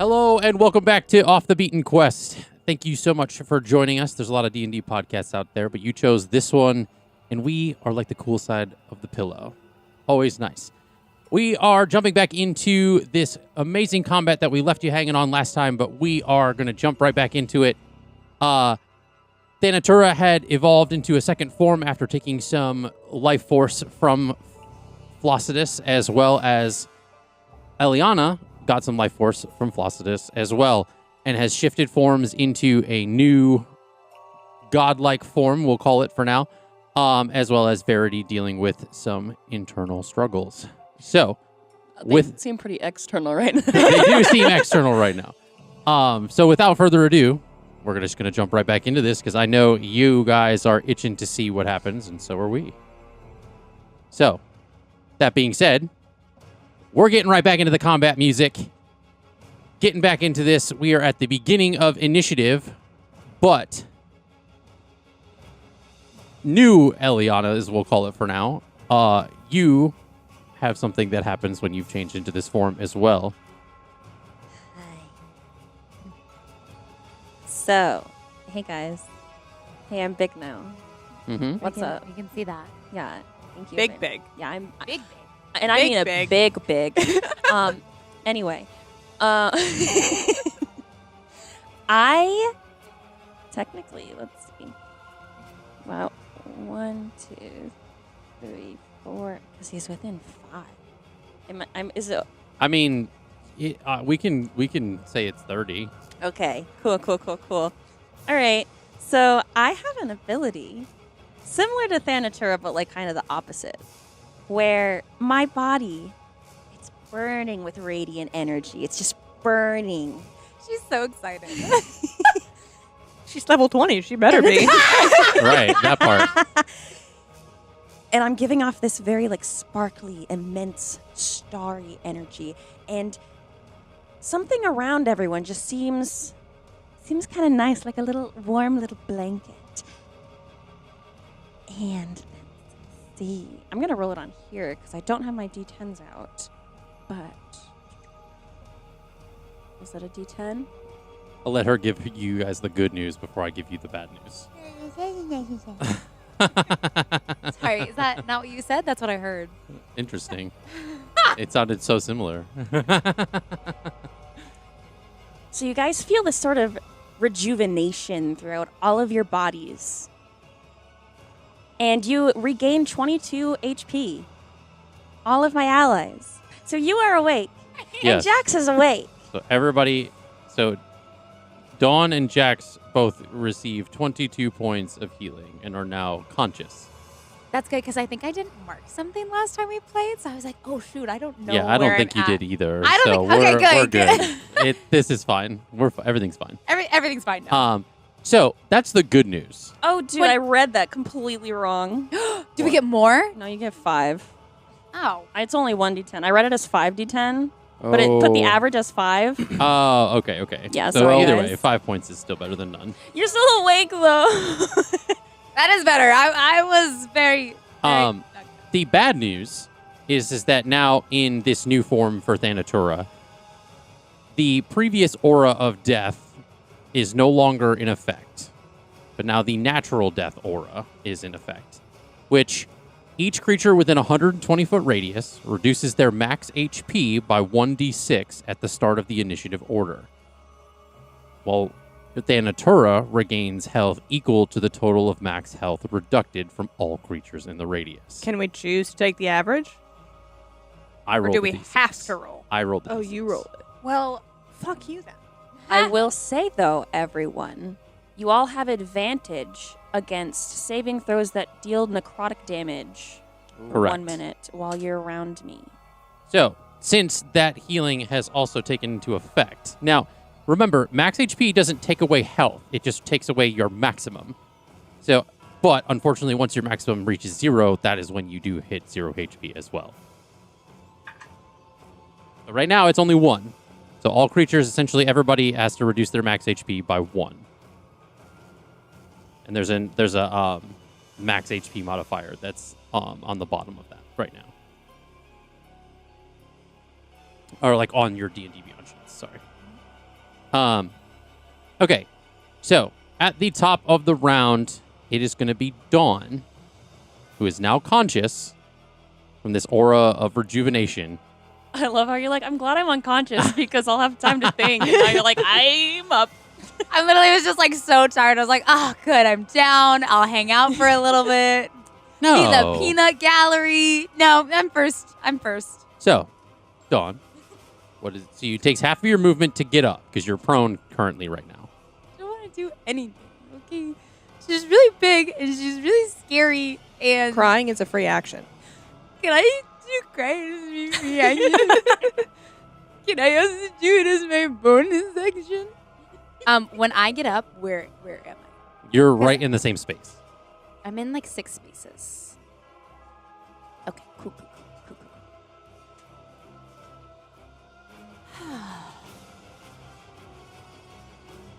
Hello and welcome back to Off the Beaten Quest. Thank you so much for joining us. There's a lot of D&D podcasts out there, but you chose this one, and we are like the cool side of the pillow. Always nice. We are jumping back into this amazing combat that we left you hanging on last time, but we are going to jump right back into it. Thanatura had evolved into a second form after taking some life force from Flossidus, as well as Eliana got some life force from Flossidus as well, and has shifted forms into a new godlike form, we'll call it for now, as well as Verity dealing with some internal struggles. So, they seem pretty external right now. They do seem external right now. So without further ado, we're just going to jump right back into this, because I know you guys are itching to see what happens, and so are we. So, that being said, we're getting right back into the combat music. Getting back into this, we are at the beginning of initiative, but new Eliana, as we'll call it for now, you have something that happens when you've changed into this form as well. Hi. So, hey guys. Hey, I'm big now. Mm-hmm. What's up? You can see that. Yeah, thank you. Big. Yeah, I'm Big. and I mean a Big. big. Anyway, I technically, let's see. Wow, 1, 2, 3, 4. Because he's within 5. Is it I mean, we can say it's 30. okay? Cool. All right. So I have an ability similar to Thanatura, but like kind of the opposite, where my body, it's burning with radiant energy. It's just burning. She's so excited. She's level 20. She better be. Right, that part. And I'm giving off this very like sparkly, immense, starry energy, and something around everyone just seems kind of nice, like a little warm little blanket. And let's see, I'm gonna roll it on here because I don't have my D10s out. But is that a D10? I'll let her give you guys the good news before I give you the bad news. Sorry, is that not what you said? That's what I heard. Interesting. It sounded so similar. So you guys feel this sort of rejuvenation throughout all of your bodies. And you regain 22 HP. All of my allies. So you are awake. Yes. And Jax is awake. So Dawn and Jax both received 22 points of healing and are now conscious. That's good because I think I didn't mark something last time we played, so I was like, "Oh shoot, I don't know." Yeah, I don't where think I'm you at. did either. I don't so think. Okay, we're good. This is fine. Everything's fine. Everything's fine now. So that's the good news. Oh, dude, What? I read that completely wrong. Do we get more? No, you get 5. Oh, It's only 1d10. I read it as 5d10, but it put the average as 5. Oh, okay. Yeah, So sorry, either guys. way, 5 points is still better than none. You're still awake, though. that is better. I was very. The bad news is that now in this new form for Thanatura, the previous aura of death is no longer in effect, but now the natural death aura is in effect, which each creature within a 120-foot radius reduces their max HP by 1d6 at the start of the initiative order, while Thanatura regains health equal to the total of max health reducted from all creatures in the radius. Can we choose to take the average? I Or rolled do the we D6. have to roll? I rolled the Oh, D6. you roll it. Well, fuck you then. I will say, though, everyone, you all have advantage against saving throws that deal necrotic damage for Correct. 1 minute while you're around me. So, since that healing has also taken into effect. Now, remember, max HP doesn't take away health. It just takes away your maximum. So, but unfortunately, once your maximum reaches 0, that is when you do hit 0 HP as well. But right now, it's only 1. So all creatures, essentially everybody has to reduce their max HP by 1. And there's a max HP modifier that's on the bottom of that right now. Or like on your D&D Beyond sheets, sorry. Okay. So, at the top of the round, it is going to be Dawn, who is now conscious from this aura of rejuvenation. I love how you're like, I'm glad I'm unconscious because I'll have time to think. And now you're like, I'm up. I literally was just like so tired. I was like, oh, good, I'm down. I'll hang out for a little bit. No. See the peanut gallery. No, I'm first. So, Dawn, so you takes half of your movement to get up because you're prone currently right now. I don't want to do anything, okay? She's really big and she's really scary. And Crying is a free action. can I do crying as me reaction? Can I also do it as my bonus section? When I get up, where am I? You're right in the same space. I'm in like 6 spaces. Okay, cool.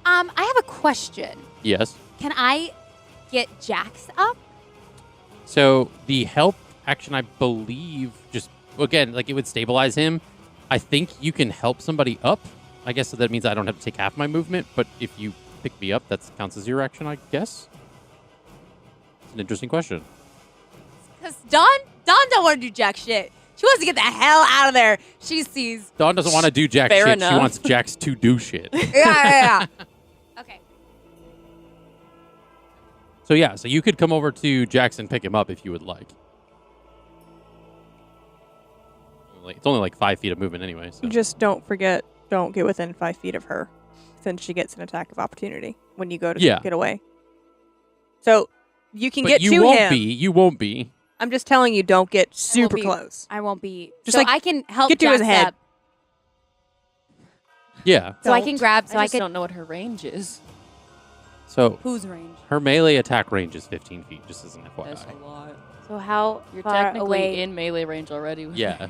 I have a question. Yes. Can I get Jax up? So the help action, I believe, just again, like it would stabilize him. I think you can help somebody up. I guess that means I don't have to take half my movement. But if you pick me up, that counts as your action, I guess. It's an interesting question. Because Dawn don't want to do jack shit. She wants to get the hell out of there. She sees. Dawn doesn't want to do jack Fair shit. enough. She wants Jax to do shit. Yeah. Okay. So you could come over to Jax and pick him up if you would like. It's only like 5 feet of movement anyway. So. Just don't get within 5 feet of her, since she gets an attack of opportunity when you go to get away. So you can get to him. You won't be. I'm just telling you, don't get super close. I won't be. Just so like, I can help get to his Jax head. up. Yeah. So I can grab. So I I just can. don't know what her range is. So Whose range? her melee attack range is 15 feet, just as an FYI. That's a lot. So how You're far technically away? in melee range already. Yeah.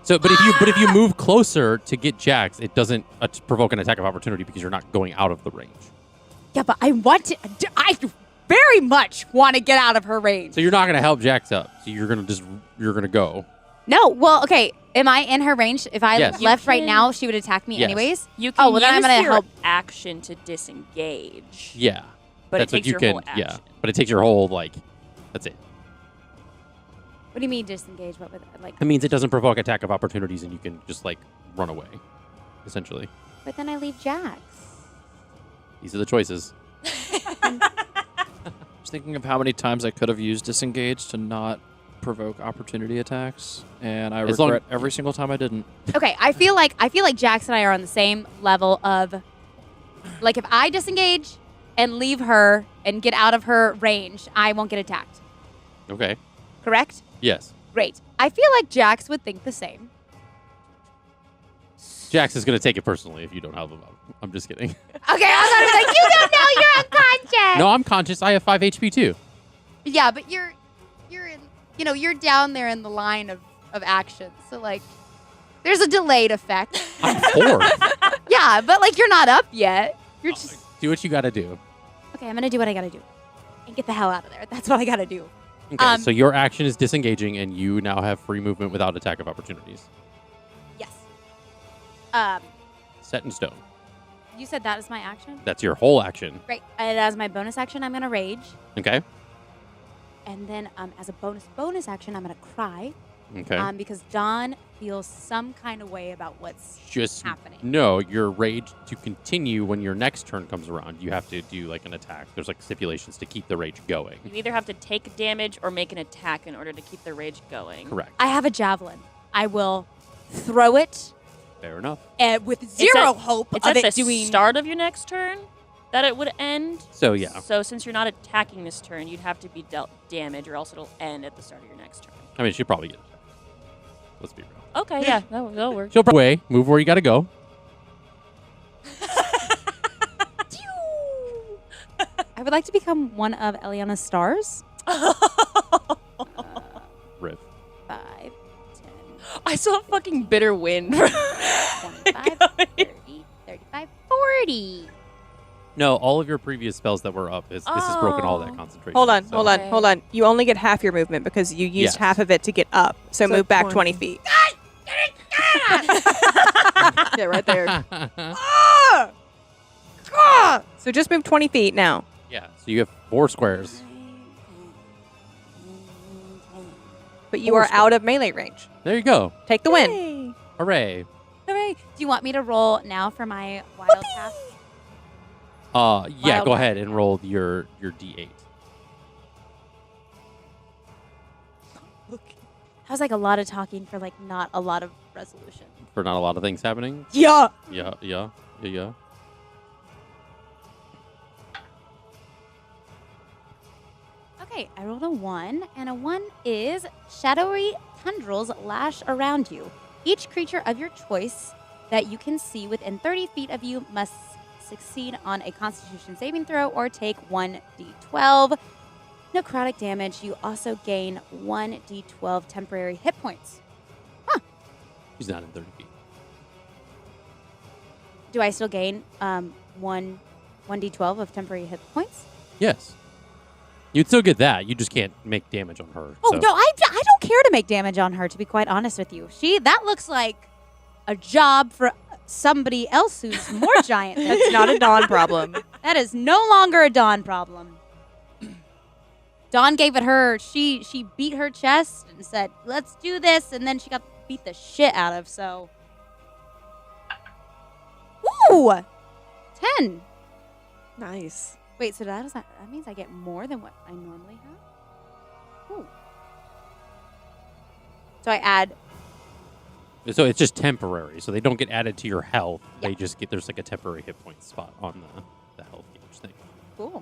But if you move closer to get Jax, it doesn't provoke an attack of opportunity because you're not going out of the range. Yeah, but I want to. I very much want to get out of her range. So you're not going to help Jax up. So you're going to go. No. Well, okay. Am I in her range? If I Yes. left right can- now, she would attack me Yes. anyways. You can well, then I'm use gonna your help. action to disengage. Yeah. But That's it takes what your you whole can. action. Yeah. But it takes your whole That's it. What do you mean disengage? What would like? It means it doesn't provoke attack of opportunities, and you can just run away, essentially. But then I leave Jax. These are the choices. I was thinking of how many times I could have used disengage to not provoke opportunity attacks, and I As long- regret every single time I didn't. Okay, I feel like Jax and I are on the same level of, like, if I disengage and leave her and get out of her range, I won't get attacked. Okay. Correct? Yes. Great. I feel like Jax would think the same. Jax is going to take it personally if you don't help him up. I'm just kidding. Okay, I was like, you don't know you're unconscious. No, I'm conscious. I have 5 HP too. Yeah, but you're in, you're down there in the line of action. So like, there's a delayed effect. I'm 4. Yeah, but you're not up yet. You're just Do what you got to do. okay. I'm gonna do what I gotta do, and get the hell out of there. That's what I gotta do. Okay, so your action is disengaging, and you now have free movement without attack of opportunities. Yes. Set in stone. You said that is my action. That's your whole action. Great. And as my bonus action, I'm gonna rage, Okay. and then as a bonus action, I'm gonna cry. Okay. Because Dawn feels some kind of way about what's Just happening. no, your rage to continue when your next turn comes around. You have to do an attack. There's stipulations to keep the rage going. You either have to take damage or make an attack in order to keep the rage going. Correct. I have a javelin. I will throw it Fair enough. with zero hope It's of at it the doing. start of your next turn that it would end. So yeah. So since you're not attacking this turn, you'd have to be dealt damage, or else it'll end at the start of your next turn. I mean, she'll probably get it. Let's be real. Okay, yeah, that'll work. She'll away, move where you got to go. I would like to become one of Eliana's stars. Riv. 5, 10, I saw a fucking bitter wind. 25, 30, 35, 40. No, all of your previous spells that were up, this has broken all that concentration. Hold on, so- hold on. You only get half your movement because you used Yes. half of it to get up. So move back 20 feet. Yeah, right there. Ah! Ah! So just move 20 feet now. Yeah, so you have 4 squares. But you are out of melee range. There you go. Take the win. Yay. Hooray. Hooray. Do you want me to roll now for my wild path? Yeah, Wild go path. ahead and roll your D8. That was like a lot of talking for like not a lot of resolution. For not a lot of things happening. Yeah. Yeah. Okay, I rolled a 1, and a 1 is shadowy tendrils lash around you. Each creature of your choice that you can see within 30 feet of you must succeed on a Constitution saving throw or take 1d12 necrotic damage. You gain 1d12 temporary hit points. He's not in 30 feet. Do I still gain 1d12 of temporary hit points? Yes. You'd still get that. You just can't make damage on her. Oh, so. no, I don't care to make damage on her, to be quite honest with you. That looks like a job for somebody else who's more giant than That's not a Dawn problem. That is no longer a Dawn problem. Dawn gave it her. She beat her chest and said, let's do this, and then she got beat the shit out of, so. Ooh! 10. Nice. Wait, so that means I get more than what I normally have? Ooh. So I add. So it's just temporary. So they don't get added to your health. Yeah. They just get, there's like a temporary hit point spot on the health gauge thing. Cool.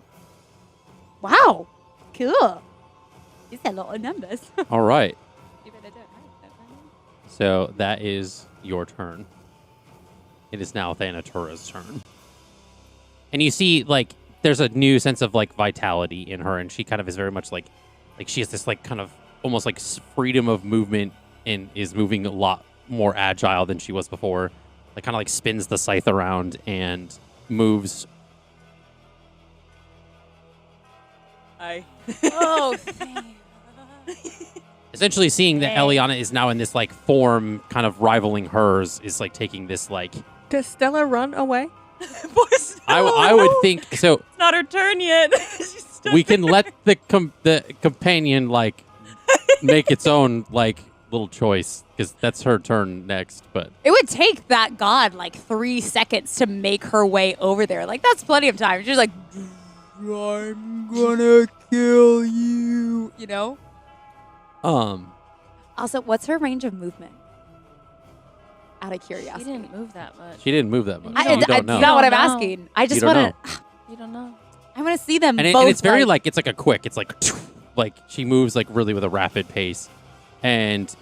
Wow. Cool. These are a lot of numbers. All right. You better do it right. So that is your turn. It is now Thanatura's turn. And you see, like, there's a new sense of, like, vitality in her, and she kind of is very much like she has this, like, kind of almost, like, freedom of movement and is moving a lot more agile than she was before. Like, kind of, like, spins the scythe around and moves. Oh, Essentially seeing that Hey. Eliana is now in this, like, form kind of rivaling hers is, like, taking this, like... Does Stella run away? I would think... So It's not her turn yet. She's still we can let the companion, like, make its own, like, little choice, because that's her turn next, but... it would take that god like 3 seconds to make her way over there. Like, that's plenty of time. She's like, I'm gonna kill you. You know? Also, what's her range of movement? Out of She curiosity. didn't move that much. She didn't move that much. I- You don't know. That's not what I'm You don't know. asking. I just You don't want to. know. You don't know. I want to see them And, both. and it's very, like, it's like a quick. It's like she moves, like, really with a rapid pace. And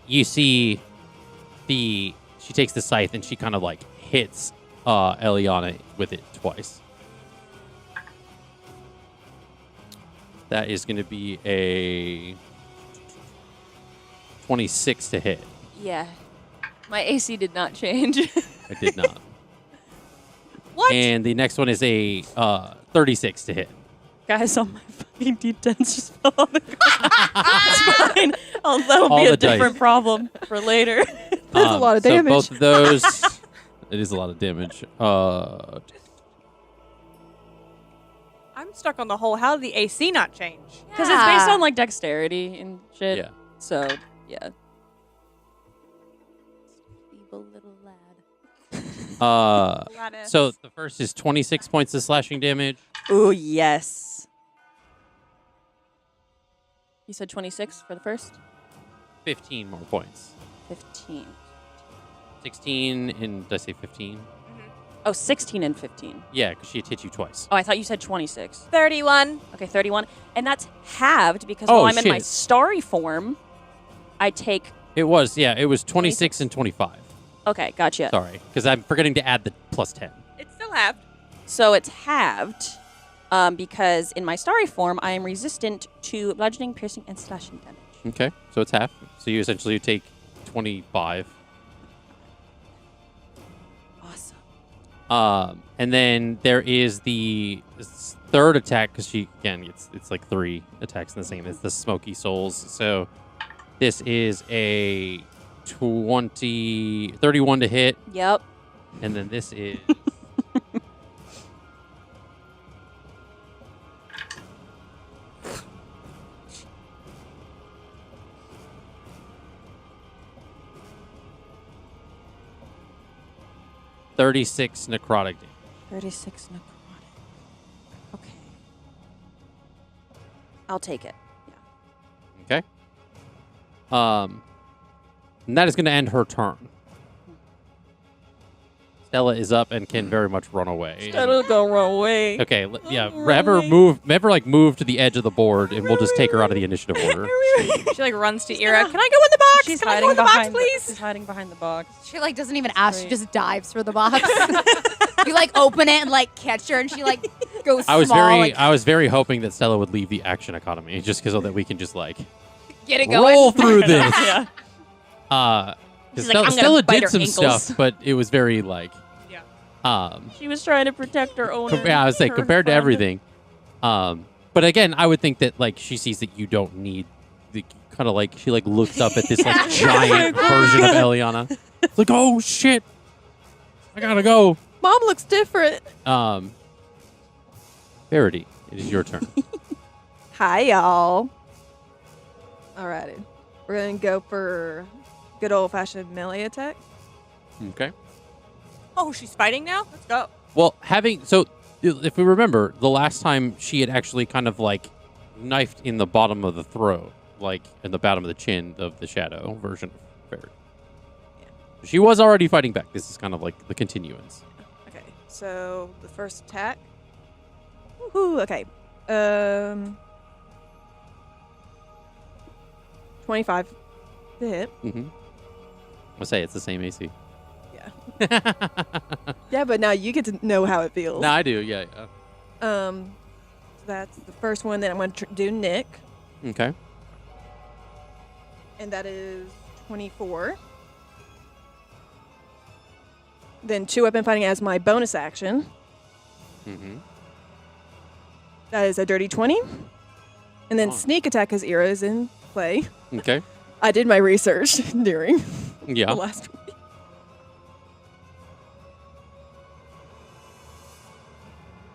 you see she takes the scythe and she kind of, like, hits Eliana with it twice. That is going to be a 26 to hit. Yeah. My AC did not change. I did not. What? And the next one is a 36 to hit. Guys, all my fucking D10s just fell on the ground. It's fine. That'll All be the a different dice. problem for later. That's a lot of damage. So both of those, it is a lot of damage. I'm stuck on the whole. How did the AC not change? Because it's based on, like, dexterity and shit. Yeah. So, yeah. Feeble little lad. So the first is 26 points of slashing damage. Ooh, yes. You said 26 for the first? 15 more points. 15. 16 and did I say 15? Oh, 16 and 15. Yeah, because she hit you twice. Oh, I thought you said 26. 31. Okay, 31. And that's halved because Oh, while I'm in my shit. starry form, I take... It was 26 and 25. Okay, gotcha. Sorry, because I'm forgetting to add the plus 10. It's still halved. So it's halved because in my starry form, I am resistant to bludgeoning, piercing, and slashing damage. Okay, so it's half. So you essentially take 25. Awesome. And then there is the third attack, because it's like 3 attacks in the same. It's the Smoky Souls. So this is a 31 to hit, Yep. and then this is 36 necrotic damage. 36 necrotic. Okay. I'll take it. Okay. And that is going to end her turn. Stella is up and can very much run away. Stella's gonna run away. Okay, have her move to the edge of the board, and we'll just take her out of the initiative order. She like runs to Ira. Can I go in the box? She's Can I hiding go in the behind box, please? She's hiding behind the box. She like doesn't even ask. She Great. just dives for the box. You like open it and like catch her, and she like goes I was small. I was very hoping that Stella would leave the action economy, just so that we can just like get it going. roll through this. Yeah. Because She's like, I'm gonna Stella bite did her some ankles. stuff, but it was very like, She was trying to protect her own. I was like her compared to friend. everything. But again, I would think that like she sees that you don't need the kind of like she like looks up at this like giant version of Eliana. It's like, oh shit, I gotta go. Mom looks different. Verity, it is your turn. Hi, y'all. Alrighty. We're going to go for good old-fashioned melee attack. Okay. Oh, she's fighting now? Let's go. Well, if we remember, the last time she had actually kind of like knifed in the bottom of the throat, like in the bottom of the chin of the shadow version of Verity. Yeah. She was already fighting back. This is kind of like the continuance. Okay, so the first attack. Woohoo, okay. 25 to hit. Mm-hmm. I'll say it's the same AC. Yeah. Yeah, but now you get to know how it feels. No, I do. Yeah. So that's the first one. Then I'm going to do Nick, Okay. and that is 24. Then 2-weapon fighting as my bonus action. Mm-hmm. That is a dirty 20. And then Oh. sneak attack because Ira is in play. Okay. I did my research during the Yeah. last week.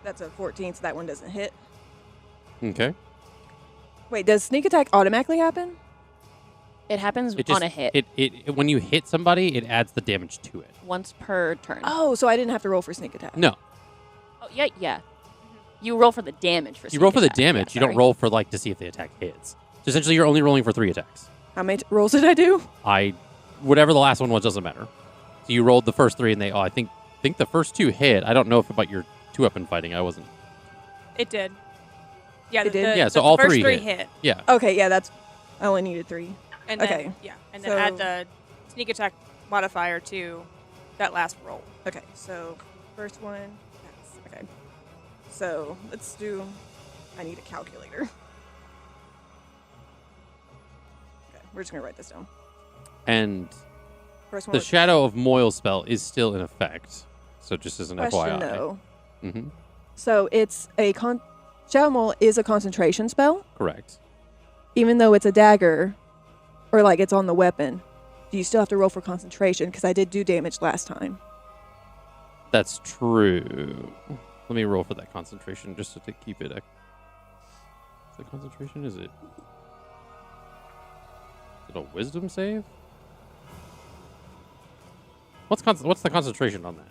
That's a 14, so that one doesn't hit. Okay. Wait, does sneak attack automatically happen? It happens It just, on a hit It when you hit somebody, it adds the damage to it. once per turn. Oh, so I didn't have to roll for sneak attack. No, Oh, yeah, yeah. You roll for the damage for. you roll sneak for the attack. Yeah, damage. You don't sorry. roll for like to see if the attack hits. So essentially, you're only rolling for 3 attacks. How many rolls did I do? Whatever the last one was doesn't matter. So you rolled the first 3, and they. Oh, I think the first 2 hit. I don't know if about your 2-weapon fighting. I wasn't. It did. Yeah, It did? Yeah, so the all first 3 three hit. Yeah. Okay, yeah, I only needed 3. And Okay. then, yeah, and then So- add the sneak attack modifier to that last roll. Okay, so first one. Yes, okay. So let's do. I need a calculator. Okay, we're just gonna write this down. And First one. the was Shadow of Moil spell is still in effect. So just as an question FYI. though. Mm-hmm. So it's a Shadow Mole is a concentration spell, Correct. even though it's a dagger, or like it's on the weapon. Do you still have to roll for concentration? Because I did do damage last time. That's true. Let me roll for that concentration just to keep it. Is the concentration? Is it a wisdom save? What's the concentration on that?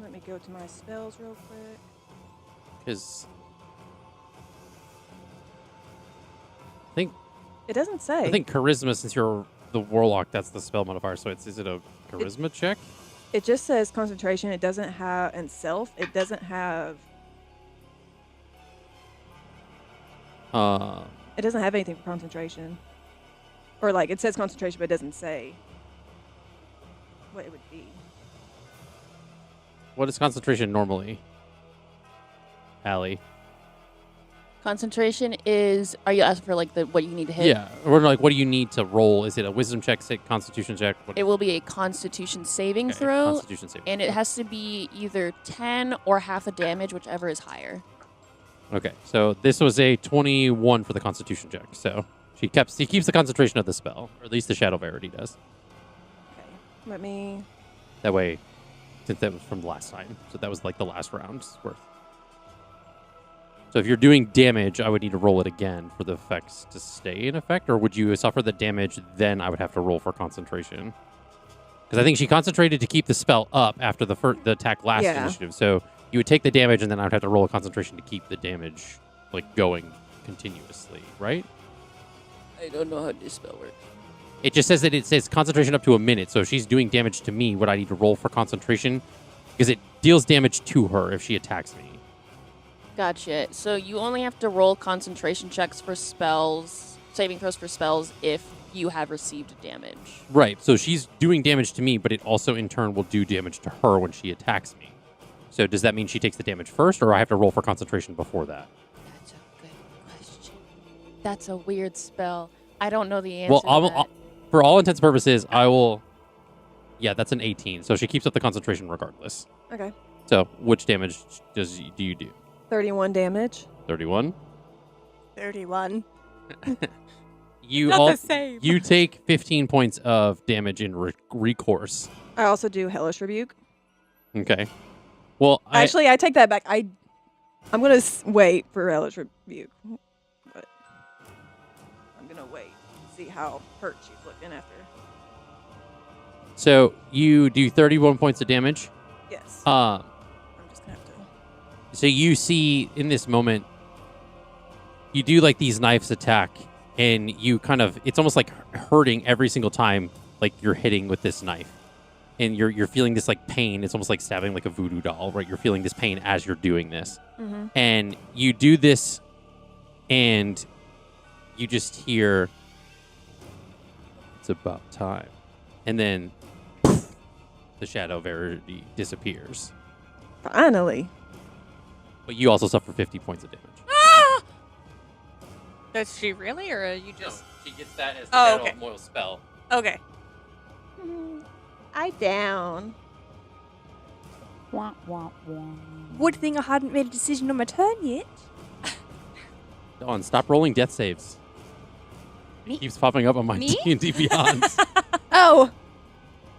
Let me go to my spells real quick. Because I It doesn't say. think charisma, since you're the warlock, that's the spell modifier. So is it a charisma check? It just says concentration. It doesn't have, and self. It doesn't have. It doesn't have anything for concentration. Or like it says concentration, but it doesn't say what it would be. What is concentration normally? Allie. Concentration is. Are you asking for like what you need to hit? Yeah. Or like, what do you need to roll? Is it a wisdom check, constitution check? What It will be a Constitution saving okay, throw, Constitution save. and it has to be either 10 or half the damage, whichever is higher. Okay, so this was a 21 for the Constitution check. So She keeps the concentration of the spell, or at least the Shadow Verity does. Okay. Let me. That way, since that was from the last time, so that was like the last round's worth. So if you're doing damage, I would need to roll it again for the effects to stay in effect, or would you suffer the damage, then I would have to roll for concentration? Because I think she concentrated to keep the spell up after the attack last initiative, so you would take the damage, and then I would have to roll a concentration to keep the damage like going continuously, right? I don't know how this spell works. It just says that it says concentration up to a minute, so if she's doing damage to me, would I need to roll for concentration? Because it deals damage to her if she attacks me. Gotcha. So you only have to roll concentration checks for spells, saving throws for spells, if you have received damage. Right, so she's doing damage to me, but it also in turn will do damage to her when she attacks me. So does that mean she takes the damage first, or I have to roll for concentration before that? That's a good question. That's a weird spell. I don't know the answer Well, to that. for all intents and purposes, I will... Yeah, that's an 18, so she keeps up the concentration regardless. Okay. So which damage do you do? 31 damage. 31? 31. You Not the same. You take 15 points of damage in recourse. I also do Hellish Rebuke. Okay. Well, Actually, I take that back. I'm going to wait for Hellish Rebuke. But I'm going to wait and see how hurt she's looking after. So you do 31 points of damage. Yes. I'm just going to have to... So you see in this moment, you do like these knives attack, and you kind of, it's almost like hurting every single time like you're hitting with this knife. And you're feeling this like pain. It's almost like stabbing like a voodoo doll, right? You're feeling this pain as you're doing this. Mm-hmm. And you do this, and you just hear, it's about time. And then poof, the Shadow Verity disappears. Finally. But you also suffer 50 points of damage. Ah! Does she really, or are you just... No, she gets that as the Shadow of Moil spell. Okay. I down. Wah, wah, wah. Good thing I hadn't made a decision on my turn yet. Dawn, stop rolling death saves. Me? It keeps popping up on my Me? D&D Beyond. Oh.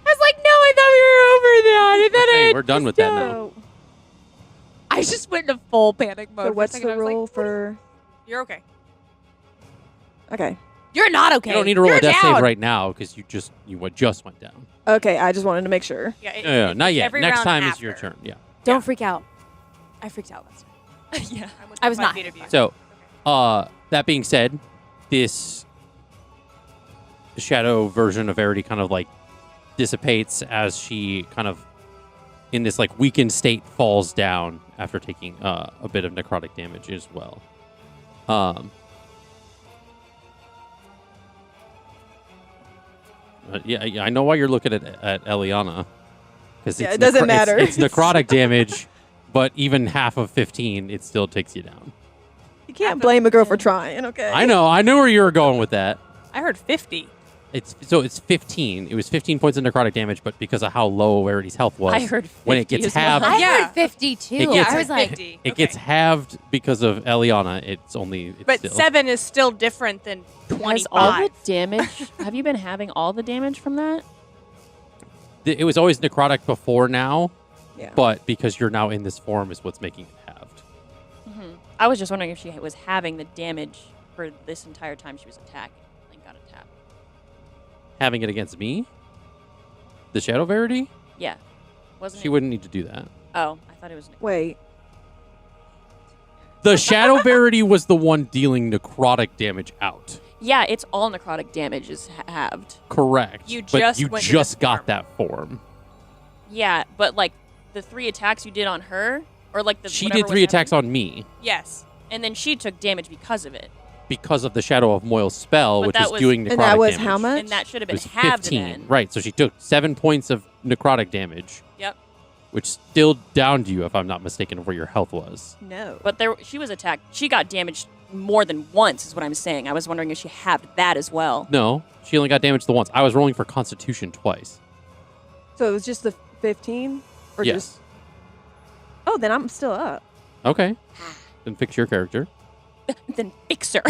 I was like, no, I thought we were over that. I thought Hey, we're done with that now. So, I just went into full panic mode. so for a what's second. the I was like, roll for... You're okay. Okay. You're not okay. You don't need to roll You're a death down. save right now because you just went down. Okay, I just wanted to make sure. Yeah, No, not yet. every Next round time is after. your turn. Yeah. Don't freak out. I freaked out last time. Yeah. I was not. So, that being said, this shadow version of Verity kind of like dissipates as she kind of, in this like weakened state, falls down after taking a bit of necrotic damage as well. Yeah, I know why you're looking at Eliana. Because Yeah, it doesn't matter. It's necrotic damage, but even half of 15, it still takes you down. You can't blame a girl for trying, okay? I know where you were going with that. I heard 50. It's 15. It was 15 points of necrotic damage, but because of how low Verity's health was, I heard 50 when it gets as well. halved, I Yeah. heard 52. It gets- I was like, 50. it gets halved because of Eliana. It's But still, 7 is still different than Has 25. all the damage? Have you been having all the damage from that? It was always necrotic before now, Yeah. but because you're now in this form is what's making it halved. I was just wondering if she was having the damage for this entire time she was attacking and got a tap. Having it against me, the Shadow Verity, Yeah. Wasn't she it? wouldn't need to do that. Oh, I thought it was. Wait. The Shadow Verity was the one dealing necrotic damage out. Yeah, it's all necrotic damage is halved. Correct. You but just you went to just this got form. that form. Yeah, but like the 3 attacks you did on her, or like the She whatever did 3 was attacks happening, on me Yes. and then she took damage because of it, because of the Shadow of Moil spell, But which that was was- doing necrotic And that was damage. how much? and that should have It been was halved 15. then. Right, so she took 7 points of necrotic damage, Yep. which still downed you, if I'm not mistaken, of where your health was. No. But she was attacked. She got damaged more than once, is what I'm saying. I was wondering if she halved that as well. No, she only got damaged the once. I was rolling for Constitution twice. So it was just the 15? Or Yes. just... Oh, then I'm still up. Okay. Then fix your character. Then fix her.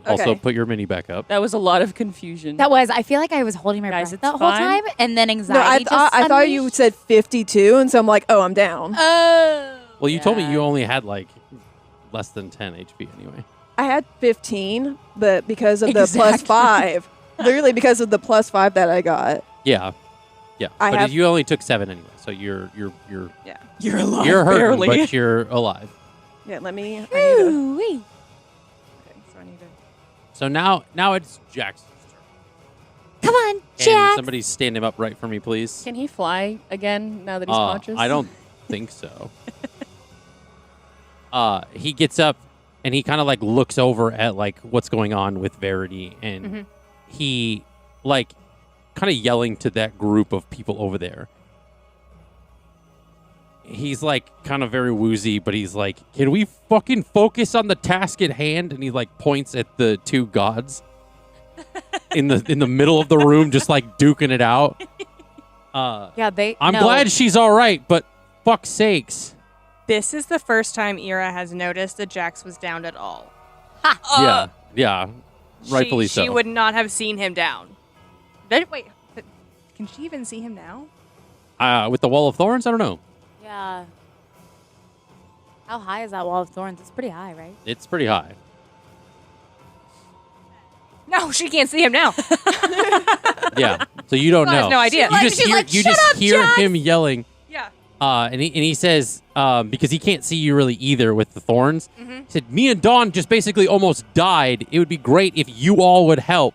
Also, Okay. put your mini back up. That was a lot of confusion. That was. I feel like I was holding my Guys, breath it's the whole fine. time, and then No, anxiety. I thought you said 52, and so I'm like, oh, I'm down. Oh. Well, you told me you only had like less than 10 HP anyway. I had 15, but because of the plus 5, literally because of the plus 5 that I got. Yeah. I But have- you only took 7 anyway, so you're Yeah, you're alive. you're hurting, barely. but you're alive. Yeah, I need to. Ooh-wee. Okay, so I need to. So now it's Jackson's turn. Come on, Can Jack. somebody stand him up right for me, please? Can he fly again now that he's conscious? I don't think so. He gets up and he kind of like looks over at like what's going on with Verity, and he like kind of yelling to that group of people over there. He's like kind of very woozy, but he's like, "Can we fucking focus on the task at hand?" And he like points at the two gods in the middle of the room, just like duking it out. Yeah, I'm glad she's all right, but fuck's sakes. This is the first time Ira has noticed that Jax was downed at all. Yeah, rightfully so. She would not have seen him down. Wait, but can she even see him now? With the wall of thorns, I don't know. Yeah. How high is that wall of thorns? It's pretty high, right? It's pretty high. No, she can't see him now. Yeah, so you don't She know. has no idea. You just hear him yelling. Yeah. And he says, because he can't see you really either with the thorns. He said, "Me and Dawn just basically almost died. It would be great if you all would help."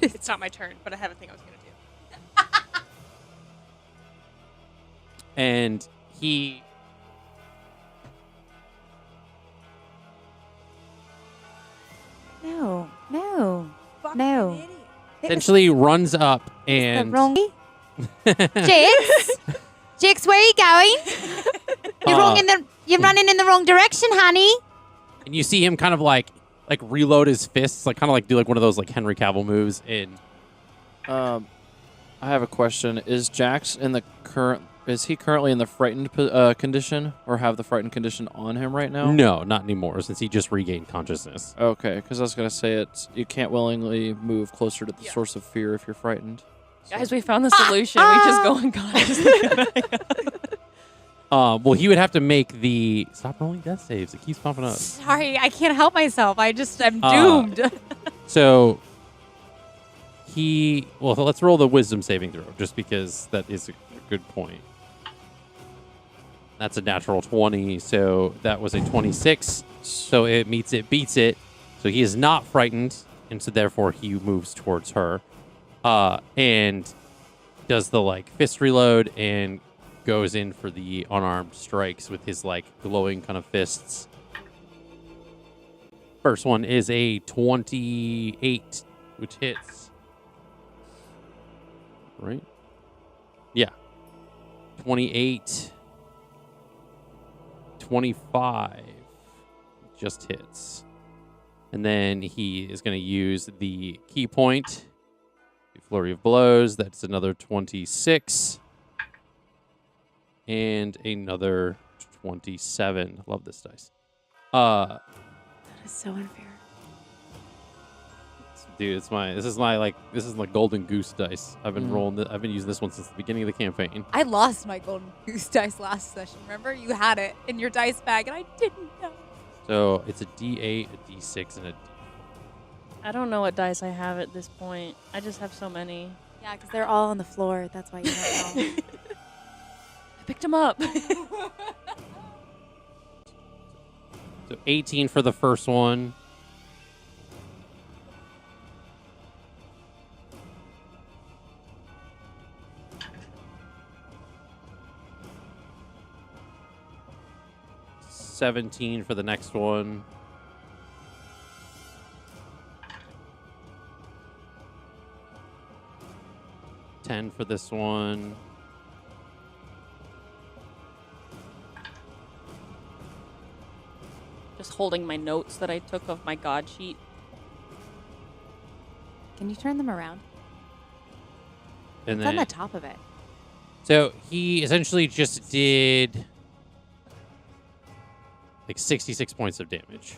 It's not my turn, but I have a thing I was going to do. And he No. essentially runs up The and wrong. Jix, Jix, where are you going? You're running in the wrong direction, honey. and you see him kind of like reload his fists, like kind of like do like one of those like Henry Cavill moves. And I have a question. Is Jax in the current? Is he currently in the frightened condition, or have the frightened condition on him right now? no, not anymore, since he just regained consciousness. Okay, because I was gonna say you can't willingly move closer to the source of fear if you're frightened. Guys, we found the solution. We just go unconscious. Well, he would have to make the stop rolling death saves. It keeps popping up. Sorry, I can't help myself. I'm doomed. So let's roll the wisdom saving throw, just because that is a good point. That's a natural 20, so that was a 26. So it meets it, beats it. So he is not frightened, and so therefore he moves towards her, and does the like fist reload and goes in for the unarmed strikes with his like glowing kind of fists. First one is a 28, which hits. Right? Yeah. 28. 25 just hits. And then he is going to use the key point. The flurry of blows. That's another 26. And another 27. Love this dice. That is so unfair. Dude, this is my golden goose dice. I've been rolling. I've been using this one since the beginning of the campaign. I lost my golden goose dice last session. Remember, you had it in your dice bag, and I didn't know. So it's a D8, a D6, and a D. I don't know what dice I have at this point. I just have so many. Yeah, because they're all on the floor. That's why you don't know. I picked them up. So 18 for the first one. $17 for the next one. $10 for this one. Just holding my notes that I took of my god sheet. Can you turn them around? And It's on then the top of it. so he essentially just did like 66 points of damage.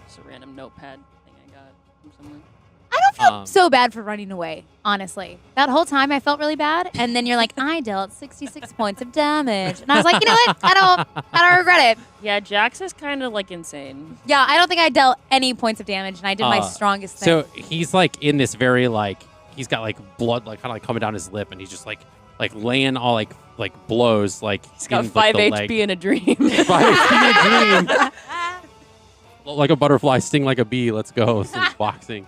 Just a random notepad thing I got from somewhere. I don't feel so bad for running away, honestly. That whole time I felt really bad, and then you're like, I dealt 66 points of damage. And I was like, you know what? I don't regret it. Yeah, Jax is kind of like insane. Yeah, I don't think I dealt any points of damage, and I did my strongest thing. So he's like in this very like he's got like blood like kind of like coming down his lip, and he's just like laying all like blows like He's got in, 5 like, HP in a dream. 5 HP in a dream. Like a butterfly, sting like a bee. Let's go. Some boxing.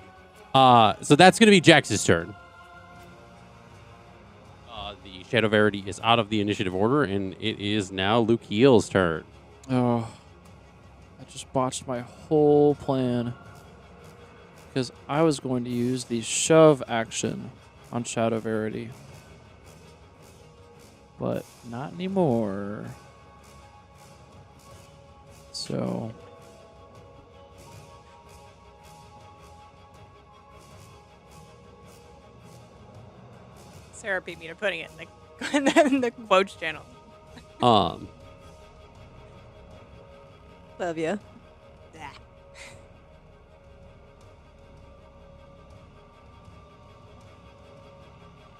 So that's going to be Jax's turn. The Shadow Verity is out of the initiative order, and it is now Lukiel's turn. Oh, I just botched my whole plan. Because I was going to use the shove action on Shadow Verity. But not anymore. So... Sarah beat me to putting it in the quotes channel. Love you.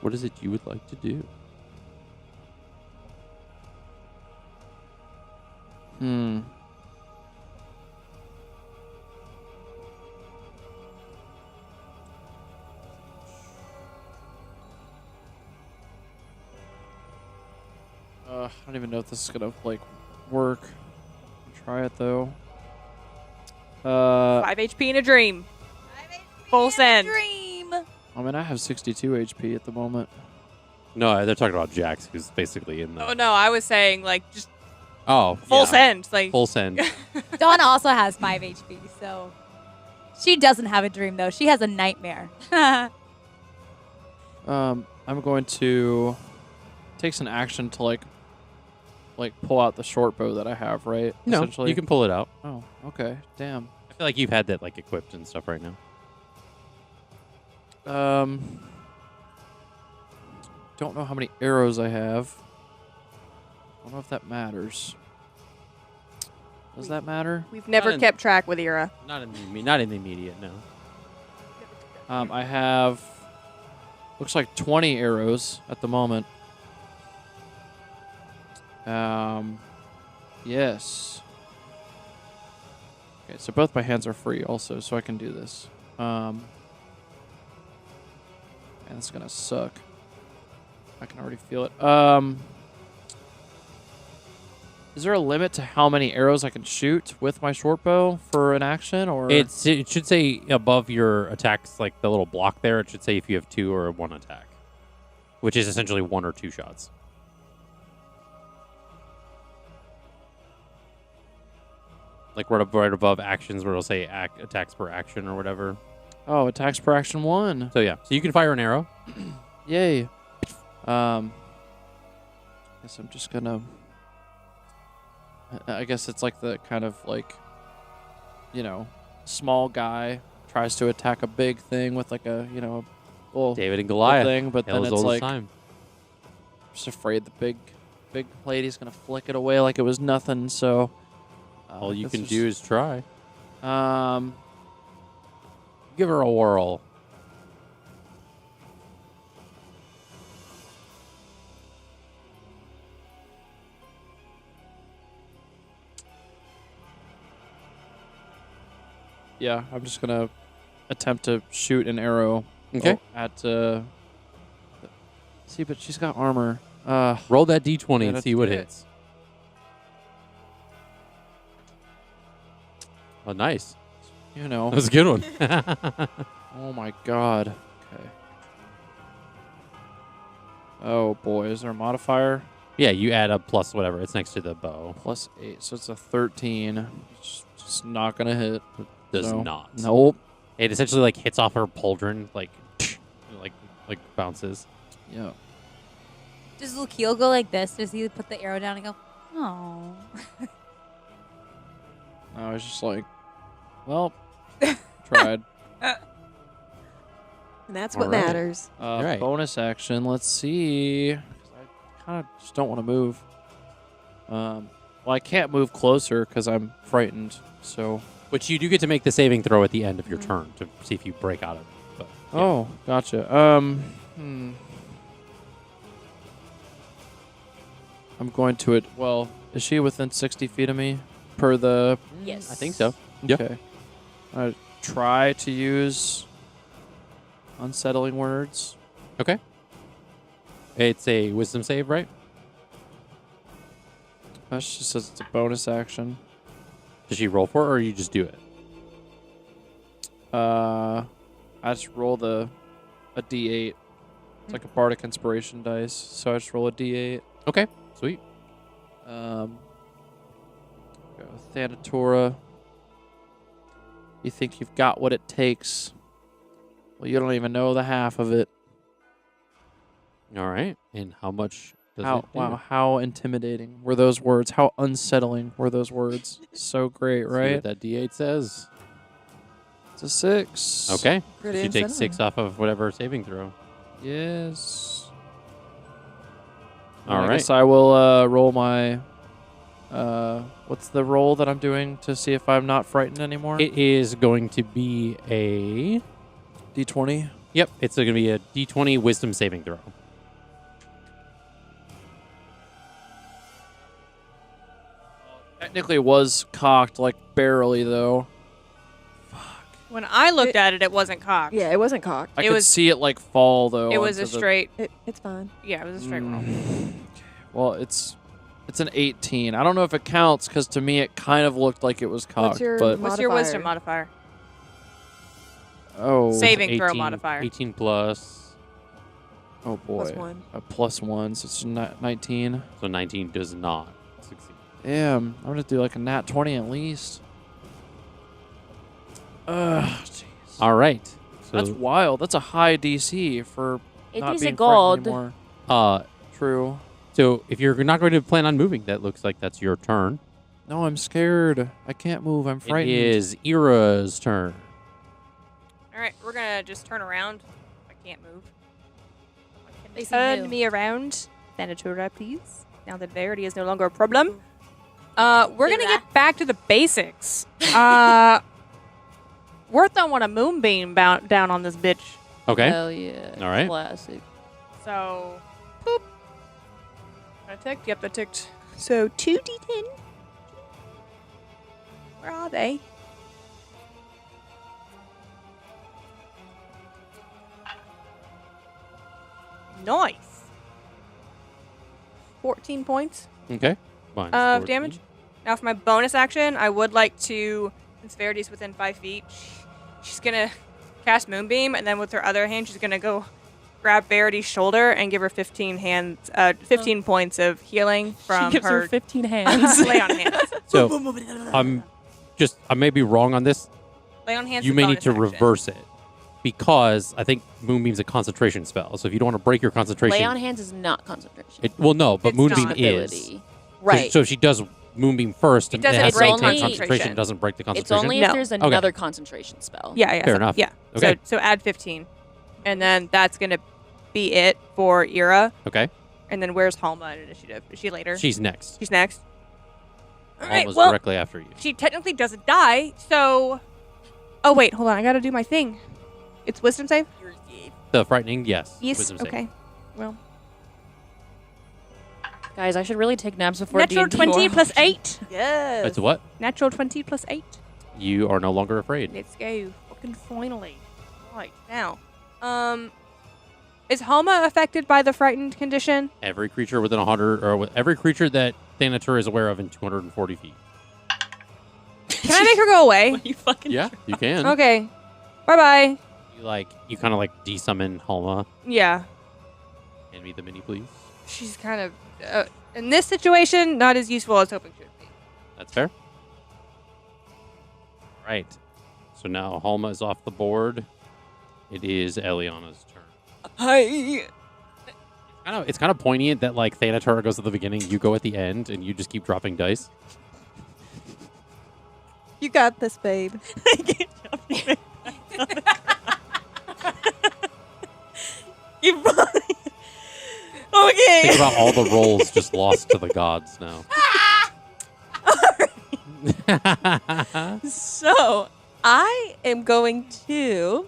What is it you would like to do? I don't even know if this is gonna like work. Try it though. 5 HP in a dream. Full send. Dream. I mean, I have 62 HP at the moment. No, they're talking about Jax, who's basically in the... Oh no, I was saying like just Oh, full yeah. send. Like Full send. Dawn also has 5 HP, so she doesn't have a dream though. She has a nightmare. I'm going to takes an action to like pull out the short bow that I have, right? No, Essentially. you can pull it out. Oh, okay. Damn. I feel like you've had that like equipped and stuff right now. Don't know how many arrows I have. Don't know if that matters. Does that matter? we've never Not in- kept track with Ira. Not in the immediate, no. I have looks like 20 arrows at the moment. Yes. Okay, so both my hands are free also, so I can do this. And it's gonna suck. I can already feel it. Is there a limit to how many arrows I can shoot with my short bow for an action, or It should say above your attacks, like the little block there, it should say if you have 2 or 1 attack, which is essentially 1 or 2 shots. Like right above actions where it'll say attacks per action or whatever. Oh, attacks per action 1. So yeah, so you can fire an arrow. Yay. Guess I'm just gonna. I guess it's like the kind of like, small guy tries to attack a big thing with like a, little David and Goliath thing, but then Tale as it's old as like time. just afraid the big lady's gonna flick it away like it was nothing. So All you this can is- do is try. Give her a whirl. Yeah, I'm just gonna attempt to shoot an arrow. Okay. At see, but she's got armor. Roll that d20 and Yeah, see what that's hits. Oh, nice. That was a good one. Oh my god. Okay. Oh boy, is there a modifier? Yeah, you add up plus whatever. It's next to the bow. Plus 8, so it's a 13. Just not gonna hit. Does No. not. Nope. It essentially like hits off her pauldron, like bounces. Yeah. Does Lukiel go like this? Does he put the arrow down and go, oh? I was just like, well, tried. And that's what All right. matters. Right. Bonus action. Let's see. 'Cause I kind of just don't want to move. Well, I can't move closer because I'm frightened. So. Which you do get to make the saving throw at the end of your turn to see if you break out of it. But, yeah. Oh, gotcha. I'm going to it. Well, is she within 60 feet of me per the? Yes. I think so. Yeah. Okay. I try to use unsettling words. Okay. It's a wisdom save, right? That just says it's a bonus action. Does she roll for it, or you just do it? I just roll a D8. It's like a bardic inspiration dice, so I just roll a D8. Okay, sweet. Go Thanatura. You think you've got what it takes? Well, you don't even know the half of it. All right. And how much does How it do? wow, how intimidating were those words? How unsettling were those words? So great, See right? what that D8 says. It's a 6. Okay. Pretty So you take unsettling. 6 off of whatever saving throw. Yes. All I right. guess I will roll my. What's the roll that I'm doing to see if I'm not frightened anymore? It is going to be a... D20. Yep, it's going to be a D20 wisdom saving throw. Technically, it was cocked, like barely though. When I looked at it, it wasn't cocked. Yeah, it wasn't cocked. I It could was- see it like fall though. It was a onto the- straight. It's fine. Yeah, it was a straight roll. Well, it's an 18. I don't know if it counts because to me it kind of looked like it was cocked. your but What's your wisdom modifier? oh, Saving throw 18 modifier. 18 plus, oh boy, +1. a +1, so it's 19. so 19 does not succeed. Damn, I'm gonna do like a nat 20 at least. Ugh, jeez. All right. So, That's wild. That's a high DC for It not is being a frightened god. anymore. uh, True. so if you're not going to plan on moving, that looks like that's your turn. No, I'm scared. I can't move. I'm frightened. It is Ira's turn. All right, we're gonna just turn around. I can't move. Facing Turn who? me around, Thanatura, please. Now that Verity is no longer a problem. We're gonna get back to the basics. We're throwing a moonbeam down on this bitch. Okay. Hell yeah. All right. Classic. So, boop. I ticked. Yep, that ticked. So 2d10. Where are they? Nice. 14 points Okay. Fine. of damage. Now, for my bonus action, I would like to, since Verity's within 5 feet, she's gonna cast Moonbeam, and then with her other hand, she's gonna go grab Verity's shoulder and give her 15 points of healing from she gives her 15 hands. lay on hands. So I may be wrong on this. Lay on hands. You is may bonus need to action. reverse it because I think Moonbeam's a concentration spell. So if you don't want to break your concentration, Lay on hands is not concentration. well, no, but It's Moonbeam not. is. Ability. Right. So if she does Moonbeam first, and it doesn't has break to maintain the concentration. concentration. It doesn't break the It's concentration. only No. if there's Okay. another concentration spell. Yeah. Fair so- enough. Yeah. Okay. So add 15, and then that's gonna be it for Ira. Okay. And then where's Halma in initiative? Is she later? She's next. She's next. All right. Almost Well, directly after you. she technically doesn't die, so. Oh wait, hold on. I gotta do my thing. It's wisdom save. The frightening, yes. Yes. Wisdom save. Okay. Well, Guys, I should really take naps before natural D&D 20 One. plus 8. Yes. That's what? Natural 20 plus 8. You are no longer afraid. Let's go. Fucking finally. Right now, is Halma affected by the frightened condition? Every creature within 100, or every creature that Thanatura is aware of in 240 feet. Can I make her go away? You fucking Yeah, you can. Okay. Bye bye. You kind of like de-summon Halma. Yeah. Hand me the mini, please. She's kind of in this situation not as useful as hoping she would be. That's fair. Right. So now Halma is off the board. It is Eliana's turn. Hi. It's kind of poignant that like Thanatura goes at the beginning, you go at the end, and you just keep dropping dice. You got this, babe. You okay? Think about all the rolls just lost to the gods now. So I am going to.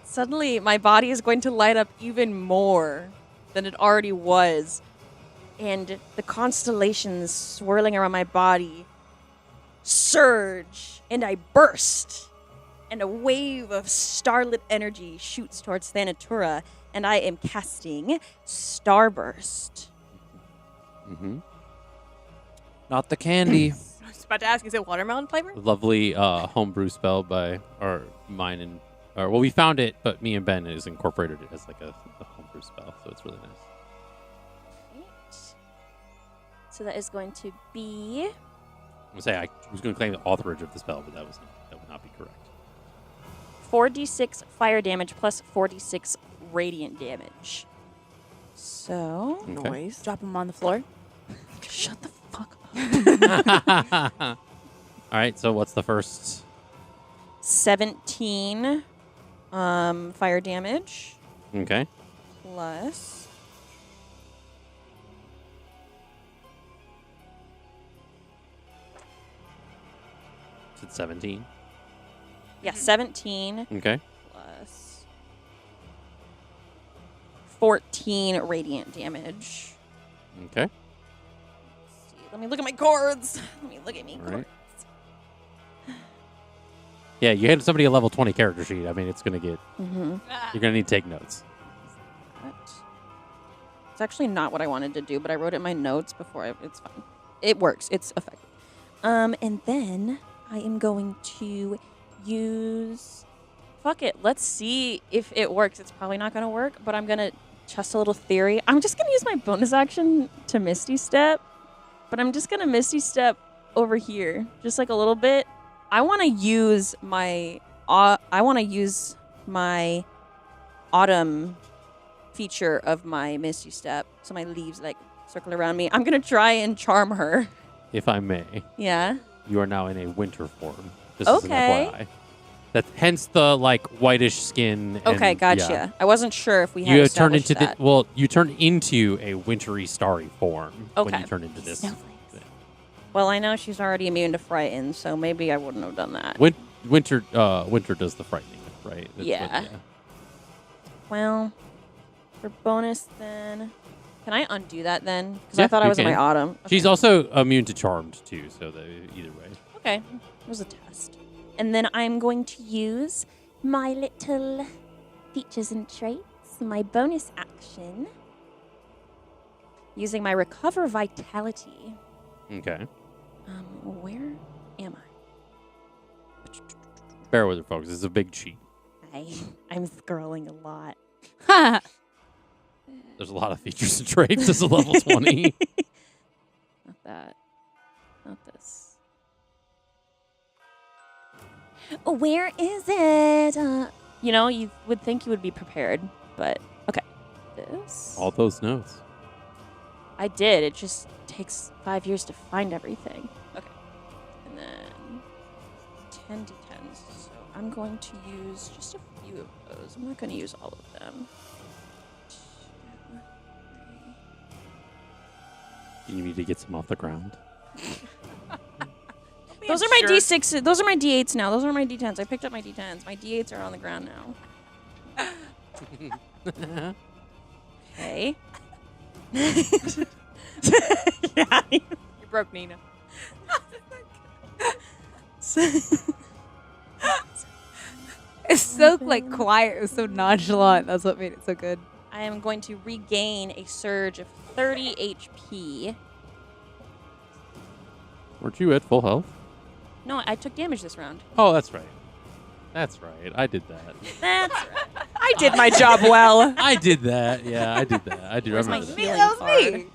Suddenly, my body is going to light up even more than it already was. And the constellations swirling around my body surge, and I burst. And a wave of starlit energy shoots towards Thanatura, and I am casting Starburst. Mm-hmm. Not the candy. I was about to ask, is it watermelon flavor? Lovely homebrew spell by mine and well, we found it, but me and Ben has incorporated it as like a homebrew spell, so it's really nice. Right. So that is going to be I'm gonna say I was going to claim the authorage of the spell, but that would not be correct. 4d6 fire damage plus 4d6 radiant damage. So Okay. Noise. Drop them on the floor. shut the fuck up. All right, so what's the first? 17 fire damage Okay. plus Is it 17? 17 Okay. plus 14 radiant damage. Okay. Let's see. Let me look at my cards. Let me look at me. All right. Yeah, you hand somebody a level 20 character sheet. I mean, it's going to get... Mm-hmm. You're going to need to take notes. It's actually not what I wanted to do, but I wrote it in my notes before. It's fine. It works. It's effective. And then I am going to use... Fuck it. Let's see if it works. It's probably not going to work, but I'm going to test a little theory. I'm just going to use my bonus action to Misty Step, but I'm just going to Misty Step over here, just like a little bit. I want to use my autumn feature of my Misty Step, so my leaves like circle around me. I'm gonna try and charm her. If I may, Yeah. you are now in a winter form. Just Okay. as an FYI. That's hence the like whitish skin. Okay, and, gotcha. yeah. I wasn't sure if we had You have turned established into that. you turn into a wintry starry form when Okay. you turn into this. Snowflakes. Well, I know she's already immune to frighten, so maybe I wouldn't have done that. Winter does the frightening, right? That's Yeah. Well, for bonus then, can I undo that then? Because I Yeah, thought I you was in my can. autumn. She's also immune to charmed too, so that either way. Okay, it was a test. And then I'm going to use my little features and traits, my bonus action, using my recover vitality. Okay. Where am Bear with her, folks. It's a big cheat. I'm scrolling a lot. There's a lot of features and traits. It's a level 20. Not that. Not this. Where is it? You would think you would be prepared, but okay. This. All those notes. I did. It just takes 5 years to find everything. Okay. And then 10 d10s. So I'm going to use just a few of those. I'm not going to use all of them. 2, 3. You need to get some off the ground. Those are my D6s. Those are my D8s now. Those are my D10s. I picked up my D10s. My D8s are on the ground now. Okay. Yeah. You broke Nina. It's so like quiet. It was so nonchalant. That's what made it so good. I am going to regain a surge of 30 HP. Weren't you at full health? No, I took damage this round. Oh, that's right. That's right. I did that. That's right. I did my job well. I did that. Yeah, I did that. I do Where's my remember that. healing That was card? me.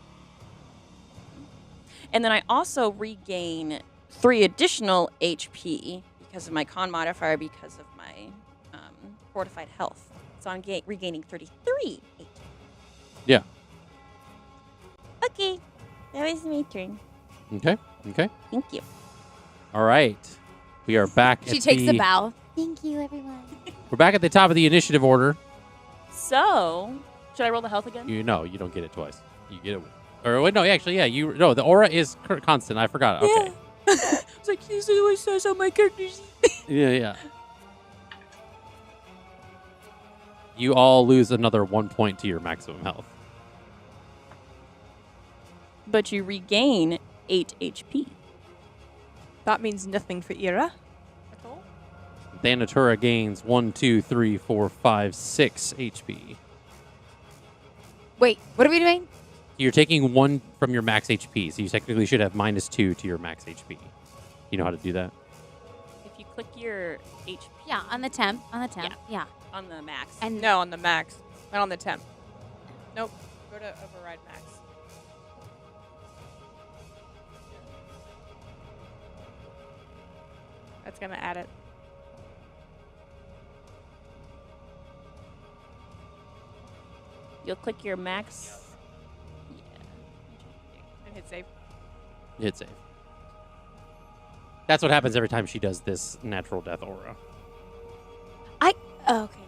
And then I also regain 3 additional HP because of my con modifier, because of my fortified health. So I'm regaining 33 HP. Yeah. Okay, that was my turn. Okay. Okay. Thank you. All right. We are back. She at takes the a bow. Thank you, everyone. We're back at the top of the initiative order. So, should I roll the health again? You don't get it twice. You get it. Or wait, no, actually, yeah. The aura is constant. I forgot. Okay. It's like, this is what says on my character's. Yeah. You all lose another 1 point to your maximum health. But you regain 8 HP. That means nothing for Ira. At all. Thanatura gains 1, 2, 3, 4, 5, 6 HP. Wait, what are we doing? You're taking 1 from your max HP, so you technically should have -2 to your max HP. You know how to do that? If you click your HP Yeah, on the temp. Yeah. on the max. And No, on the max. Not on the temp. Nope. Go to override max. That's going to add it. You'll click your max. And hit save. Hit save. That's what happens every time she does this natural death aura. okay.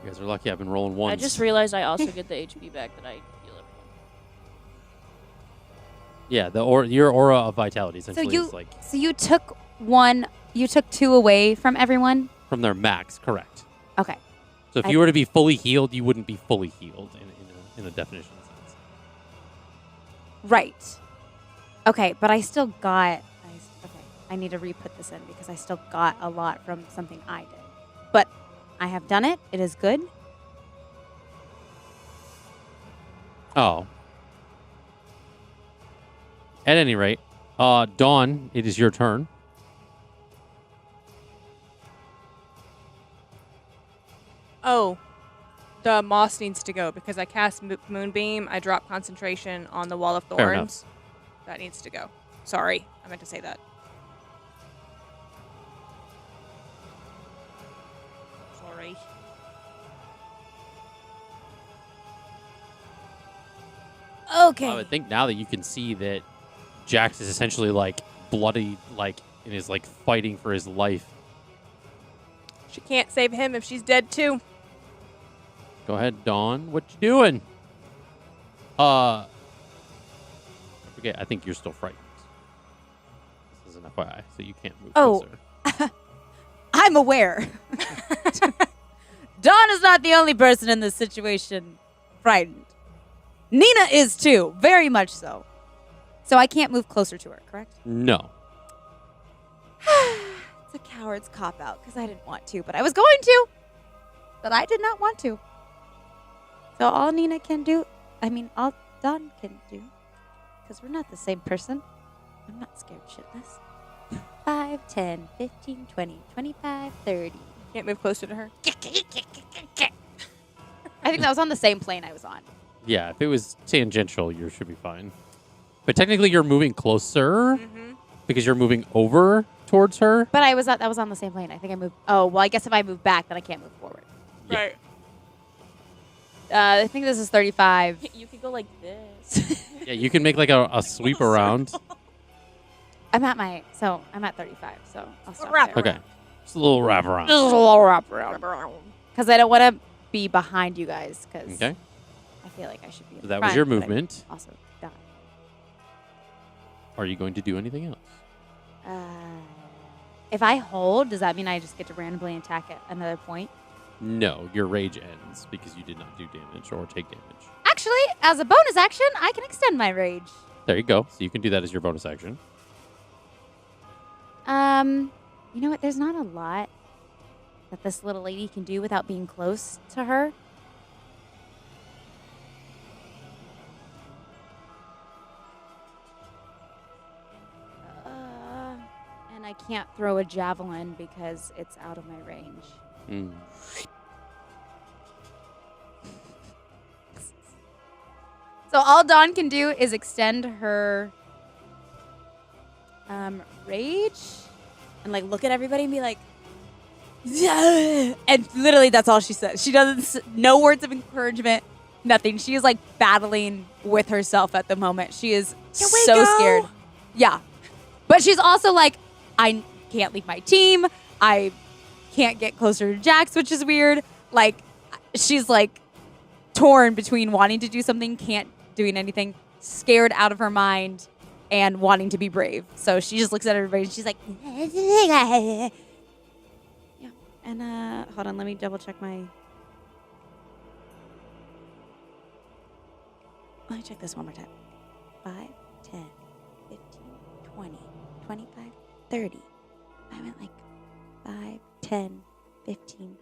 You guys are lucky. I've been rolling once. I just realized I also get the HP back that I heal everyone. Yeah, your aura of vitality essentially you- is like So you took 2 away from everyone? from their max, correct? Okay. So if you were to be fully healed, you wouldn't be fully healed in a definition sense. Right. Okay, but I still got... I need to re-put this in because I still got a lot from something I did. But I have done it. It is good. Oh. At any rate, Dawn, it is your turn. Oh. The moss needs to go because I cast Moonbeam. I drop concentration on the Wall of Fair enough. Thorns. That needs to go. Sorry. I meant to say that. Sorry. Okay. I would think now that you can see that Jax is essentially like bloody, like, and is like fighting for his life. She can't save him if she's dead too. Go ahead, Dawn. What you doing? I forget. I think you're still frightened. This is an FYI, so you can't move Oh. closer. I'm aware. Dawn is not the only person in this situation frightened. Nina is too, very much so. So I can't move closer to her, correct? No. It's a coward's cop-out because I didn't want to, but I was going to. But I did not want to. So all Nina can do, all Dawn can do, because we're not the same person. I'm not scared shitless. 5, 10, 15, 20, 25, 30. Can't move closer to her. I think that was on the same plane I was on. Yeah, if it was tangential, you should be fine. But technically, you're moving closer because you're moving over towards her. But that was on the same plane. I think I moved. Oh, well, I guess if I move back, then I can't move forward. Yeah. Right. I think this is 35. You could go like this. Yeah, you can make like a sweep around. I'm at 35, so I'll stop Wrap there. Okay. Just a little wrap around. Just a little wrap around. Because I don't want to be behind you guys, because Okay. I feel like I should be in So the that was front, your but I'm movement. Also done. Are you going to do anything else? If I hold, does that mean I just get to randomly attack at another point? No, your rage ends because you did not do damage or take damage. Actually, as a bonus action, I can extend my rage. There you go. So you can do that as your bonus action. You know what? There's not a lot that this little lady can do without being close to her. And I can't throw a javelin because it's out of my range. Mm. So all Dawn can do is extend her rage and like look at everybody and be like, yeah. And literally that's all she says. She doesn't, no words of encouragement, nothing. She is like battling with herself at the moment. She is so scared. Yeah. But she's also like, I can't leave my team. I can't get closer to Jax, which is weird. Like, she's like torn between wanting to do something, can't doing anything, scared out of her mind. and wanting to be brave. So she just looks at everybody and she's like, yeah. And hold on, let me double check my. Let me check this one more time. 5, 10, 15, 20, 25, 30. I went like 5, 10, 15,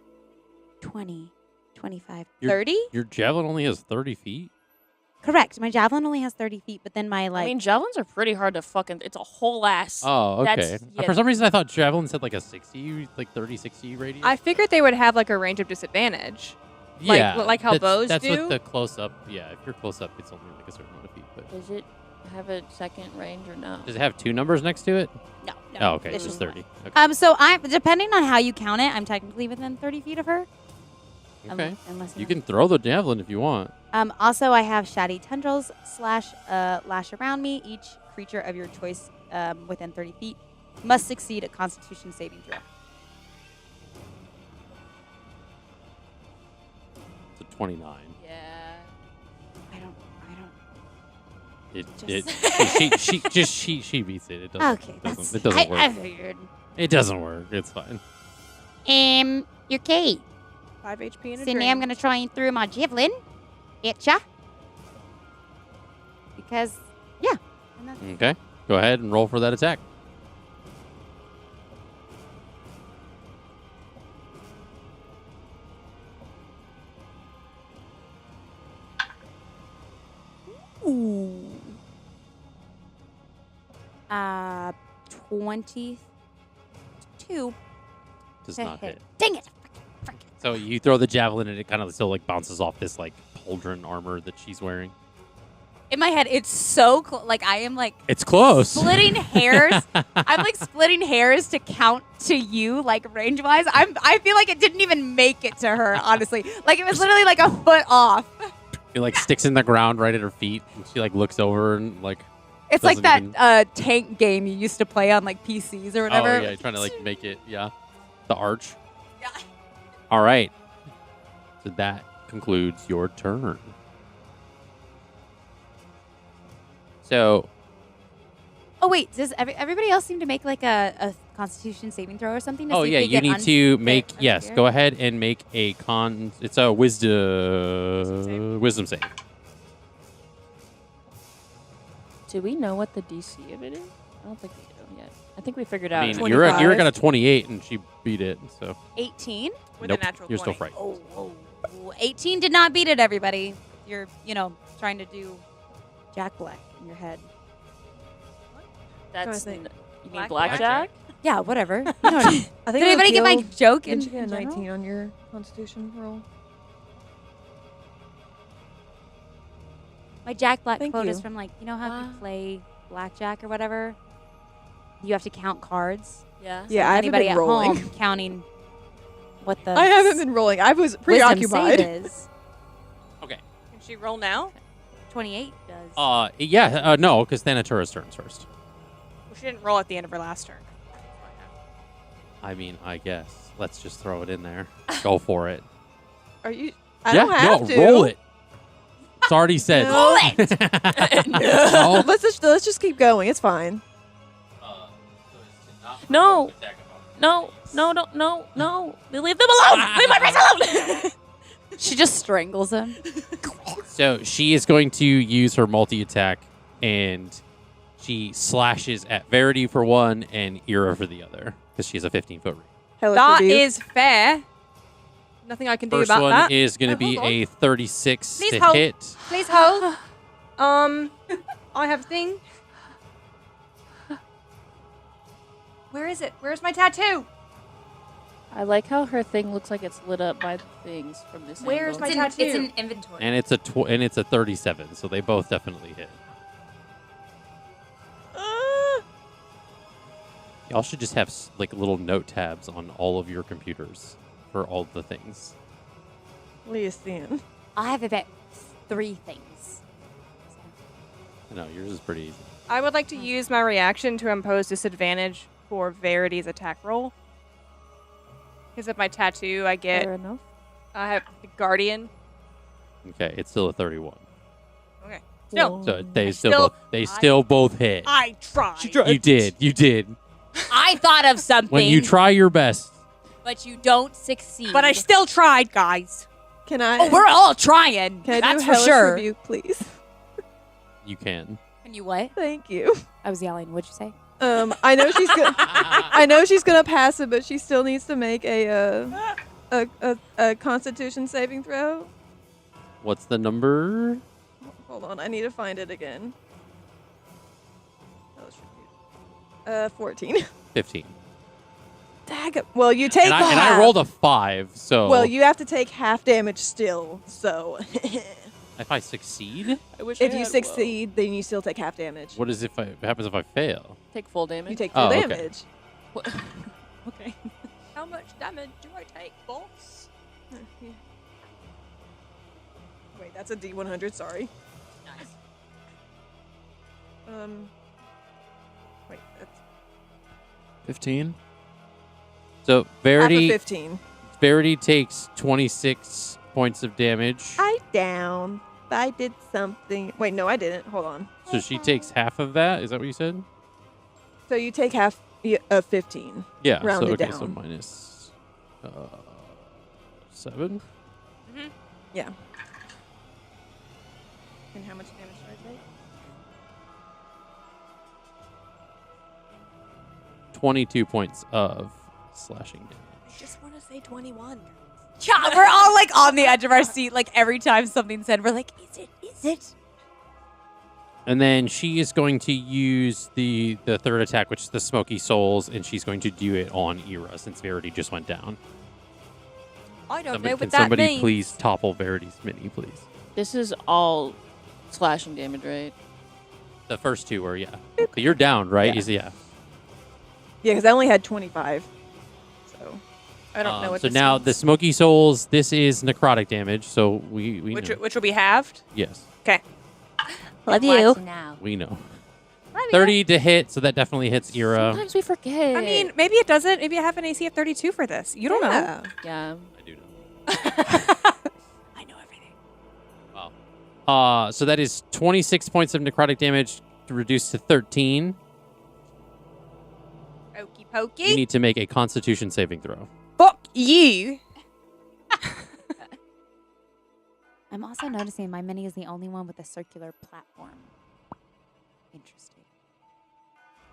20, 25, 30? Your javelin only has 30 feet? Correct. My javelin only has 30 feet, but then my like. I mean, javelins are pretty hard to fucking. It's a whole ass. Oh, okay. That's- yeah. For some reason, I thought javelins had like a 60, like 30, 60 radius. I figured they would have like a range of disadvantage. yeah. like how bows that's do? with the close-up. Yeah, if you're close-up, it's only like a certain amount of feet. But Does it have a second range or no? does it have 2 numbers next to it? No. Oh, okay. This It's is 30. Okay. So I'm depending on how you count it, I'm technically within 30 feet of her. Okay. Unless You can throw the javelin if you want. Also, I have shady tendrils lash around me. Each creature of your choice within 30 feet must succeed a Constitution saving throw. It's a 29. Yeah. I don't. She beats it. It doesn't. Okay, It doesn't work. I figured. It doesn't work. It's fine. You're Kate. 5 HP and a So now I'm gonna try and throw my javelin at ya. Because, yeah. And that's- Okay. Go ahead and roll for that attack. Ooh. 22. Does not hit. Dang it. So you throw the javelin and it kind of still like bounces off this like pauldron armor that she's wearing. In my head, it's so like I am like It's close. splitting hairs. I'm like splitting hairs to count to you, like range wise. I feel like it didn't even make it to her, honestly. Like it was literally like a foot off. It like sticks in the ground right at her feet, and she like looks over and like. It's like Doesn't that even- tank game you used to play on like PCs or whatever. Oh yeah, trying to like make it. Yeah, the arch. Yeah. All right. So that concludes your turn. So Oh wait, does everybody else seem to make like a Constitution saving throw or something? To oh see if yeah, they you get need to make unfair? yes. Go ahead and make a con. It's a wisdom save. Do we know what the DC of it is? I don't think we do yet. I think we figured I out. mean, 25. you're gonna 28, and she beat it. So 18. with nope, a natural you're 20. still frightened. Oh, 18 did not beat it, everybody. You're, trying to do Jack Black in your head. That's Trying to you mean Blackjack? blackjack? Yeah, whatever. I Did think it'll anybody get my heal- joke? In Didn't you get a general? 19 on your Constitution roll? My Jack Black Thank quote is you. from like, how Wow. you play blackjack or whatever? You have to count cards. Yeah. Yeah, I haven't Anybody been at rolling. home counting what the I haven't been rolling. I was wisdom preoccupied. save is. Can she roll now? 28 does. No, because Thanatura's turns first. Well, she didn't roll at the end of her last turn. I mean, I guess let's just throw it in there. Go for it. Are you? I don't have to. roll it. It's already said. No. No. Let's just keep going. It's fine. No. No. Leave them alone. Leave my friends alone. She just strangles him. So she is going to use her multi-attack, and she slashes at Verity for one and Ira for the other, because she has a 15-foot reach. Hellish That rebuke. is fair. Nothing I can do First about one that. is going to Oh, be hold on. a 36 Please to hold. hit. Please hold. I have a thing. Where is it? Where's my tattoo? I like how her thing looks like it's lit up by the things from this Where's angle. my tattoo? It's an inventory. And it's a 37, so they both definitely hit. Y'all should just have like little note tabs on all of your computers for all the things. Leostian. I have about 3 things. No, yours is pretty easy. I would like to use my reaction to impose disadvantage for Verity's attack roll. Because of my tattoo, I get. Fair enough. I have the Guardian. Okay, it's still a 31. Okay. Still. So they still- still both hit. I tried. You did. I thought of something, When you try your best. but you don't succeed. But I still tried, guys. Can I? Oh, we're all trying. Can I That's do for hellish sure. rebuke, please? You can. Can you what? Thank you. I was yelling. What'd you say? I know she's gonna. I know she's gonna pass it, but she still needs to make a Constitution saving throw. What's the number? Hold on, I need to find it again. 14. 15. Dag. Well, you take And half. I rolled a 5, so Well, you have to take half damage still. So if I succeed, I wish if you succeed, then you still take half damage. what happens if I fail? Take full damage. You take full Oh, okay. damage. Okay. How much damage do I take, boss? Wait, that's a D100. Sorry. Nice. Wait, that's 15. So half of Verity 15. takes 26 points of damage. I down. I did something. Wait, no, I didn't. Hold on. So she takes half of that. Is that what you said? So you take half of 15. Yeah. Rounded so okay, so down. minus 7. Yeah. And how much damage do I take? 22 points of slashing damage. I just want to say 21. Yeah, we're all like on the edge of our seat. Like every time something's said, we're like, is it? Is it? And then she is going to use the third attack, which is the Smoky Souls, and she's going to do it on Era since Verity just went down. I don't Somebody, know can what that somebody means. please topple Verity's mini, please? This is all slashing damage, right? The first two were, yeah. But you're down, right? Yeah. Yeah. Yeah, because I only had 25. So I don't know what So this now means. the Smoky Souls, this is necrotic damage, so we know. Which will be halved. Yes, Okay. Love you. Now. we know. 30 to hit, so that definitely hits Era. Sometimes we forget. I mean, maybe it doesn't. Maybe I have an AC of 32 for this. You don't know. Yeah. yeah. I do know. I know everything. Wow. So that is 26 points of necrotic damage reduced to 13. Okey You pokey. need to make a Constitution saving throw. Fuck you. I'm also noticing my mini is the only one with a circular platform. Interesting.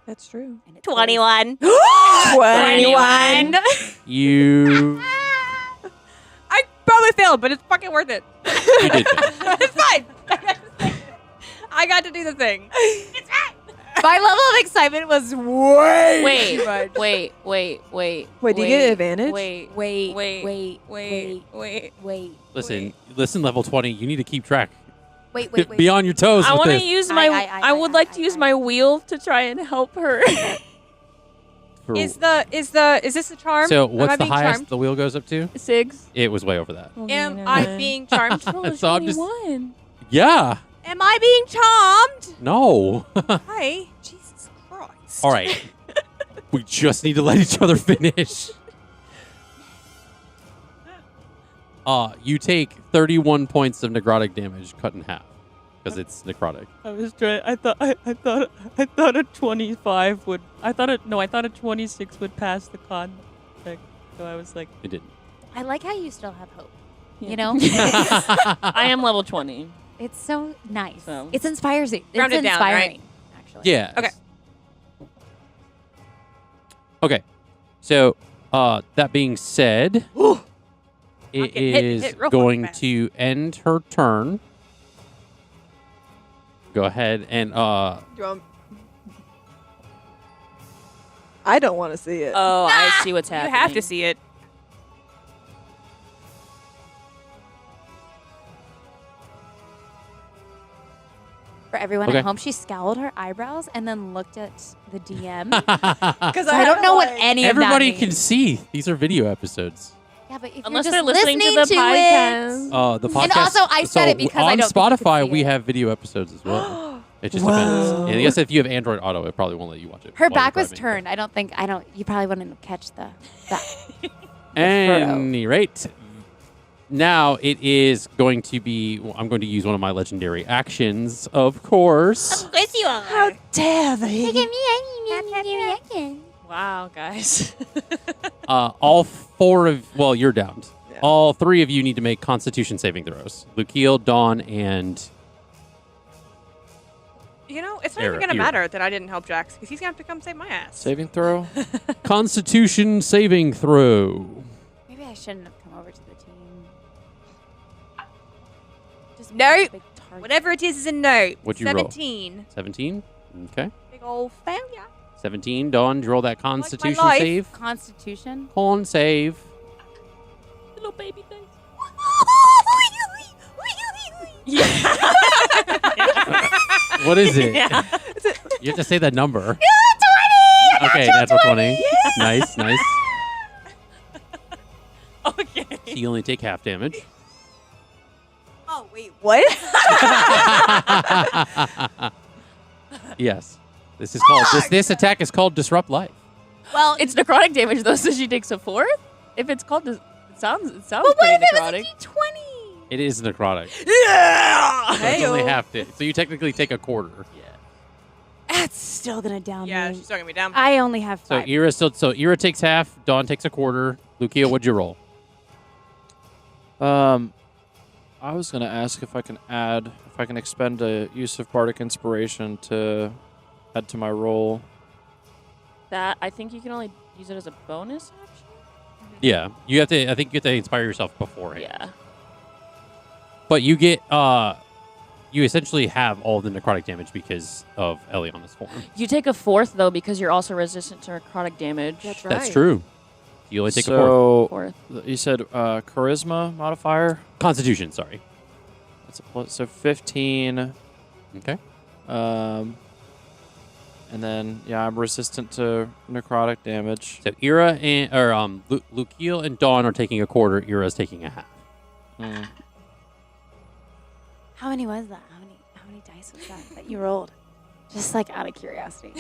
That's true. And it 21. 21. You I probably failed, but it's fucking worth it. you did that. It's fine. I got to do the thing. My level of excitement was way Wait, too much. wait. Wait, do you get advantage? Wait, Wait, wait, wait, Wait. wait. Listen, level 20. You need to keep track. Wait. Be on your toes I with want to this. use my. I would like to use my wheel to try and help her. For- Is this the charm? so Am I what's the being highest charmed? the wheel goes up to? 6. It was way over that. Am I being charmed? So I'm just yeah. Am I being charmed? No. Hi. Jesus Christ. All right. We just need to let each other finish. You take 31 points of necrotic damage cut in half because it's necrotic. I was trying. I thought a 25 would. I thought a 26 would pass the con check. So I was like, It didn't. I like how you still have hope. Yeah. You know? I am level 20. It's so nice. So- It's inspiring. It's Rounded down, inspiring, actually. Yeah. Okay. Okay. So, that being said, it getting hit is real fucking going fast. to end her turn. Go ahead and Do you want- I don't want to see it. Oh, I see what's You happening. have to see it. For everyone Okay. at home, she scowled her eyebrows and then looked at the DM. Because So I don't know what any of that everybody means. can see. These are video episodes. Yeah, but if Unless you're they're just listening to the it, podcast. The podcast. And also, I said it because on I don't think you could Spotify, see we it. have video episodes as well. It just depends. And I guess if you have Android Auto, it probably won't let you watch it. her while you're back was driving. turned. You probably wouldn't catch the. Any rate, now it is going to be. Well, I'm going to use one of my legendary actions, of course. Of course you are. How dare they? Look at me, I'm reaction. Wow, guys. All four of you're downed. Yeah. All three of you need to make Constitution saving throws. Lukiel, Dawn, and You know, it's not even Era, gonna Era. matter that I didn't help Jax because he's gonna have to come save my ass. Saving throw. Constitution saving throw. Maybe I shouldn't have come over to the team. Just Nope. big target. Whatever it is a no. What'd you roll? 17. 17. Okay. Big old failure. 17. Dawn, you roll that Constitution life. save. Constitution. Con save. Little baby things. What is it? Yeah. You have to say that number. Okay, natural 20. Nice, nice. Okay. So you only take half damage. Oh wait, what? Yes. This is called this attack is called Disrupt Life. Well, it's necrotic damage though, so she takes a 4th. If it's called, it sounds But what pretty if it was necrotic. a D20? It is necrotic. Yeah. So it's only half damage. So you technically take a quarter. That's still gonna down Yeah, me. she's talking me down. I only have So 5. Ira takes half, Dawn takes a quarter. Lukia, what'd you roll? I was gonna ask if I can expend a use of bardic inspiration to add to my roll. That I think you can only use it as a bonus action. Yeah. You have to I think you have to inspire yourself beforehand. Yeah. But you get you essentially have all the necrotic damage because of Eliana's form. You take a 4th though because you're also resistant to necrotic damage. That's right. That's true. You only take a fourth. So 4th. you said charisma modifier. Constitution, sorry. That's a plus, so 15. Okay. And then I'm resistant to necrotic damage. So Ira and Lukiel and Dawn are taking a quarter, Ira's taking a half. Hmm. How many was that? How many dice was that you rolled? Just like out of curiosity.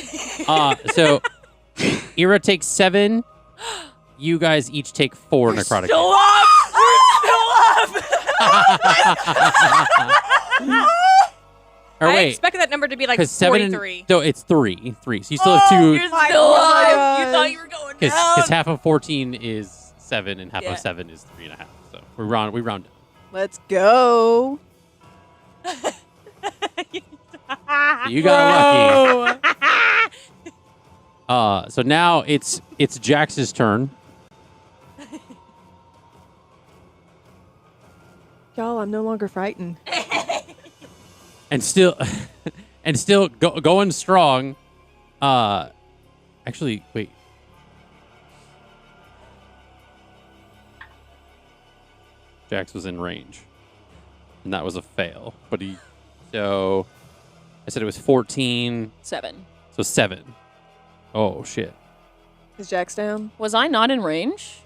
So Ira takes 7. You guys each take 4 necrotic damage. Or I wait, expected that number to be like because 7 and 43. no, it's 3. So you still have 2. You're still alive. You thought you were going down. Because half of 14 is 7 and half Yeah. of 7 is 3.5. So we round it. Let's go. So you got lucky. So now it's Jax's turn. Y'all, I'm no longer frightened. And still going strong. Actually, wait. Jax was in range, and that was a fail. But so I said it was 14, 7. so 7. Oh shit! Is Jax down? Was I not in range?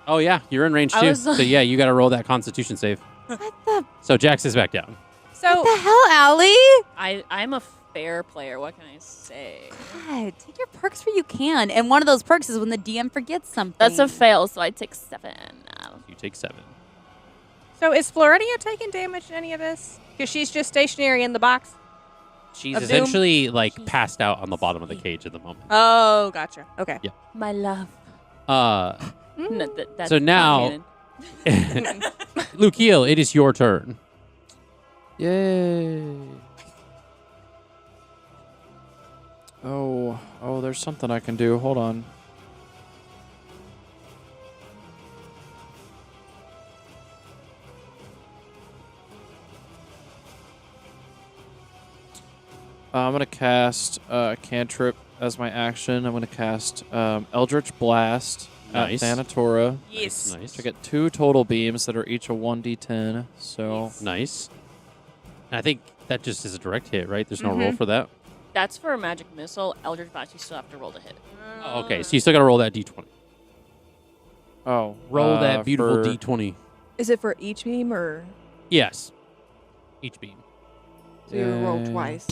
Oh yeah, you're in range I too. was- So yeah, you got to roll that Constitution save. What the So Jax is back down. So hell, Allie? I'm a fair player. What can I say? God, take your perks where you can. And one of those perks is when the DM forgets something. That's a fail, so I take 7. You take 7. So is Floridia taking damage in any of this? Because she's just stationary in the box. She's Of doom? essentially like passed out on the bottom of the cage at the moment. Oh, gotcha. Okay. My love. Mm. No, that's So now- Lukiel, it is your turn. Yay! Oh, there's something I can do. Hold on. I'm going to cast Cantrip as my action. I'm going to cast Eldritch Blast Nice. at Thanatura. Yes. Nice. I get 2 total beams that are each a 1d10. So Nice. And I think that just is a direct hit, right? There's no roll for that. That's for a magic missile. Eldritch Blast, you still have to roll to hit. Oh, okay, so you still got to roll that d20. Roll that beautiful for- d20. Is it for each beam or Yes. Each beam. do you roll Yay. twice?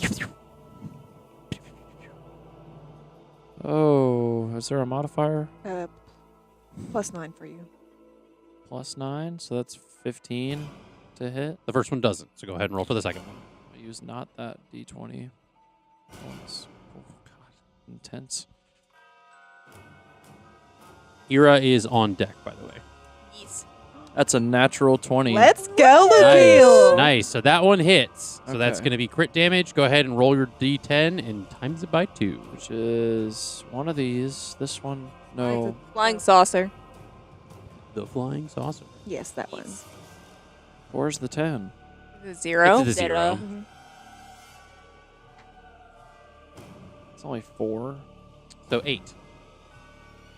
Oh, is there a modifier? +9 for you. plus 9, so that's 15 to hit. The first one doesn't, so go ahead and roll for the second one. I use not that D20 once. Oh, God. Intense. Ira is on deck, by the way. Yes. That's a natural 20. Let's go, Nice. Lucille. Nice. So that one hits. So that's Okay. going to be crit damage. Go ahead and roll your D10 and times it by 2. Which is one of these. This one, no. Flying saucer. The flying saucer. Yes, that one. Where's the 10? The 0. It's a 0. It's only 4. So 8.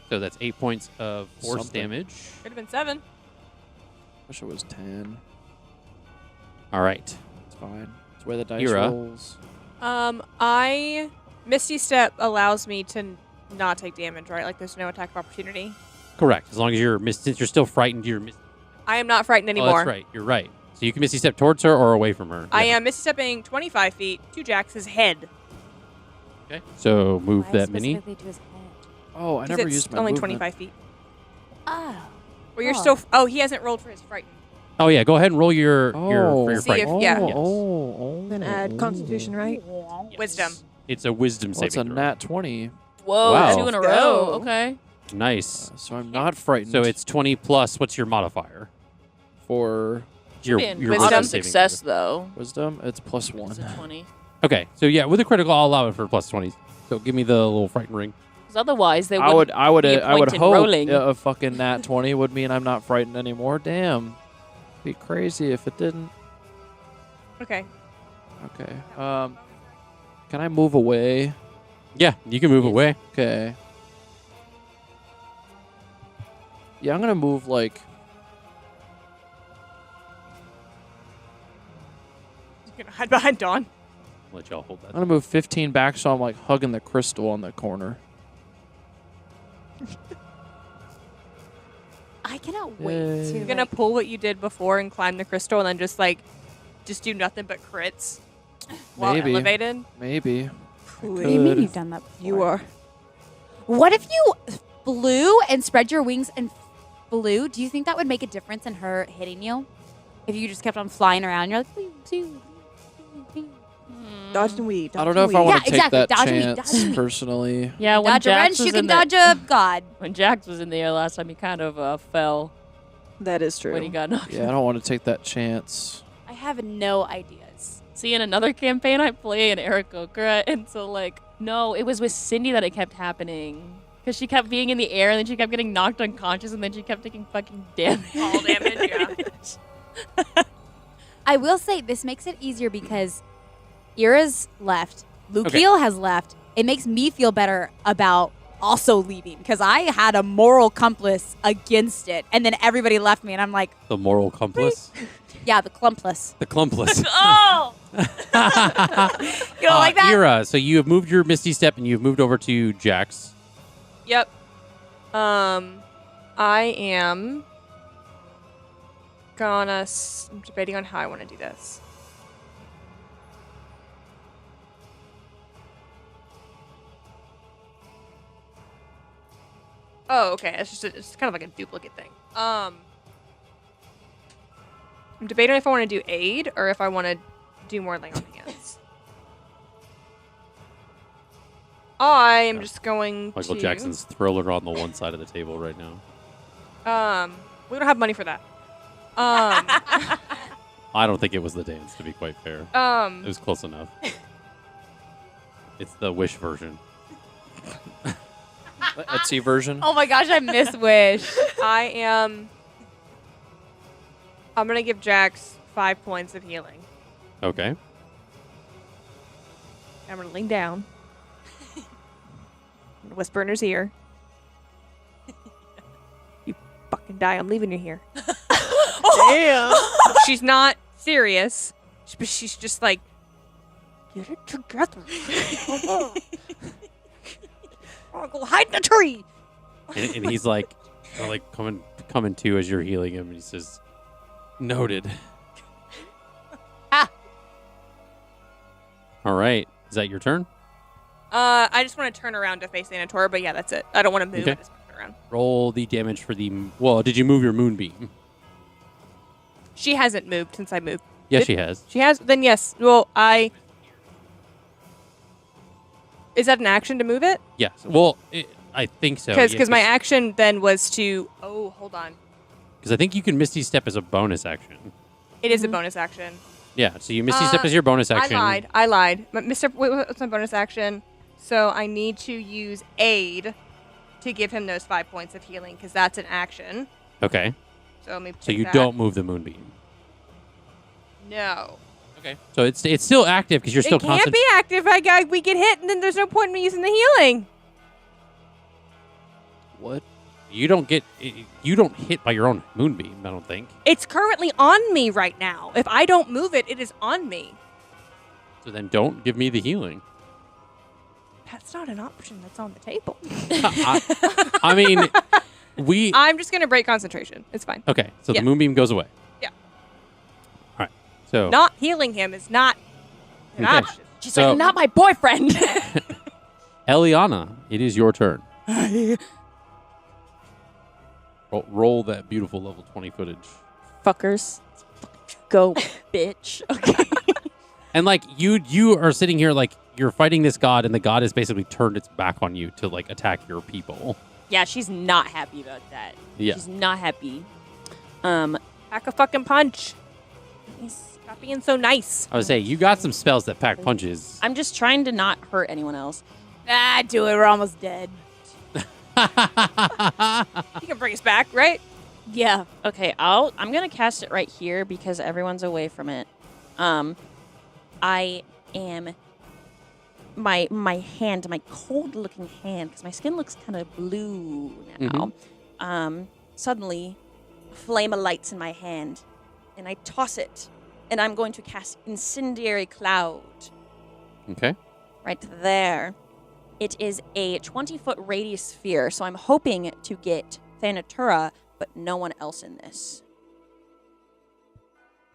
So that's 8 points of force Something. damage. Could have been 7. Wish it was 10. All right. It's fine. It's where the dice Ira. rolls. Misty Step allows me to not take damage, right? Like there's no attack of opportunity. Correct. As long as since you're still frightened, you're I am not frightened Oh, anymore. that's right. You're right. So you can Misty Step towards her or away from her. I Yeah. am Misty Stepping 25 feet to Jax's head. Okay. So move Why that mini. specifically to his head? Oh, I 'Cause never it's used my only movement. 25 feet. Oh. Well, you're Oh. still. Oh, he hasn't rolled for his frightened. Oh yeah. Go ahead and roll your for your See fright. if- yeah. Yes. Then add Constitution, right? Wisdom. It's a wisdom Well, it's a saving throw. nat 20. Whoa, Wow. 2 in a Let's row. go. Okay. Nice. So I'm not frightened. So it's 20 plus. What's your modifier? for Your Be an your wisdom auto saving success, throw. though. wisdom. It's plus It's 1. a 20. Okay. So yeah, with a critical, I'll allow it for plus 20. So give me the little frightened ring. Because otherwise, they I would be a point in hope rolling. a fucking nat 20 would mean I'm not frightened anymore. Damn. Be crazy if it didn't. Okay. Okay. Can I move away? Yeah, you can move away. Okay. Yeah, I'm gonna move like You're gonna hide behind Dawn. Let y'all hold that. I'm gonna move 15 back so I'm like hugging the crystal on the corner. I cannot wait Yay. to. You're gonna pull what you did before and climb the crystal, and then just do nothing but crits while Maybe. elevated. Maybe. What do you mean Could. you've done that before? You are. What if you flew and spread your wings and flew? Do you think that would make a difference in her hitting you? If you just kept on flying around, you're like, "Pew, pew, pew, pew." Dodge and weave. I don't know if I Yeah, want to take exactly. that Dodge me, chance dodge me. personally. Yeah, when Dodge a Jax wrench, was you can in the- dodge a god. When Jax was in the air last time, he kind of fell That is true. when he got knocked. Yeah, I don't want to take that chance. I have no ideas. See, in another campaign, I play an Aarecia, and so, no, it was with Cindy that it kept happening. Because she kept being in the air, and then she kept getting knocked unconscious, and then she kept taking fucking damage. All damage, yeah. I will say this makes it easier because Ira's left, Lukiel has left. It makes me feel better about also leaving because I had a moral compass against it, and then everybody left me, and I'm like, The moral compass. yeah, the clumpless. The clumpless. Oh! You don't like that? Ira, so you have moved your Misty Step and you've moved over to Jax. Yep. I am gonna. I'm debating on how I want to do this. Oh, okay. It's kind of like a duplicate thing. I'm debating if I want to do aid or if I want to do more lay on hands. I am just going Michael to. Jackson's thriller on the one side of the table right now. We don't have money for that. I don't think it was the dance, to be quite fair. It was close enough. It's the Wish version. The Etsy version. Oh my gosh, I miss Wish. I'm gonna give Jax 5 points of healing. Okay. I'm gonna lean down. I'm gonna whisper in his ear. You fucking die, I'm leaving you here. Damn. She's not serious, but she's just like, get it together. I'll go hide in a tree. And he's like coming to as you're healing him, and he says, "Noted." Ah. All right. Is that your turn? I just want to turn around to face Thanatura, but yeah, that's it. I don't want to move. Okay. I just want to turn around. Roll the damage for the. Well, did you move your moonbeam? She hasn't moved since I moved. Yes, she has. She has? Then yes. Well, Is that an action to move it? Yes. Well, I think so. Because my action then was to... Oh, hold on. Because I think you can Misty Step as a bonus action. It is a bonus action. Yeah, so you Misty Step as your bonus action. I lied. What's my bonus action? So I need to use aid to give him those 5 points of healing because that's an action. Okay. So let me So take you that. don't move the moonbeam. No. Okay. So it's still active because you're still It can't be active. We get hit, and then there's no point in me using the healing. What? You don't hit by your own moonbeam, I don't think. It's currently on me right now. If I don't move it, it is on me. So then don't give me the healing. That's not an option that's on the table. I mean, I'm just going to break concentration. It's fine. Okay, so Yeah. the moonbeam goes away. Yeah. All right. So Not healing him is not an Okay. option. She's So- like, not my boyfriend. Eliana, it is your turn. Roll that beautiful level 20 footage. Fuckers. Go, bitch. Okay. And like you are sitting here like you're fighting this god, and the god has basically turned its back on you to like attack your people. Yeah, she's not happy about that. Yeah. She's not happy. Pack a fucking punch. Stop being so nice. I would say you got some spells that pack punches. I'm just trying to not hurt anyone else. Do it. We're almost dead. You can bring us back, right? Yeah. Okay, I'm gonna cast it right here because everyone's away from it. I am my hand, my cold looking hand, because my skin looks kind of blue now. Suddenly, a flame alights in my hand, and I toss it, and I'm going to cast Incendiary Cloud Okay. right there. It is a 20-foot radius sphere, so I'm hoping to get Thanatura, but no one else in this.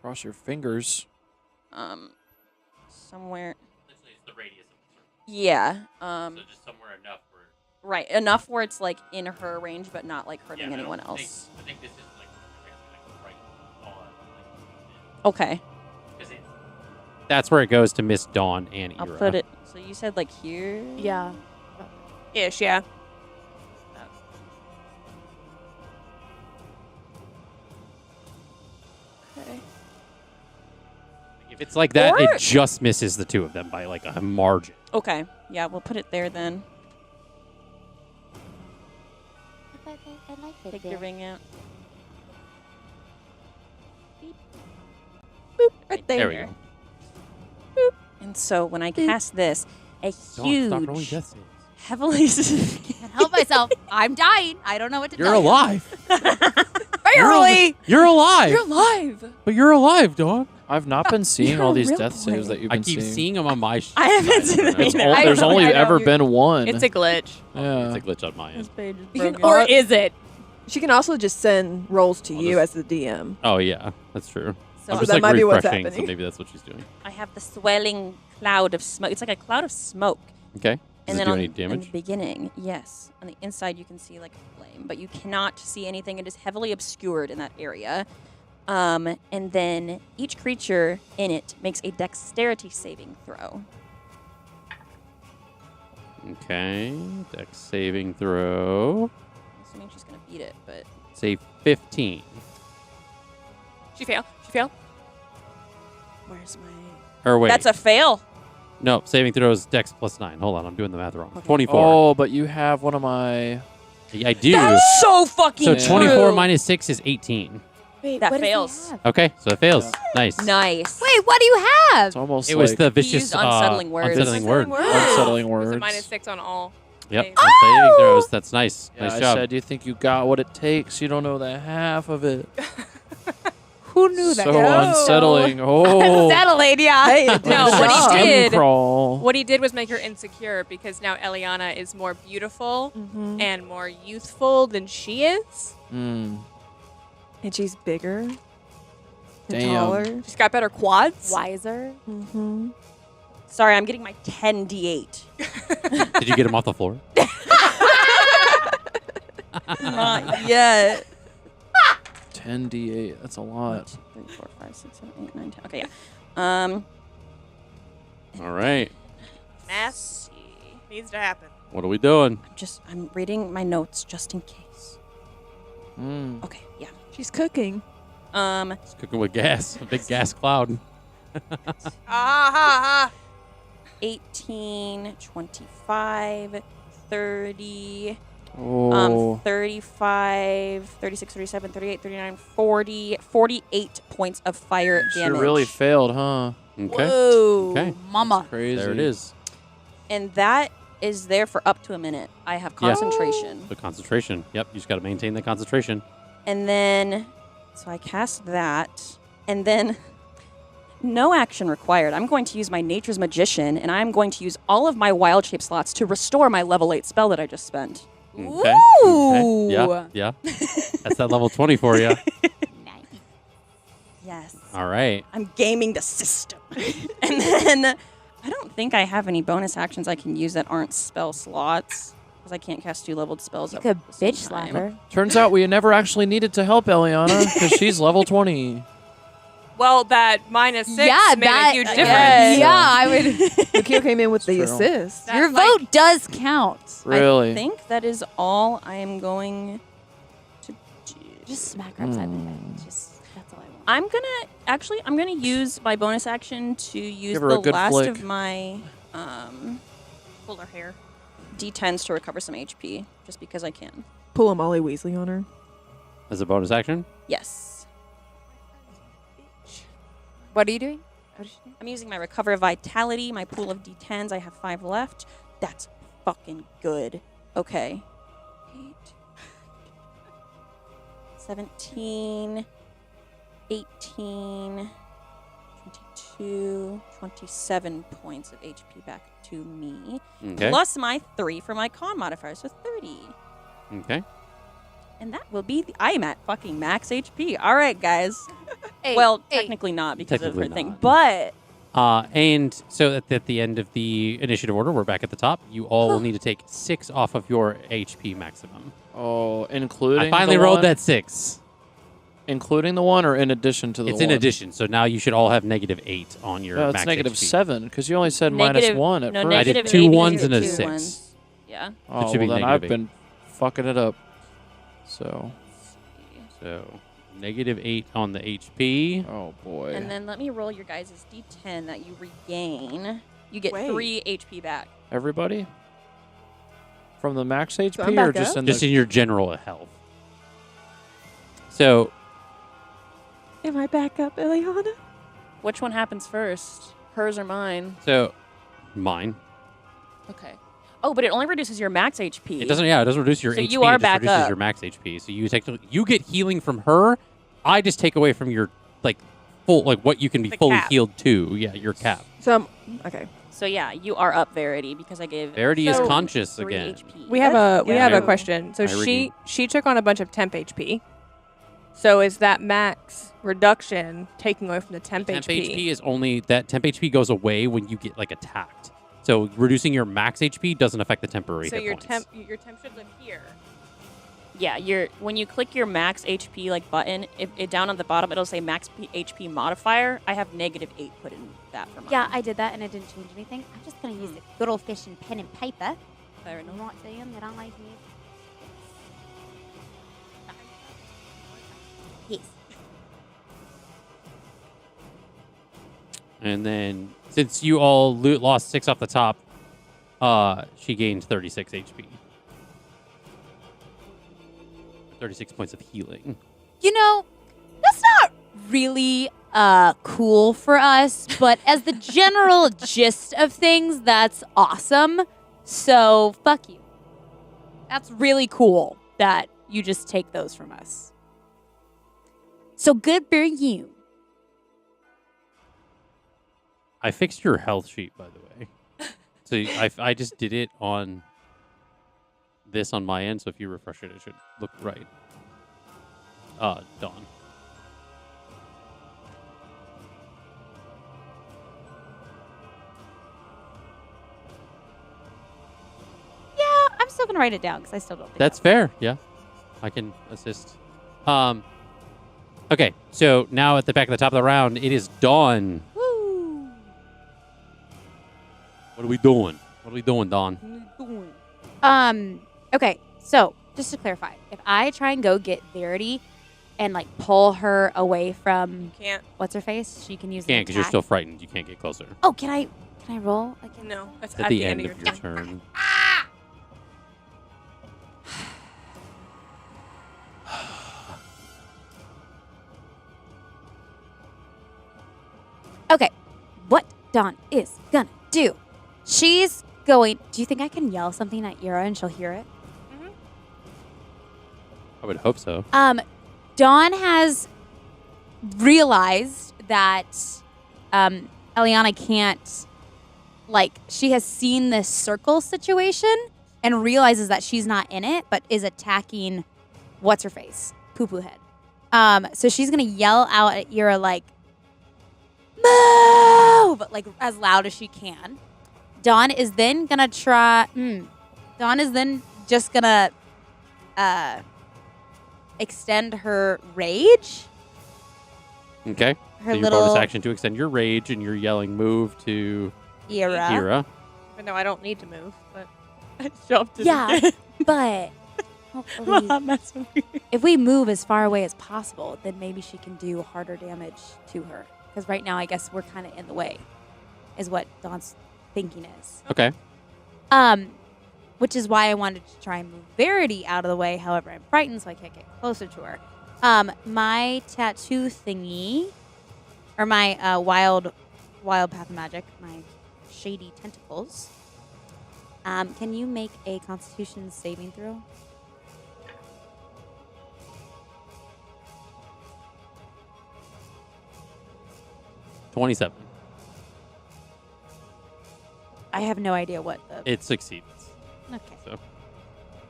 Cross your fingers. Somewhere. It's the radius of the Yeah. circle. So just somewhere enough where. Right. Enough where it's like in her range, but not like hurting anyone else. I think this is like right on. Okay. That's where it goes to Miss Dawn and Ira. I'll put it. So you said like here? Yeah. Ish, yeah. Okay. If it's like that, Or- it just misses the two of them by like a margin. Okay. Yeah, we'll put it there then. I like it Take there. your ring out. Right There we go. And so when I cast this, a Dawn, stop rolling huge, death saves. heavily Can't help myself. I'm dying. I don't know what to You're tell you. alive. Barely. You're alive. You're alive. But you're alive, dog. I've not been seeing You're all a these real death saves boy. that you've I been keep seeing. seeing them on my. I haven't seen side. them either. I There's know, only I know. ever been one. It's a glitch. yeah. It's a glitch on my end. page is You can- broken. Or is it? She can also just send rolls to I'll you just- as the DM. Oh yeah, that's true. So I'm just that like might be what's refreshing, so happening. maybe that's what she's doing. I have the swelling cloud of smoke. It's like a cloud of smoke. Okay. Does And it then do on any in damage? the beginning, yes. On the inside, you can see like a flame, but you cannot see anything. It is heavily obscured in that area. And then each creature in it makes a dexterity saving throw. Okay. Dex saving throw. Assuming she's gonna beat it, but Say 15. She failed. She failed. where's my? Or wait. That's a fail. No, saving throw is Dex plus 9. Hold on, I'm doing the math wrong. 24. Oh, but you have one of my. I do. That's so fucking So Yeah. 24 minus 6 is 18. Wait, That what does he fails. have? Okay, so it fails. Nice. Nice. Wait, what do you have? It's almost It was like the He vicious used unsettling words. Unsettling word. unsettling It words. was a -6 on all. Yep. saves. On saving throws. That's nice. Yeah, nice I job. said, you think you got what it takes? You don't know the half of it. Who knew that? So Yeah. unsettling. Oh. Settling, yeah. Hey, it did No, the what he job. did- Crawl. What he did was make her insecure because now Eliana is more beautiful and more youthful than she is. Mm. And she's bigger. And Damn. taller. She's got better quads. Wiser. Mm-hmm. Sorry, I'm getting my 10d8. Did you get him off the floor? Not yet. 10d8. That's a lot. 3, 4, 5, 6, 7, 8, 9, 10. Okay, yeah. All right. Messy. Needs to happen. What are we doing? I'm reading my notes just in case. Mm. Okay, yeah. She's cooking. It's cooking with gas. A big gas cloud. Ah, 18, 25, 30, Oh. 35, 36, 37, 38, 39, 40, 48 points of fire She damage. really failed, huh? Okay. Whoa, Okay. mama. Crazy. There it is. And that is there for up to a minute. I have Yeah. concentration. The concentration. Yep. You just got to maintain the concentration. And then, so I cast that. And then, no action required. I'm going to use my Nature's Magician, and I'm going to use all of my wild shape slots to restore my level 8 spell that I just spent. Okay. Ooh. Okay. Yeah. That's that level 20 for you. Yes. All right. I'm gaming the system. And then, I don't think I have any bonus actions I can use that aren't spell slots, because I can't cast 2-leveled spells You at could the same bitch slap time. her. Turns out we never actually needed to help Eliana because she's level 20. well, that -6 Yeah, made that- a huge yeah. difference. Yeah, I would. Lukio came in with the True. assist. That's Your like- vote does count. Really? I think that is all I am going to do. Just smack her upside the head. Just that's all I want. I'm gonna use my bonus action to use Give her a the good last flick. of my Pull her hair. D10s to recover some HP, just because I can. Pull a Molly Weasley on her. As a bonus action? Yes. What are you doing? I'm using my recover vitality, my pool of D10s. I have 5 left. That's fucking good. Okay. 8, 17, 18, 22, 27 points of HP back to me. Okay. Plus my 3 for my con modifier, so 30. Okay. And that will be I am at fucking max HP. All right, guys. Hey, Well, hey. technically not because Technically of her thing, not. but And so at the end of the initiative order, we're back at the top. You all will need to take 6 off of your HP maximum. Oh, including I finally the rolled one? that 6. Including the one or in addition to the It's one? in addition, so now you should all have -8 on your No, max it's negative HP. 7 because you only said negative, -1 at no, first. I did negative 2 8 ones and a two 6. ones. Yeah. Oh, It should be well, then I've -8. been fucking it up. So, So -8 on the HP. oh boy. And then let me roll your guys' D10 that you regain. You get Wait. 3 HP back. Everybody? From the max I'm HP back or just up? in Just the... in your general health. So Am I back up, Eliana? Which one happens first? Hers or mine? mine. Okay. Oh, but it only reduces your max HP. It doesn't. Yeah, it doesn't reduce your So HP. you are it just back reduces up. your max HP. So you get healing from her. I just take away from your full what you can be The fully cap. healed to. Yeah, your cap. So okay. So yeah, you are up, Verity, because I gave Verity is So- conscious 3 again. HP. We have Yeah. a question. So I she took on a bunch of temp HP. So is that max reduction taking away from the temp, Temp HP? HP is only that temp HP goes away when you get attacked. So reducing your max HP doesn't affect the temporary So hit your points. temp should live here. Yeah, when you click your max HP button, it down on the bottom it'll say max HP modifier. I have -8 put in that for mine. Yeah, I did that and it didn't change anything. I'm just gonna use the good old fashioned pen and paper. Fair I'm enough. not saying that I like it. Yes. And then since you all lost 6 off the top, she gained 36 HP. 36 points of healing. You know, that's not really cool for us, but as the general gist of things, that's awesome. So, fuck you. That's really cool that you just take those from us. So good for you. I fixed your health sheet, by the way. So I just did it on this on my end. So if you refresh it, it should look right. Dawn. Yeah, I'm still gonna write it down because I still don't think That's fair. Yeah, I can assist. Okay, so now at the back of the top of the round, it is Dawn. Woo! What are we doing? What are we doing, Dawn? Okay, so just to clarify, if I try and go get Verity and like pull her away from Can't. what's her face, she can use You an can't because you're attack. still frightened. You can't get closer. Oh, can I roll again? No, that's It's at the end of your turn. Okay, what Dawn is gonna do? She's going. Do you think I can yell something at Ira and she'll hear it? I would hope so. Dawn has realized that Eliana can't, like, she has seen this circle situation and realizes that she's not in it, but is attacking what's her face, Poo Poo Head. So she's gonna yell out at Ira like, "Move!" like as loud as she can. Dawn is then gonna try. Dawn is then just gonna extend her rage. Okay. Her So your little bonus action to extend your rage, and you're yelling "move" to Ira. Ira. But no, I don't need to move. But I jumped it Yeah, again. but hopefully, Mom, that's so weird. if we move as far away as possible, then maybe she can do harder damage to her. Because right now, I guess we're kind of in the way, is what Dawn's thinking is. Okay. Which is why I wanted to try and move Verity out of the way. However, I'm frightened, so I can't get closer to her. My tattoo thingy, or my wild path of magic, my shady tentacles. Can you make a Constitution saving throw? $27. I have no idea what the. It succeeds. Okay. So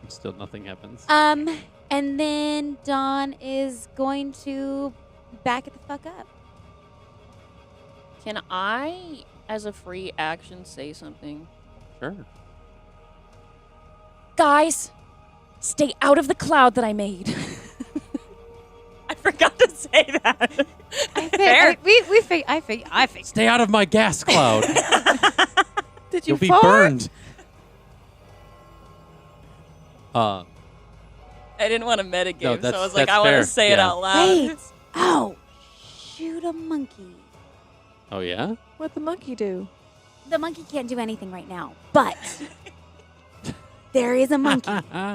still nothing happens. And then Dawn is going to back it the fuck up. Can I, as a free action, say something? Sure. Guys, stay out of the cloud that I made. I forgot to say that. I think. Stay out of my gas cloud. Did you You'll be fart? burned. I didn't want to metagame, No, so I that's- was like, that's I want fair. to say it Yeah. out loud. Wait. Oh, shoot a monkey. Oh yeah. What'd the monkey do? The monkey can't do anything right now, but there is a monkey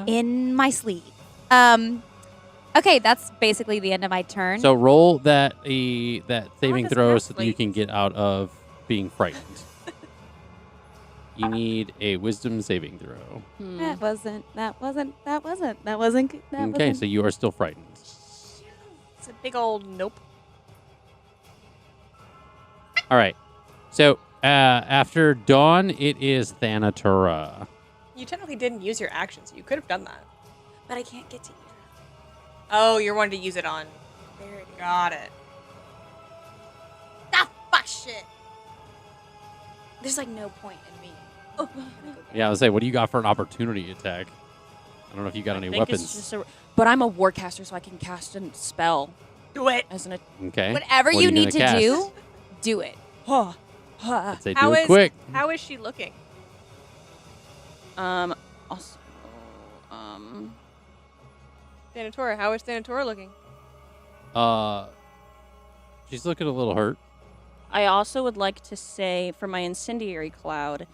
in my sleeve. Okay, that's basically the end of my turn. So roll that saving does throw that so that you can get out of being frightened. You need a wisdom saving throw. That wasn't. Okay, so you are still frightened. it's a big old nope. All right. So after Dawn, it is Thanatura. You technically didn't use your action, so you could have done that. But I can't get to you. Oh, you're wanting to use it on. Got it. Ah, fuck shit. There's like no point in me. Oh. Yeah, I was say, what do you got for an opportunity attack? I don't know if you got any I think it's weapons. just but I'm a warcaster, so I can cast a spell Do it. as an. Okay. Whatever What are you need to gonna cast? do it. I'd say How do it is- quick. How is she looking? Also, Thanatora, how is Thanatora looking? She's looking a little hurt. I also would like to say for my incendiary cloud,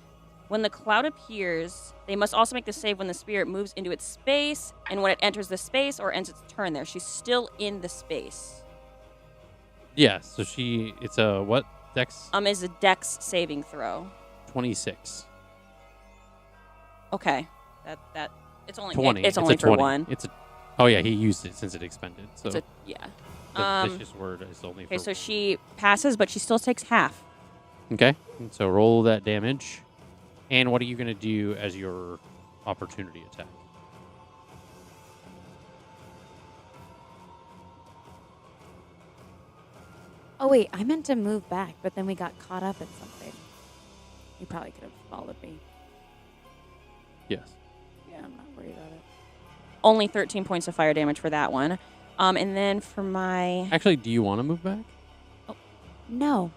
when the cloud appears, they must also make the save when the spirit moves into its space and when it enters the space or ends its turn there. She's still in the space. Yeah, so it's a what? Dex Is a dex saving throw. 26. Okay. That it's only 20. it's only a for 20. one. Oh yeah, he used it since it expended. So It's a, yeah. the vicious word is only Okay, for so she passes, but she still takes half. Okay. And so roll that damage. And what are you going to do as your opportunity attack? Oh wait, I meant to move back, but then we got caught up in something. You probably could have followed me. Yes. Yeah, I'm not worried about it. Only 13 points of fire damage for that one. And then for my Actually, do you want to move back? No.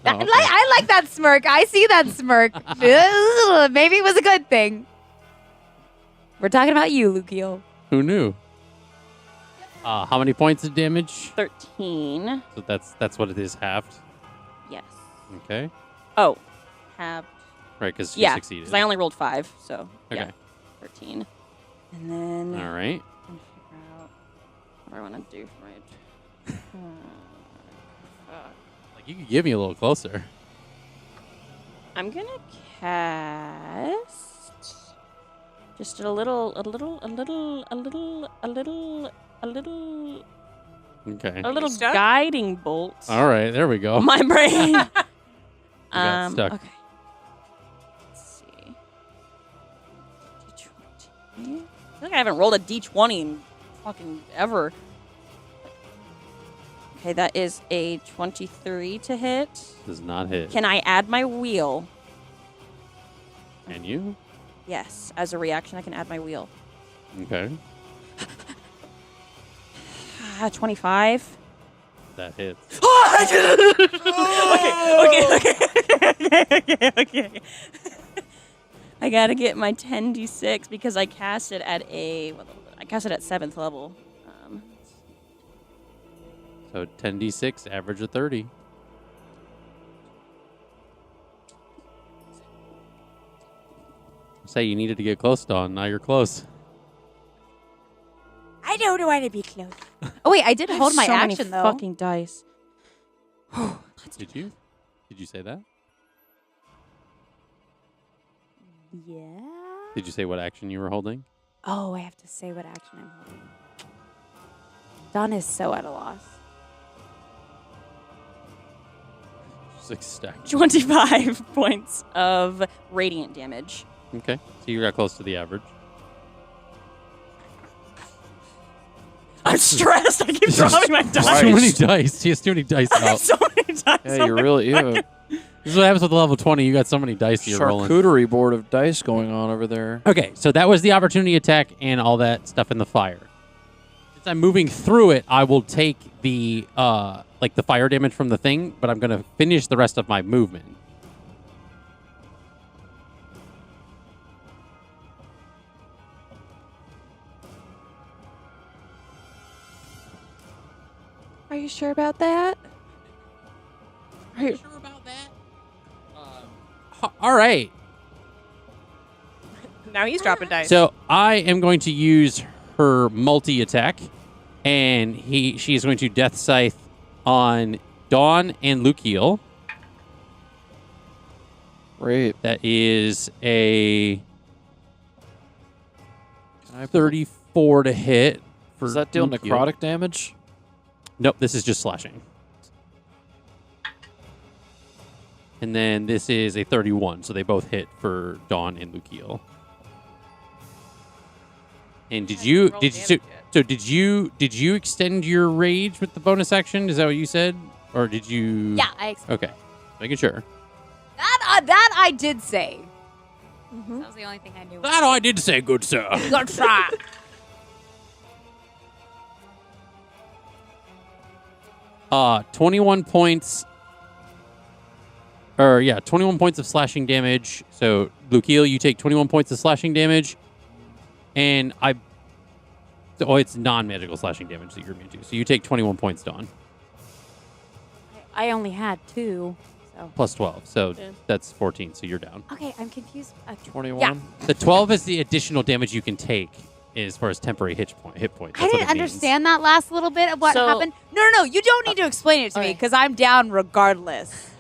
Oh, okay. I like that smirk. I see that smirk. Ugh, maybe it was a good thing. We're talking about you, Lucio. Who knew? How many points of damage? 13. So that's what it is, halved. Yes. Okay. Oh, halved. Right, because you Yeah, succeeded. because I only rolled 5, so Okay. yeah, 13. And then All right. I'm figure out what do I want to do for my. Like you could give me a little closer. I'm gonna cast just a little. Okay. A little stuck? guiding bolt. All right, there we go. on my brain. got stuck. Okay. Let's see. D20. I feel like I haven't rolled a D20 in fucking ever. Okay, that is a 23 to hit. Does not hit. Can I add my wheel? Can you? Yes. As a reaction, I can add my wheel. Okay. 25. That hits. Okay. I gotta get my 10d6 because I cast it at I cast it at 7th level. So 10d6, average of 30. Say you needed to get close, Dawn. Now you're close. I don't want to be close. Oh wait, I did hold my so many action though. fucking dice. Did you? Did you say that? Yeah. Did you say what action you were holding? Oh, I have to say what action I'm holding. Dawn is so at a loss. Just like stacked. 25 points of radiant damage. Okay. So you got close to the average. I'm stressed. I keep dropping my dice. Too many dice. He has too many dice out. So many dice. Yeah, you really you have a This is what happens with level 20. You got so many dice you're rolling. charcuterie board of dice going on over there. Okay, so that was the opportunity attack and all that stuff in the fire. Since I'm moving through it, I will take the the fire damage from the thing, but I'm gonna finish the rest of my movement. Are you sure about that? Are you sure about that? All right. Now he's dropping dice. So I am going to use her multi-attack, and she is going to Death Scythe on Dawn and Lukiel. Great. That is a 34 to hit. Does that deal Lukiel. necrotic damage? Nope, this is just slashing. And then this is a 31, so they both hit for Dawn and Lukiel. And did you extend your rage with the bonus action? Is that what you said, or did you? Yeah, I Okay, making sure. that I did say. Mm-hmm. That was the only thing I knew. That I did say, good sir. Good try. 21 points. 21 points of slashing damage. So, Lukiel, you take 21 points of slashing damage. And it's non-magical slashing damage that you're immune to. So you take 21 points, Dawn. I only had 2. So. Plus 12. So Yeah. that's 14. So you're down. Okay, I'm confused. 21. Yeah. The 12 is the additional damage you can take as far as temporary hit points. I That's what didn't it means. understand that last little bit of what So- happened. No. You don't need to explain it to me okay. because I'm down regardless.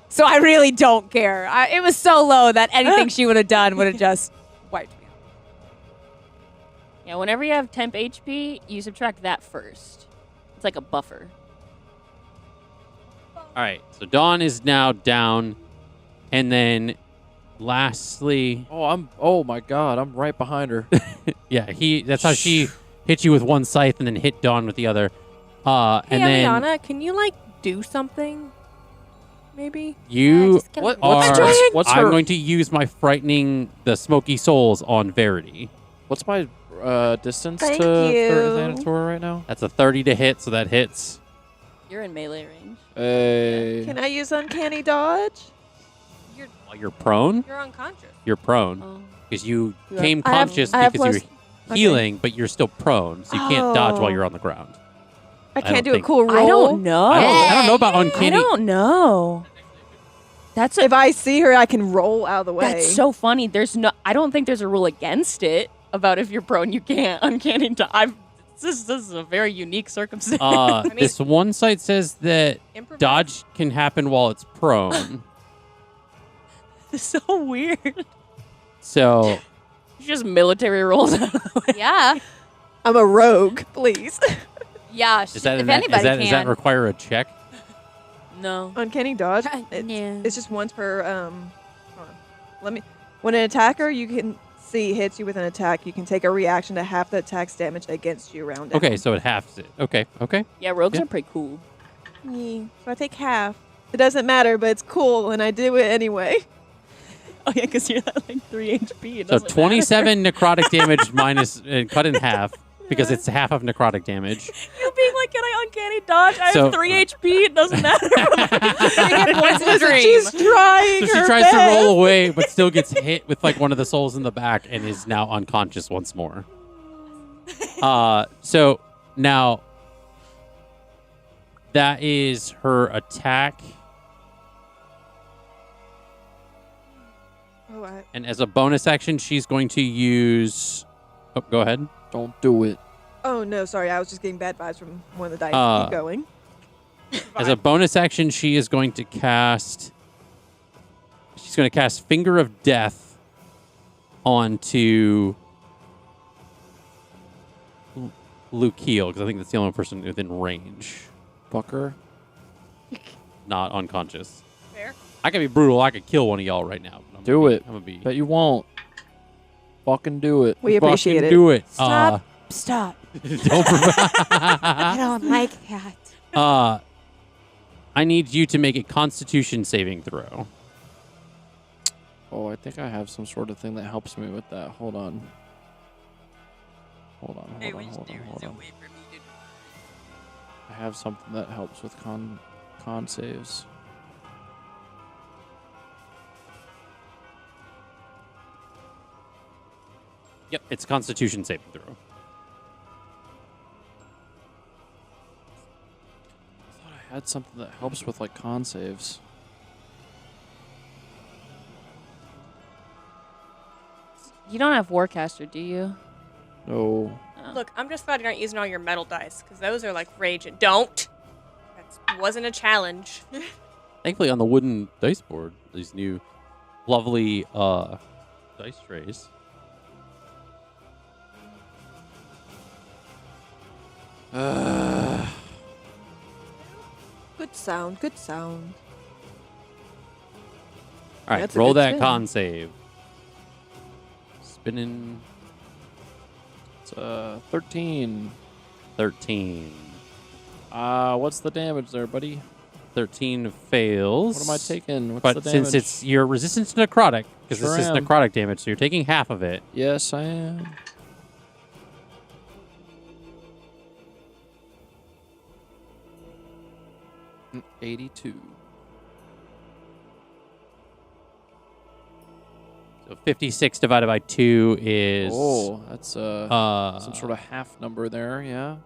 So I really don't care. It was so low that anything she would have done would have just wiped me out. Yeah, whenever you have temp HP, you subtract that first. It's like a buffer. All right. So Dawn is now down. And then lastly, Oh my god, I'm right behind her. yeah, that's how she hit you with one scythe and then hit Dawn with the other. Hey, And then Eliana, can you do something? Maybe? you just kill What- me. what's I'm her- going to use my frightening the smoky souls on Verity. What's my distance Thank to you. Thanatura right now? That's a 30 to hit, so that hits. You're in melee range. Hey. Can I use uncanny dodge? While you're prone, You're unconscious. you're prone Oh. because you Yeah. came I have- conscious I have because you plus- were healing, but you're still prone, so you can't dodge while Oh. you're on the ground. I don't can't do a think- cool roll. I don't know. I don't know about I uncanny. don't know. That's a, If I see her, I can roll out of the way. that's so funny. I don't think there's a rule against it about if you're prone you can't uncanny dodge. This is a very unique circumstance. mean- This one site says that Improvise. dodge can happen while it's prone. It's so weird. So Just military rolls out of the way. Yeah. I'm a rogue, please. Yeah. does that, if anybody does can. that require a check? No. Uncanny dodge. No. It's just once per. Hold on. Let me. When an attacker you can see hits you with an attack, you can take a reaction to half the attack's damage against you round down. Okay, so it halves it. Okay. Yeah, rogues Yeah. are pretty cool. Yeah, so I take half. It doesn't matter, but it's cool, and I do it anyway. Oh yeah, because you're at like 3 HP. It So doesn't 27 necrotic damage minus cut in half because it's half of necrotic damage. matter. You being like, can I uncanny dodge? I So- have 3 HP. It doesn't matter. Points in the dream. She's trying. So she her tries to best. roll away, but still gets hit with like one of the souls in the back and is now unconscious once more. So now that is her attack. Oh, And as a bonus action, she's going to use. Oh, go ahead. Don't do it. oh no, sorry. I was just getting bad vibes from one of the dice. Keep going. As a bonus action, she is going to cast. She's going to cast Finger of Death onto Lukiel, because I think that's the only person within range, Fucker. not unconscious. Fair. I could be brutal. I could kill one of y'all right now. But I'm Do gonna it. I'm gonna be. Bet you won't. Fucking do it. We appreciate fucking it. do it. Stop. Stop. Don't. I don't like that. I need you to make a Constitution saving throw. Oh, I think I have some sort of thing that helps me with that. Hold on. Hold on. I have something that helps with con saves. Yep, it's Constitution saving throw. I thought I had something that helps with like con saves. You don't have Warcaster, do you? No. Oh. Look, I'm just glad you're not using all your metal dice, because those are like rage and don't. That wasn't a challenge. Thankfully, on the wooden dice board, these new lovely dice trays. Good sound. Good sound. All right, That's a roll good that spin. con save. Spinning It's 13. 13. What's the damage there, buddy? 13 fails. What am I taking? What's But the damage? since it's you're resistant to necrotic, because Sure this is am. necrotic damage, so you're taking half of it. Yes, I am. Mm, 82. So 56 divided by 2 is Oh, that's some sort of half number there, yeah.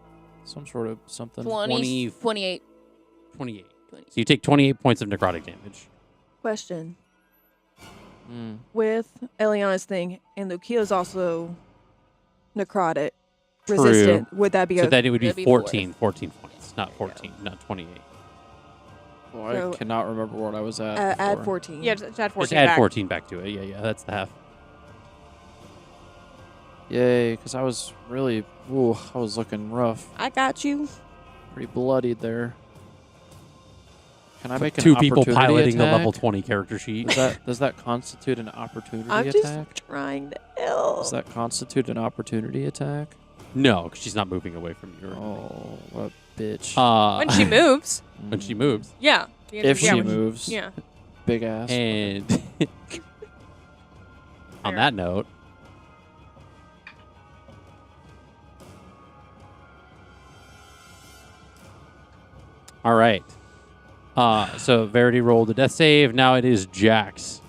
Some sort of something. 28. 28. So you take 28 points of necrotic damage. Question. Mm. With Eliana's thing, and Lukia's also necrotic, True. resistant. Would that be So a then it would be That'd be 14 points, not 14, not 28. Oh, I So- cannot remember what I was at. add before. 14? Yeah, just add 14 Just add back. 14 back to it. Yeah, that's the half. Yay, because I was really, I was looking rough. I got you. Pretty bloodied there. Can I make an Two people opportunity piloting the attack? level 20 character sheet. Does that constitute an opportunity I'm attack? just trying to help. Does that constitute an opportunity attack? No, because she's not moving away from you. Oh, what a bitch. When she moves. When she moves. Yeah. If Yeah, she when moves. Yeah. Big ass. And on Fair. that note, All right. So Verity rolled a death save. Now it is Jax.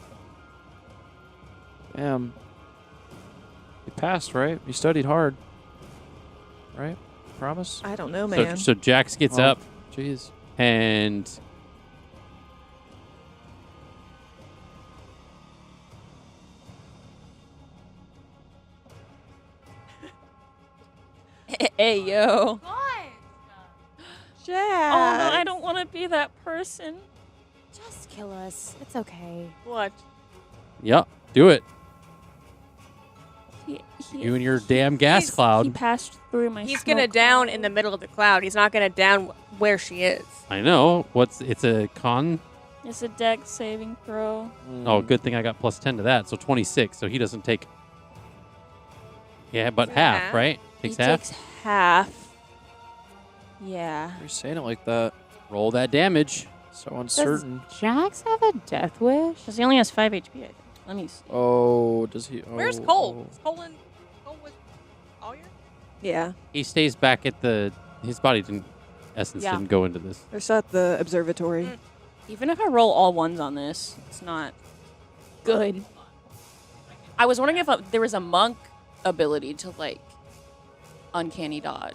Damn. You passed, right? You studied hard. Right? Promise? I don't know, So, man. so Jax gets Oh, up Jeez. and Hey, yo. Jack. Oh, no, I don't want to be that person. Just kill us. It's okay. What? yep, do it. He, You and your damn gas He's- cloud. he passed through my He's smoke gonna down cloud. in the middle of the cloud. He's not gonna down where she is. I know. It's a con? It's a dex saving throw. Oh, good thing I got plus 10 to that. So 26. So he doesn't take. Yeah, but Is it half, half? right? Takes He half. takes half. Yeah. You're saying it like that. Roll that damage. So uncertain. Jax have a death wish? Because he only has 5 HP, I think. Let me see. Oh, does he? Oh, Where's Cole? Is Cole with all your? Yeah, He stays back at the. His body didn't. Essence Yeah. didn't go into this. they're still at the observatory. Even if I roll all ones on this, it's not Good. I was wondering if there was a monk ability to, like, uncanny dodge.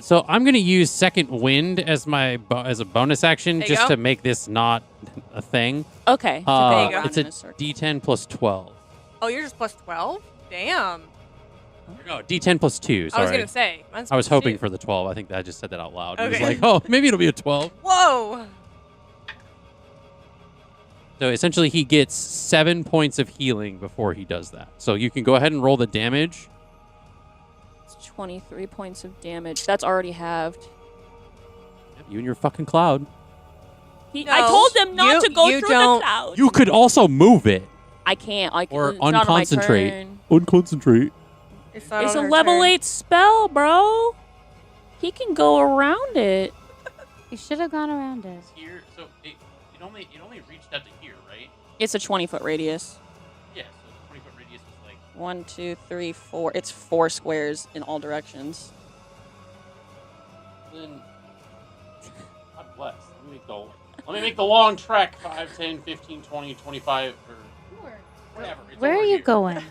So I'm gonna use second wind as my as a bonus action There you just go. to make this not a thing. Okay. there you go. It's a D10 plus 12. Oh, you're just plus 12. Damn. No, D10 plus 2. Sorry. I was gonna say. Mine's I was plus hoping 2. for the 12. I think I just said that out loud. It was Okay. like, oh, maybe it'll be a 12. Whoa. So essentially, he gets 7 points of healing before he does that. So you can go ahead and roll the damage. It's 23 points of damage. That's already halved. You and your fucking cloud. I No, told them not you- to go you through don't- the cloud. You could also move it I can't. or it's not on my unconcentrate. turn. Unconcentrate. It's, not It's a on her level turn. 8 spell, bro. He can go around it. You should have gone around it. Here, so it only reached out to here, right? It's a 20-foot radius. Yeah. So the 20-foot radius is like. 1, 2, 3, 4. It's 4 squares in all directions. Then, God bless. Let me make the long trek 5, 10, 15, 20, 25, or whatever. It's Where over are you here. going? I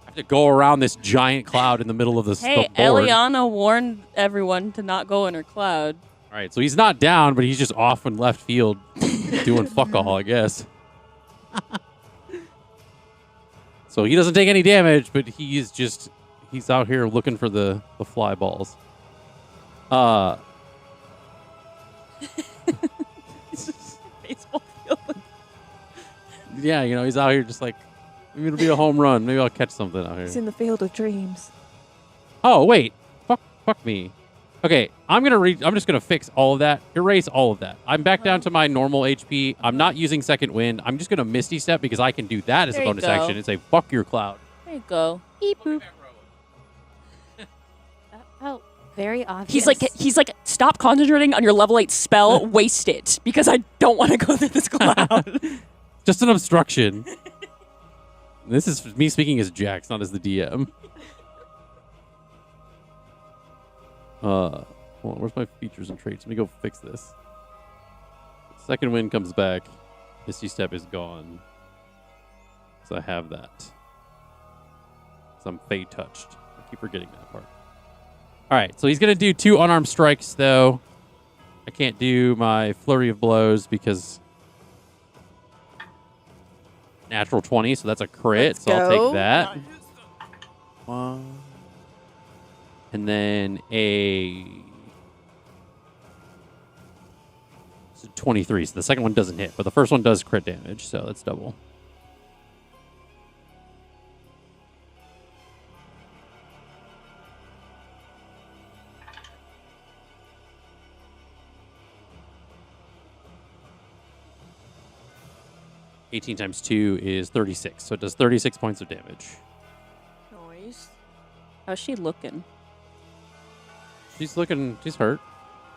have to go around this giant cloud in the middle of this Hey, the board. Eliana warned everyone to not go in her cloud. All right, so he's not down, but he's just off in left field doing fuck all, I guess. So he doesn't take any damage, but he's out here looking for the fly balls. Baseball field. Yeah, he's out here just like, maybe it'll be a home run. Maybe I'll catch something out He's here. in the field of dreams. Oh, wait. Fuck me. Okay, I'm just gonna fix all of that. Erase all of that. I'm back down to my normal HP. I'm not using second wind. I'm just gonna Misty Step because I can do that as There a you bonus go. action and say, fuck your cloud. There you go. Beep boop. Oh, very obvious. He's like, stop concentrating on your level 8 spell. Waste it because I don't want to go through this cloud. Just an obstruction. This is me speaking as Jax, not as the DM. Hold on, where's my features and traits? Let me go fix this. Second wind comes back. Misty Step is gone. So I have that. So I'm Fey touched. I keep forgetting that part. All right, so he's going to do 2 unarmed strikes, though. I can't do my flurry of blows because natural 20, so that's a crit. Let's so I'll go. take that. One. And then a 23. So the second one doesn't hit, but the first one does crit damage, so that's double. $18 times 2 is 36, so it does 36 points of damage. Noise. How's she looking? She's hurt.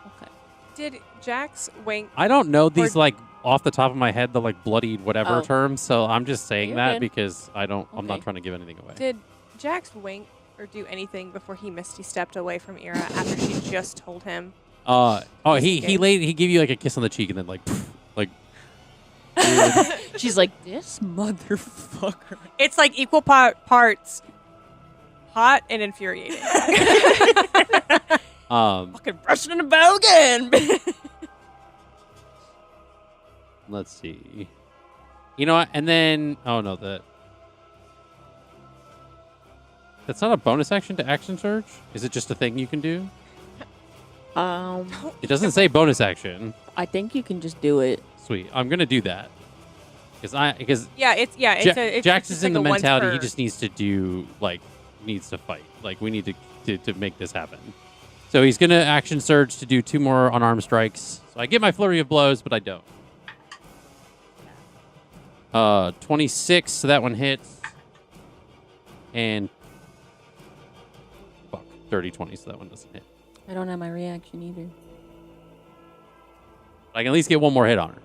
Okay. Did Jax wink? I don't know these Or- like off the top of my head, the like bloodied whatever Oh. terms, so I'm just saying You're that good. because I'm not Okay. trying to give anything away. Did Jax wink or do anything before he misty stepped away from Ira after she just told him He gave you like a kiss on the cheek and then like She's like, this motherfucker. It's like equal parts hot and infuriating. Fucking brushing in the bow again. Let's see. You know what? And then that's not a bonus action to action surge. Is it just a thing you can do? It doesn't say bonus action. I think you can just do it. Sweet. I'm gonna do that because it's Jax just is in like the a once mentality per- he just needs to fight. Like we need to make this happen. So he's gonna action surge to do 2 more unarmed strikes. So I get my flurry of blows, but I don't. 26, so that one hits. And 30, 20, so that one doesn't hit. I don't have my reaction either. I can at least get 1 more hit on her.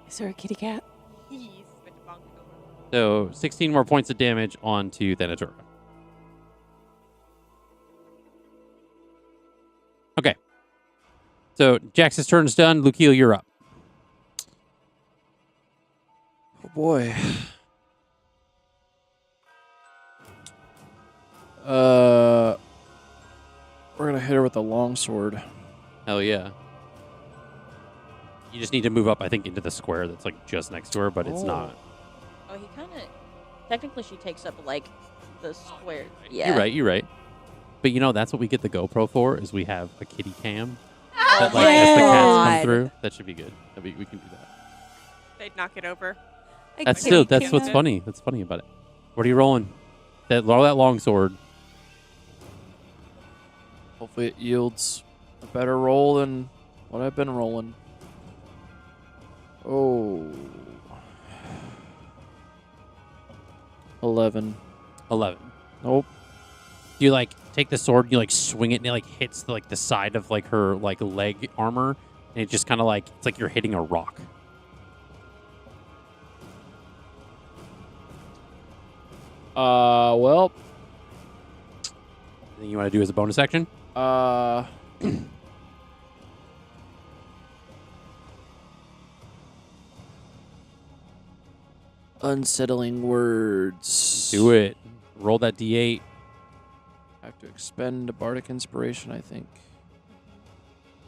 Is there a kitty cat? So 16 more points of damage onto Thanatura. Okay. So Jax's turn's done. Lukiel, you're up. Oh boy. We're gonna hit her with a longsword. Hell yeah. You just need to move up, I think, into the square that's like just next to her, but it's not. Oh, he kind of. Technically, she takes up like the square. Yeah. You're right. But you know, that's what we get the GoPro for, is we have a kitty cam. That, like, as the cats come through. That should be good. We can do that. They'd knock it over. That's what's funny. That's funny about it. What are you rolling? Roll that long sword. Hopefully it yields a better roll than what I've been rolling. Oh. 11. Nope. You like take the sword and you like swing it and it like hits the side of like her like leg armor and it just kind of like it's like you're hitting a rock. Well. Anything you want to do as a bonus action? Unsettling words. Do it. Roll that D8. I have to expend a bardic inspiration, I think.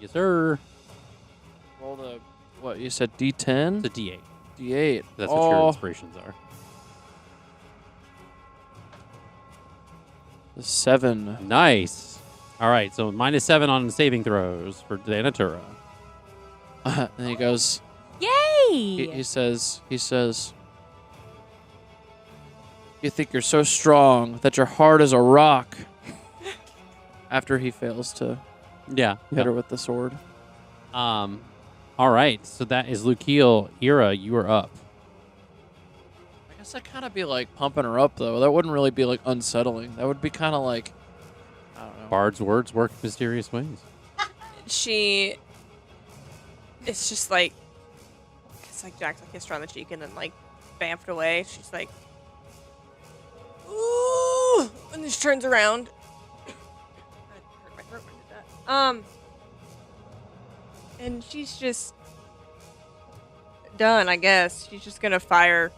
Yes, sir. Roll the what you said? D10. It's a D8. D8. That's what your inspirations are. 7. Nice. All right, so -7 on saving throws for Thanatura. And he goes. Yay! He says. You think you're so strong that your heart is a rock. After he fails to hit her with the sword. All right, so that is Lukiel. Ira, you are up. I guess that kind of be like pumping her up, though. That wouldn't really be like unsettling. That would be kind of like, I don't know. Bard's words work in mysterious ways. It's just like, it's like Jax like kissed her on the cheek and then like bamfed away. She's like, ooh, and then she turns around. I hurt my throat when I did that. And she's just done, I guess. She's just gonna fire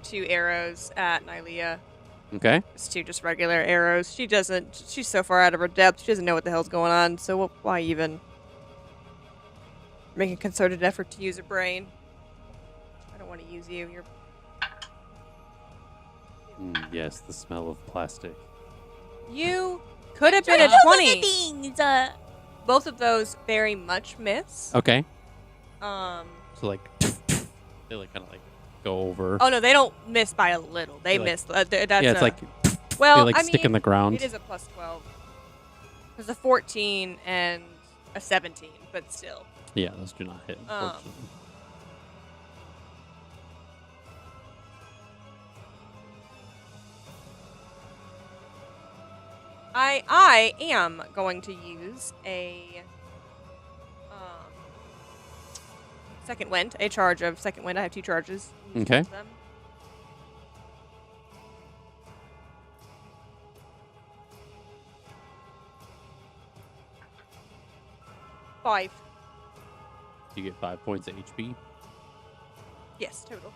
2 arrows at Nylea. Okay. It's 2 just regular arrows. She's so far out of her depth, she doesn't know what the hell's going on, so why even make a concerted effort to use her brain? I don't want to use you. You're... Yes, the smell of plastic. You could have been a 20. Both of those very much miss. Okay. So like, they like kind of like go over. Oh no, they don't miss by a little. They miss. That's it's like well, they like stick in the ground. It is a +12. There's a 14 and a 17, but still. Yeah, those do not hit. Unfortunately. I am going to use a second wind, a charge of second wind. I have 2 charges. Okay. Them. 5. You get 5 points of HP. Yes, total.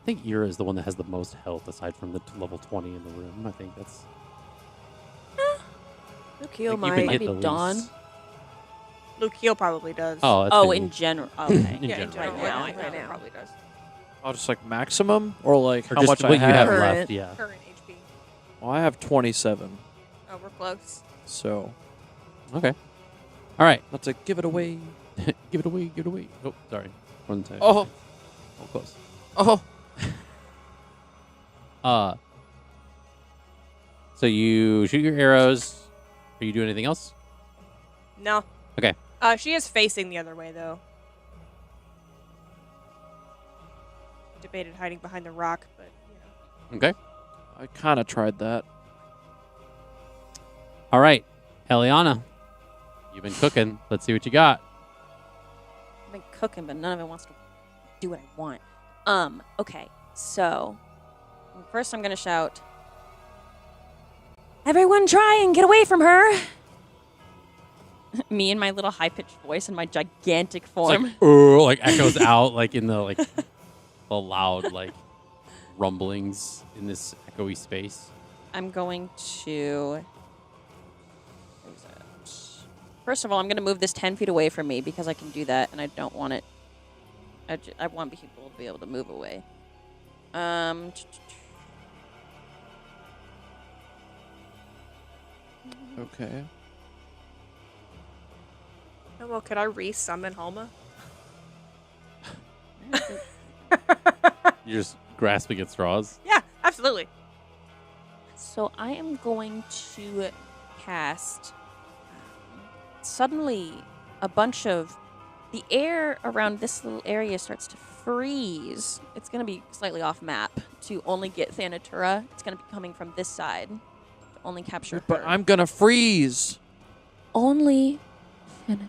I think Ira is the one that has the most health aside from the level 20 in the room. I think that's. Lukio you can might. hit be the Dawn. least. Lucio probably does. Oh, that's Oh, maybe- in general. Okay. In yeah, in general. general. Right now, Right right now. now. Probably does. Oh, just like maximum or like Or how just much what I you have Current. left, yeah. Current HP. Well, I have 27, Oh, we're close. so Okay. All right. not to give it away. Give it away. Give it away. Oh, sorry. One time. Oh, Oh, close. oh. So you shoot your arrows. Are you doing anything else? No. Okay. She is facing the other way, though. Debated hiding behind the rock, but, you know. Okay. I kind of tried that. All right. Eliana, you've been cooking. Let's see what you got. I've been cooking, but none of it wants to do what I want. Okay. So, first I'm going to shout, "Everyone try and get away from her!" Me in my little high-pitched voice and my gigantic It's form. like echoes out like in the the loud rumblings in this echoey space. I'm going to... where's that? First of all, I'm going to move this 10 feet away from me because I can do that, and I don't want it... I want people to be able to move away. Okay. Oh, well, could I re-summon Halma? You're just grasping at straws. Yeah, absolutely. So I am going to cast... suddenly, a bunch of... the air around this little area starts to freeze. It's going to be slightly off map to only get Thanatura. It's going to be coming from this side to only capture But her. I'm gonna freeze. Only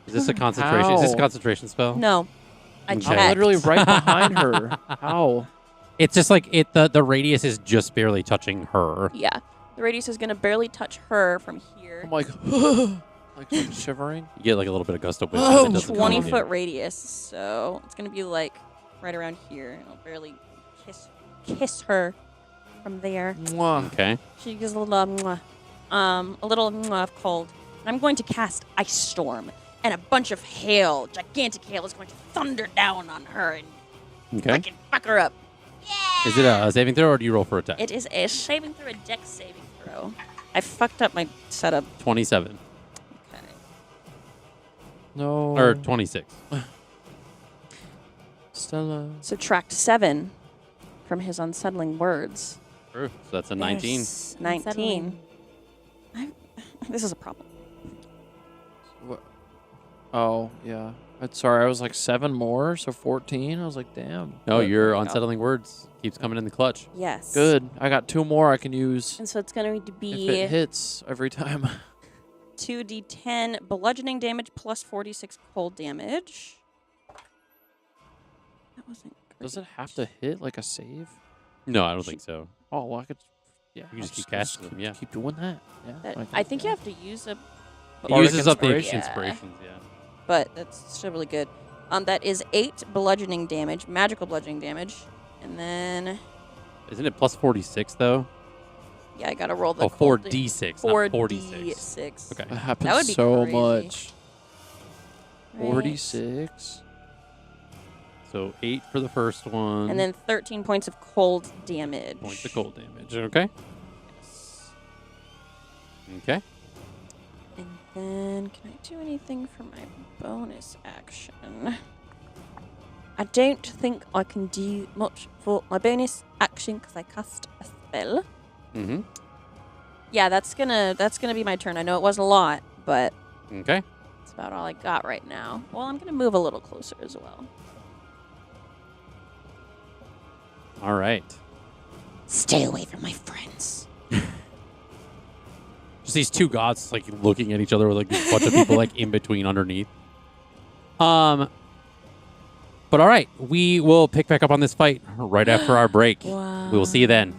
Is this a concentration? How? Is this a concentration spell? No. I Okay. checked. I'm literally right behind her. How? It's just like the radius is just barely touching her. Yeah. The radius is going to barely touch her from here. I'm like, like shivering. You get like a little bit of gust of wind. Oh, and it doesn't 20 come in. foot radius, so it's going to be like right around here. And I'll barely kiss her from there. Mwah. Okay. She gives a little mwah, a little mwah of cold. And I'm going to cast Ice Storm, and a bunch of hail, gigantic hail, is going to thunder down on her and Okay. freaking fuck her up. Is it a saving throw or do you roll for attack? It is a saving throw, a dex saving throw. I fucked up my setup. 27 Okay. No. or 26. Stella. Subtract 7 from his unsettling words. True. So that's a 19. Yes, 19. This is a problem. What? Oh yeah. Sorry, I was like 7 more, so 14. I was like, damn. No, But your unsettling words keeps coming in the clutch. Yes. good. I got 2 more I can use And so it's going to if it be hits every time. 2d10 bludgeoning damage plus 46 cold damage. That wasn't great. Does it have to hit like a save? No, I don't think so. Oh, well, I could. Yeah, You just I'll keep casting them, yeah. Keep doing that. Yeah. That- I think you have to use a... It Bardic uses up the inspiration. inspirations, yeah. But that's still really good. That is 8 bludgeoning damage, magical bludgeoning damage. And then... Isn't it plus 46 though? Yeah, I gotta roll the... Oh, cold 4d6, not 46. 4d6. Okay. That happens That would be so crazy. much. Right. 46. So 8 for the first one. And then 13 points of cold damage. points of cold damage. Okay. Okay. And then, can I do anything for my bonus action? I don't think I can do much for my bonus action because I cast a spell. Mm-hmm. Yeah, that's gonna be my turn. I know it wasn't a lot, but Okay. it's about all I got right now. Well, I'm gonna move a little closer as well. All right. Stay away from my friends. Just these two gods like looking at each other with like a bunch of people like in between underneath. But all right, we will pick back up on this fight right after our break. Wow. We will see you then.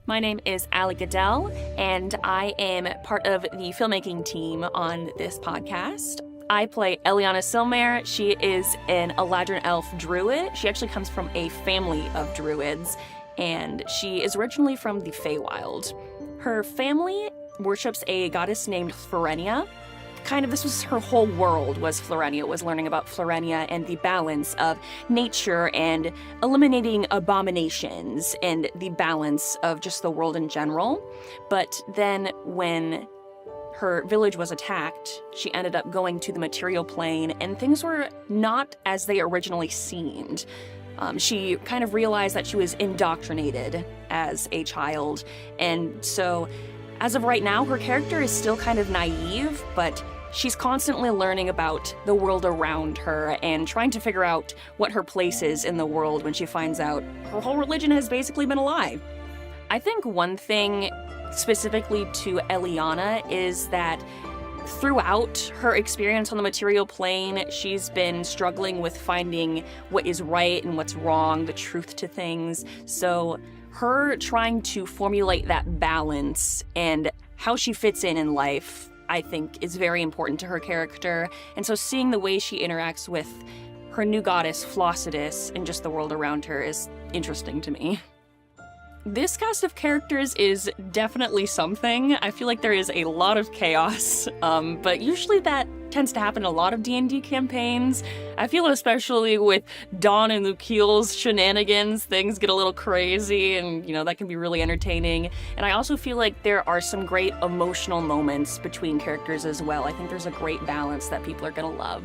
My name is Allie Goodell, and I am part of the filmmaking team on this podcast. I play Eliana Silmare. She is an Eladrin elf druid. She actually comes from a family of druids, and she is originally from the Feywild. Her family worships a goddess named Florenia. This was her whole world, was Florenia, was learning about Florenia and the balance of nature and eliminating abominations and the balance of just the world in general. But then when her village was attacked, she ended up going to the material plane, and things were not as they originally seemed. She kind of realized that she was indoctrinated as a child, and so as of right now, her character is still kind of naive, but she's constantly learning about the world around her and trying to figure out what her place is in the world when she finds out her whole religion has basically been a lie. I think one thing specifically to Eliana is that throughout her experience on the material plane, she's been struggling with finding what is right and what's wrong, the truth to things. So her trying to formulate that balance and how she fits in life, I think, is very important to her character. And so seeing the way she interacts with her new goddess, Flossidus, and just the world around her is interesting to me. This cast of characters is definitely something. I feel like there is a lot of chaos, but usually that tends to happen in a lot of D&D campaigns. I feel especially with Dawn and Lukiel's shenanigans, things get a little crazy, and that can be really entertaining. And I also feel like there are some great emotional moments between characters as well. I think there's a great balance that people are gonna love.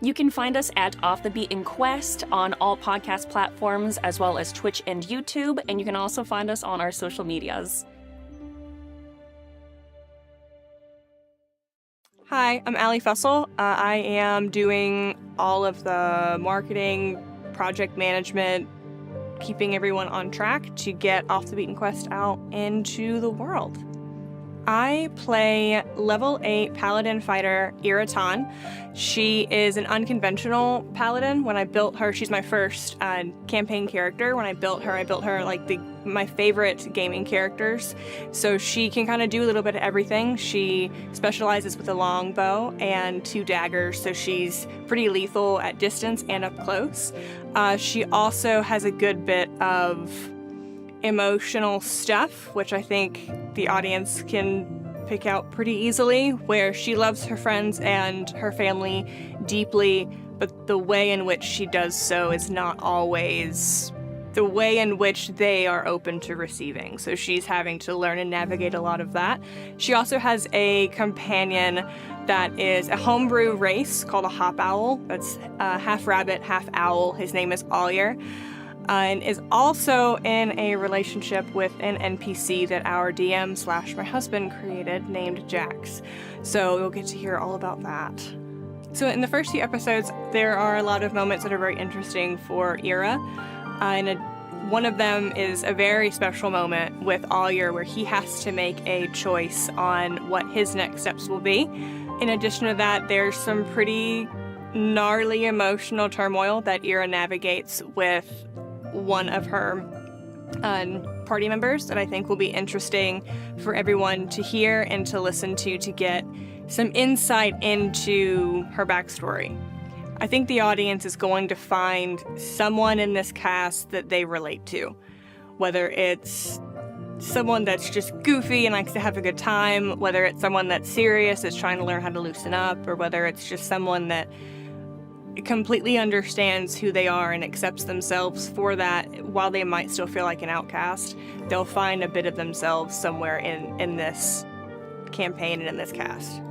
You can find us at Off the Beaten Quest on all podcast platforms, as well as Twitch and YouTube, and you can also find us on our social medias. Hi, I'm Allie Fussell. I am doing all of the marketing, project management, keeping everyone on track to get Off the Beaten Quest out into the world. I play level 8 paladin fighter Iraton. She is an unconventional paladin. When I built her, she's my first campaign character. When I built her like my favorite gaming characters. So she can kind of do a little bit of everything. She specializes with a longbow and 2 daggers, so she's pretty lethal at distance and up close. She also has a good bit of emotional stuff, which I think the audience can pick out pretty easily, where she loves her friends and her family deeply, but the way in which she does so is not always the way in which they are open to receiving. So she's having to learn and navigate a lot of that. She also has a companion that is a homebrew race called a hop owl. That's half rabbit, half owl. His name is Ollier. And is also in a relationship with an NPC that our DM / my husband created named Jax. So you'll get to hear all about that. So in the first few episodes, there are a lot of moments that are very interesting for Ira. One of them is a very special moment with Ollier where he has to make a choice on what his next steps will be. In addition to that, there's some pretty gnarly emotional turmoil that Ira navigates with one of her party members that I think will be interesting for everyone to hear and to listen to get some insight into her backstory. I think the audience is going to find someone in this cast that they relate to, whether it's someone that's just goofy and likes to have a good time, whether it's someone that's serious, that's trying to learn how to loosen up, or whether it's just someone that completely understands who they are and accepts themselves for that. While they might still feel like an outcast, they'll find a bit of themselves somewhere in this campaign and in this cast.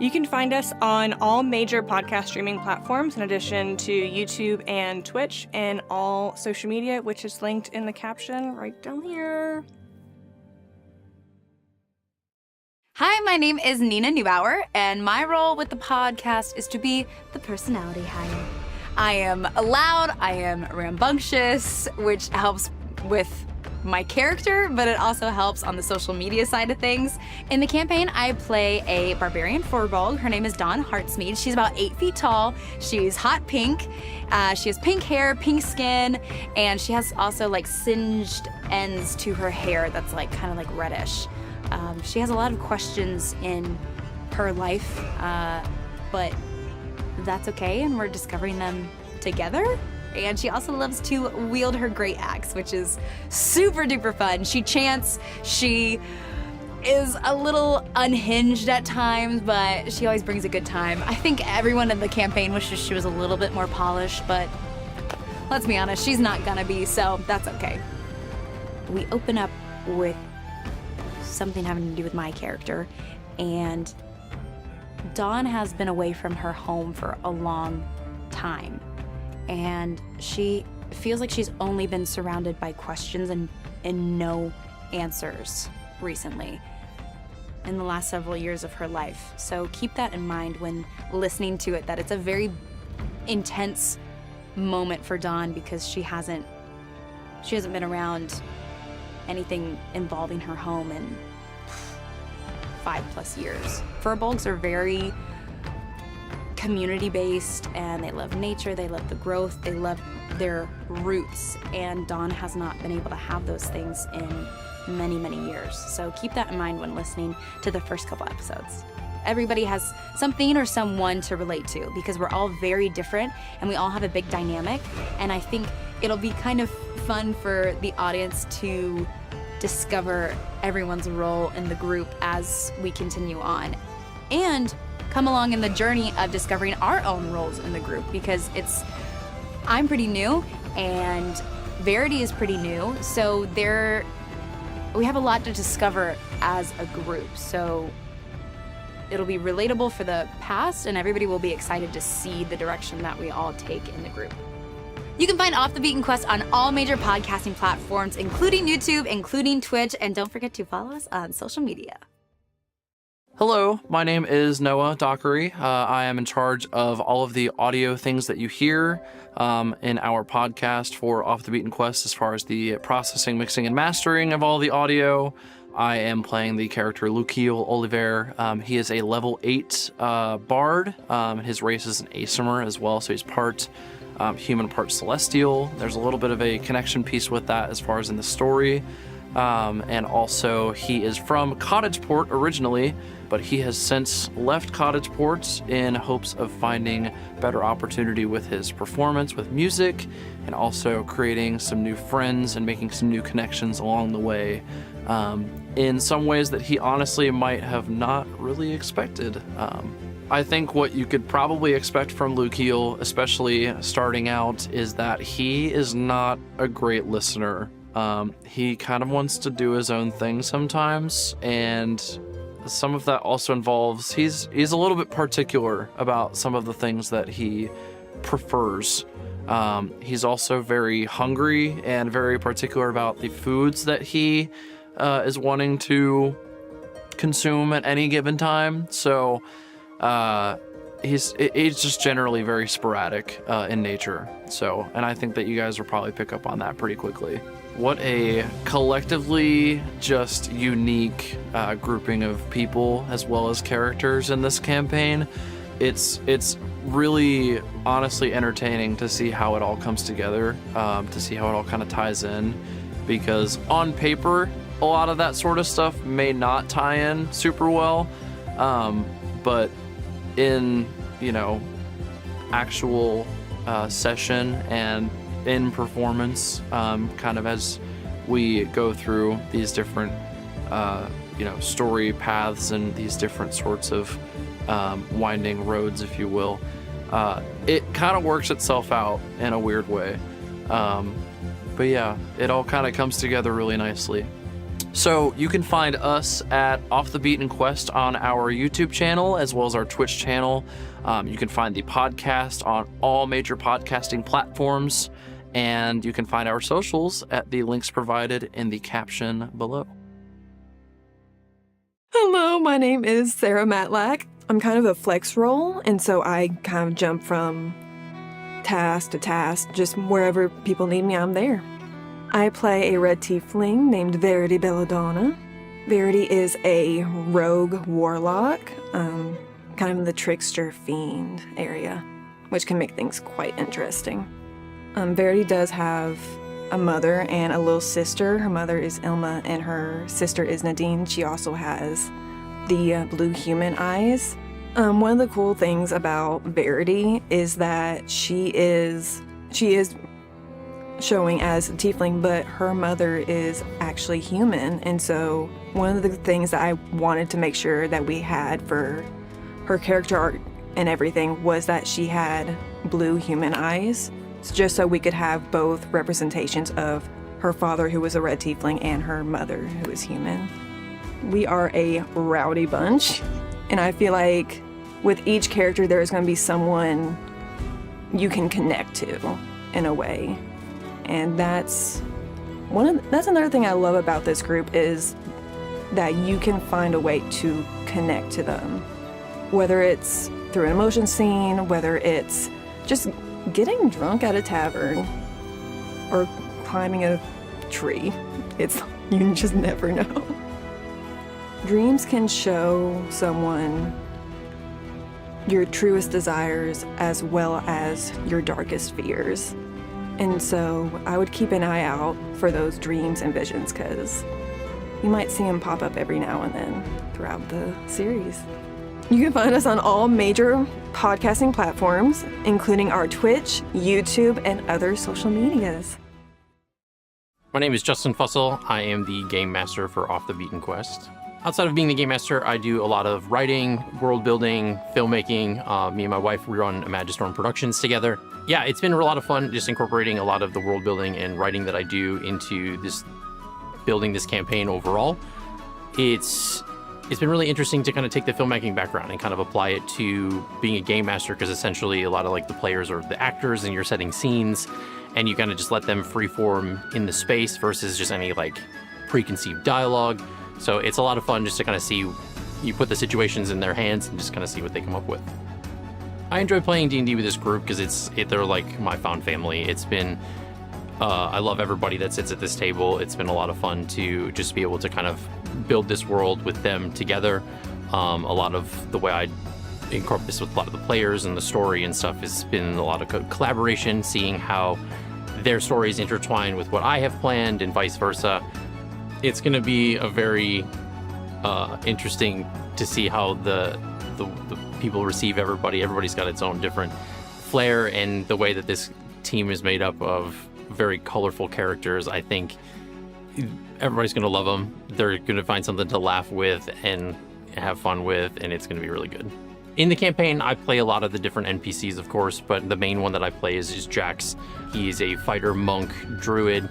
You can find us on all major podcast streaming platforms, in addition to YouTube and Twitch, and all social media, which is linked in the caption right down here. Hi, my name is Nina Neubauer, and my role with the podcast is to be the personality hire. I am loud, I am rambunctious, which helps with my character, but it also helps on the social media side of things. In the campaign, I play a barbarian furbolg. Her name is Dawn Heartsmead. She's about 8 feet tall. She's hot pink. She has pink hair, pink skin, and she has also like singed ends to her hair that's like kind of like reddish. She has a lot of questions in her life, but that's okay, and we're discovering them together. And she also loves to wield her great axe, which is super duper fun. She chants, she is a little unhinged at times, but she always brings a good time. I think everyone in the campaign wishes she was a little bit more polished, but let's be honest, she's not gonna be, so that's okay. We open up with something having to do with my character, and Dawn has been away from her home for a long time. And she feels like she's only been surrounded by questions and no answers recently in the last several years of her life. So keep that in mind when listening to it, that it's a very intense moment for Dawn because she hasn't been around anything involving her home in 5+ years. Furbolgs are very community-based, and they love nature, they love the growth, they love their roots, and Dawn has not been able to have those things in many, many years. So keep that in mind when listening to the first couple episodes. Everybody has something or someone to relate to because we're all very different and we all have a big dynamic, and I think it'll be kind of fun for the audience to discover everyone's role in the group as we continue on. And come along in the journey of discovering our own roles in the group because I'm pretty new and Verity is pretty new, so we have a lot to discover as a group. So it'll be relatable for the past, and everybody will be excited to see the direction that we all take in the group. You can find Off the Beaten Quest on all major podcasting platforms, including YouTube, including Twitch, and don't forget to follow us on social media. Hello, my name is Noah Dockery. I am in charge of all of the audio things that you hear in our podcast for Off the Beaten Quest, as far as the processing, mixing, and mastering of all the audio. I am playing the character Lukiel Oliver. He is a level 8 bard. His race is an Aesimer as well, so he's part human, part celestial. There's a little bit of a connection piece with that as far as in the story. And also he is from Cottageport originally, but he has since left Cottageport in hopes of finding better opportunity with his performance, with music, and also creating some new friends and making some new connections along the way, in some ways that he honestly might have not really expected. I think what you could probably expect from Lukiel, especially starting out, is that he is not a great listener. He kind of wants to do his own thing sometimes, and some of that also involves he's a little bit particular about some of the things that he prefers. He's also very hungry and very particular about the foods that he is wanting to consume at any given time. So he's just generally very sporadic in nature. So, and I think that you guys will probably pick up on that pretty quickly. What a collectively just unique grouping of people as well as characters in this campaign. It's really honestly entertaining to see how it all comes together, to see how it all kind of ties in, because on paper a lot of that sort of stuff may not tie in super well, but in actual session and in performance, kind of as we go through these different story paths and these different sorts of winding roads, if you will, it kind of works itself out in a weird way, but yeah, it all kind of comes together really nicely. So you can find us at Off the Beaten Quest on our YouTube channel as well as our Twitch channel. You can find the podcast on all major podcasting platforms, and you can find our socials at the links provided in the caption below. Hello, my name is Sarah Matlack. I'm kind of a flex role, and so I kind of jump from task to task, just wherever people need me, I'm there. I play a red tiefling named Verity Belladonna. Verity is a rogue warlock, kind of in the trickster fiend area, which can make things quite interesting. Verity does have a mother and a little sister. Her mother is Ilma and her sister is Nadine. She also has the blue human eyes. One of the cool things about Verity is that she is showing as a tiefling, but her mother is actually human. And so one of the things that I wanted to make sure that we had for her character art and everything was that she had blue human eyes, just so we could have both representations of her father, who was a red tiefling, and her mother, who is human. We are a rowdy bunch, and I feel like with each character there is going to be someone you can connect to in a way. And that's another thing I love about this group, is that you can find a way to connect to them. Whether it's through an emotion scene, whether it's just getting drunk at a tavern, or climbing a tree. You just never know. Dreams can show someone your truest desires as well as your darkest fears. And so I would keep an eye out for those dreams and visions, because you might see them pop up every now and then throughout the series. You can find us on all major podcasting platforms, including our Twitch, YouTube, and other social medias. My name is Justin Fussell. I am the game master for Off the Beaten Quest. Outside of being the game master, I do a lot of writing, world building, filmmaking. Me and my wife, we run Imagistorm Productions together. Yeah, it's been a lot of fun just incorporating a lot of the world building and writing that I do into this, building this campaign overall. It's been really interesting to kind of take the filmmaking background and kind of apply it to being a game master, because essentially a lot of like the players are the actors and you're setting scenes, and you kind of just let them freeform in the space versus just any like preconceived dialogue. So it's a lot of fun just to kind of see, you put the situations in their hands and just kind of see what they come up with. I enjoy playing D&D with this group because they're like my found family. It's been, I love everybody that sits at this table. It's been a lot of fun to just be able to kind of build this world with them together. A lot of the way I incorporate this with a lot of the players and the story and stuff has been a lot of collaboration, seeing how their stories intertwine with what I have planned and vice versa. It's going to be a very interesting to see how the people receive everybody. Everybody's got its own different flair, and the way that this team is made up of very colorful characters, I think everybody's going to love them. They're going to find something to laugh with and have fun with, and it's going to be really good. In the campaign, I play a lot of the different NPCs, of course, but the main one that I play is Jax. He's a fighter monk druid,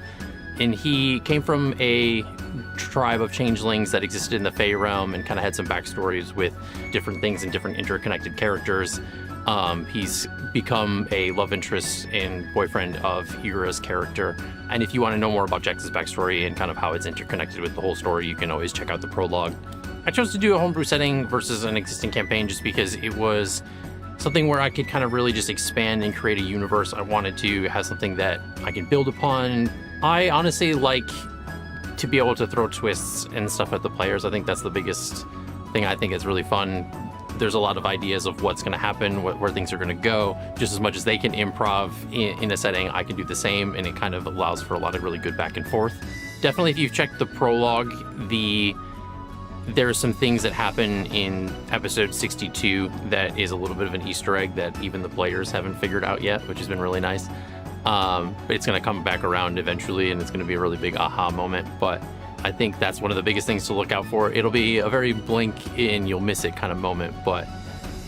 and he came from a tribe of changelings that existed in the Fey realm and kind of had some backstories with different things and different interconnected characters. He's become a love interest and boyfriend of Hira's character. And if you want to know more about Jax's backstory and kind of how it's interconnected with the whole story, you can always check out the prologue. I chose to do a homebrew setting versus an existing campaign just because it was something where I could kind of really just expand and create a universe. I wanted to have something that I can build upon. I honestly like to be able to throw twists and stuff at the players. I think that's the biggest thing I think is really fun. There's a lot of ideas of what's going to happen, where things are going to go. Just as much as they can improv in a setting, I can do the same, and it kind of allows for a lot of really good back and forth. Definitely, if you've checked the prologue, there are some things that happen in episode 62 that is a little bit of an Easter egg that even the players haven't figured out yet, which has been really nice. But it's going to come back around eventually, and it's going to be a really big aha moment. But I think that's one of the biggest things to look out for. It'll be a very blink and you'll miss it kind of moment. But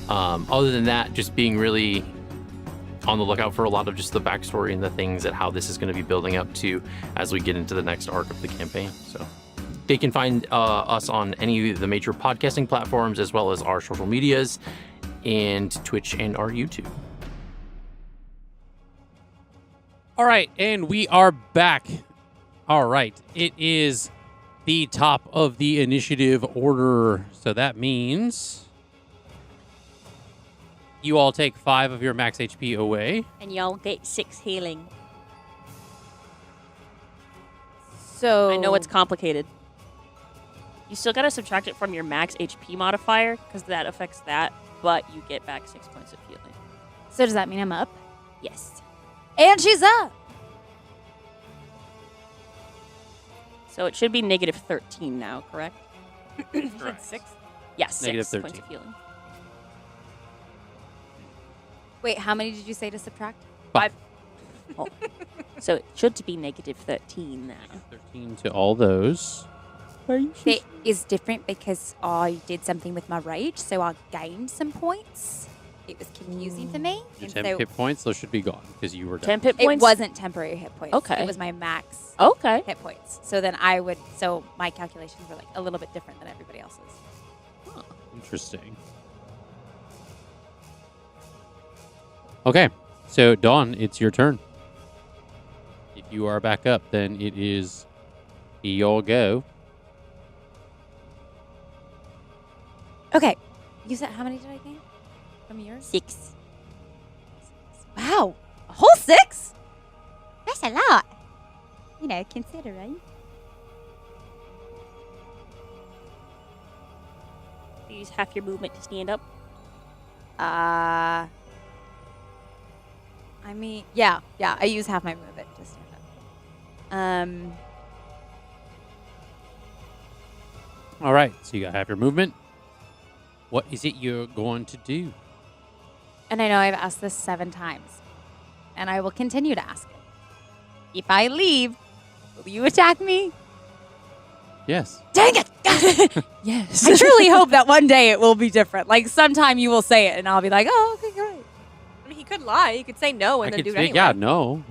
other than that, just being really on the lookout for a lot of just the backstory and the things that how this is going to be building up to as we get into the next arc of the campaign. So they can find us on any of the major podcasting platforms, as well as our social medias and Twitch and our YouTube. All right, and we are back. All right, it is the top of the initiative order. So that means you all take 5 of your max HP away. And y'all get 6 healing. So I know it's complicated. You still got to subtract it from your max HP modifier because that affects that, but you get back 6 points of healing. So does that mean I'm up? Yes. And she's up. So it should be negative 13 now, correct? You said 6? Yes, Negative 6 points 13. of healing. Wait, how many did you say to subtract? 5. So it should be negative 13 now. 13 to all those. Are you sure? It is different because I did something with my rage, so I gained some points. It was confusing to me. Your And 10 so hit points, those should be gone because you were 10 down. hit it points? wasn't temporary hit points. Okay. It was my max Okay. hit points. So then so my calculations were like a little bit different than everybody else's. Interesting. Okay, so Dawn, it's your turn. If you are back up, then it is your go. Okay. You said how many did I gain from yours? 6. Wow. A whole 6? That's a lot. You know, considering. You use half your movement to stand up. I mean, yeah, I use half my movement to stand up. All right, so you got half your movement. What is it you're going to do? And I know I've asked this 7 times, and I will continue to ask it. If I leave, will you attack me? Yes. Dang it! Yes. I truly hope that one day it will be different. Like sometime you will say it, and I'll be like, "Oh, okay, great." I mean, he could lie. He could say no and then do it anyway. Yeah, no,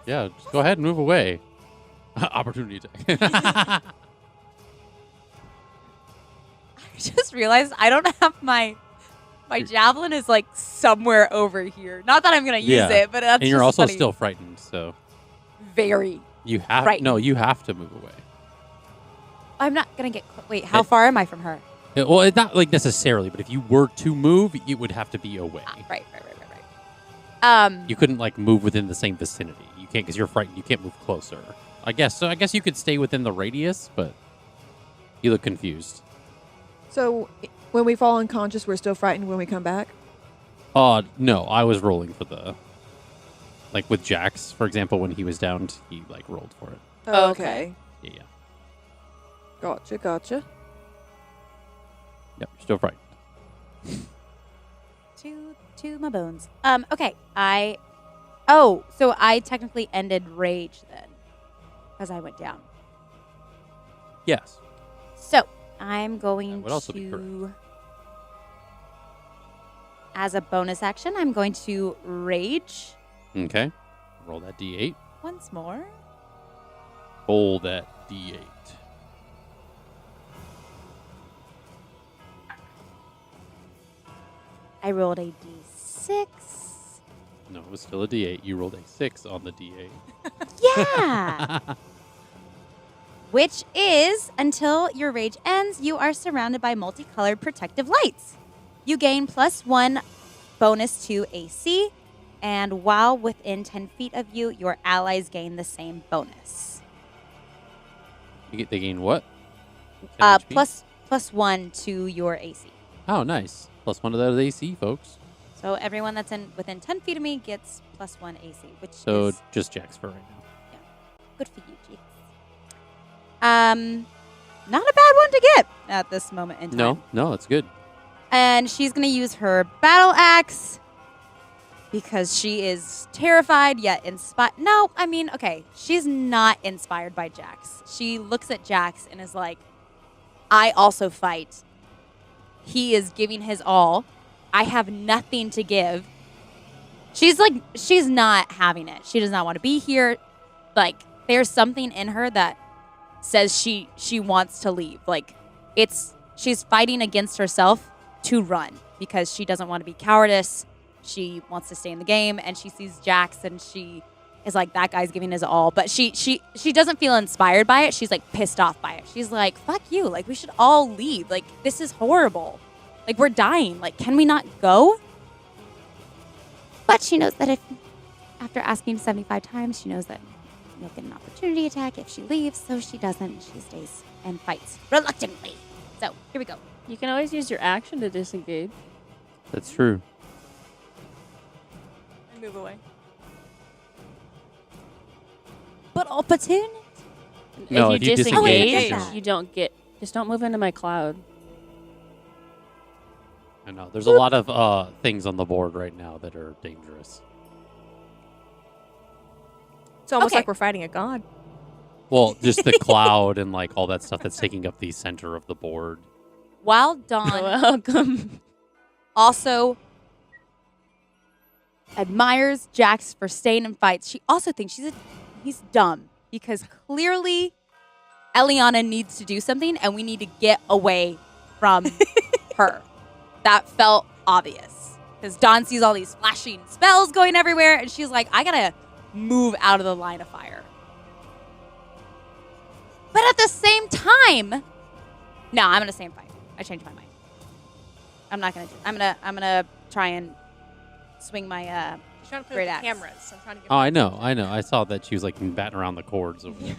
just go ahead and move away. Opportunity attack. I just realized I don't have my javelin is like somewhere over here. Not that I'm gonna use Yeah. it, but that's And you're just also funny. still frightened, so very. you have Frightened. you have to move away. I'm not gonna get. Wait, how far am I from her? Well, it's not like necessarily, but if you were to move, it would have to be away. Right. You couldn't like move within the same vicinity. You can't because you're frightened. You can't move closer. I guess you could stay within the radius, but you look confused. So when we fall unconscious, we're still frightened when we come back? No, I was rolling for like with Jax, for example, when he was downed, he like rolled for it. Oh, okay. Yeah. Gotcha. Yep, you're still frightened. To my bones. Okay. So I technically ended rage then, because I went down. Yes. So I'm going That would also be to, as a bonus action, I'm going to rage Okay. Roll that D8. once more. Roll that D8. I rolled a D6. No, it was still a D8. You rolled a 6 on the D8. Yeah. Which is, until your rage ends, you are surrounded by multicolored protective lights. You gain +1 bonus to AC, and while within 10 feet of you, your allies gain the same bonus. They gain what? 10 HP? +1 to your AC. Oh, nice. +1 to that AC, folks. So everyone that's within 10 feet of me gets +1 AC, which So is just Jax for right now. good for you, G. Not a bad one to get at this moment in time. No, that's good. And she's going to use her battle axe because she is terrified yet inspired. No, I mean, okay, she's not inspired by Jax. She looks at Jax and is like, I also fight. He is giving his all. I have nothing to give. She's not having it. She does not want to be here. Like, there's something in her that says she wants to leave. Like, she's fighting against herself to run because she doesn't want to be cowardice. She wants to stay in the game, and she sees Jax, and she is like, that guy's giving his all. But she doesn't feel inspired by it. She's like pissed off by it. She's like, fuck you. Like, we should all leave. Like, this is horrible. Like, we're dying. Like, can we not go? But she knows that after asking 75 times, she knows that you'll get an opportunity attack if she leaves. So she doesn't. She stays and fights reluctantly. So here we go. You can always use your action to disengage. That's true. And move away. But opportunity. No, if you if you disengage, disengage, you don't get. Just don't move into my cloud. I know. There's a lot of things on the board right now that are dangerous. It's almost Okay. like we're fighting a god. Well, just the cloud and like all that stuff that's taking up the center of the board. While Dawn Welcome. also admires Jax for staying in fights, she also thinks he's dumb because clearly Eliana needs to do something and we need to get away from her. That felt obvious because Dawn sees all these flashing spells going everywhere and she's like, I gotta move out of the line of fire. But at the same time, no, I'm gonna stay and fight. I changed my mind. I'm not gonna do. I'm gonna try and swing my I'm trying to play Great with axe. the cameras. I'm trying to get Oh, I know. I saw that she was like batting around the cords. Over there.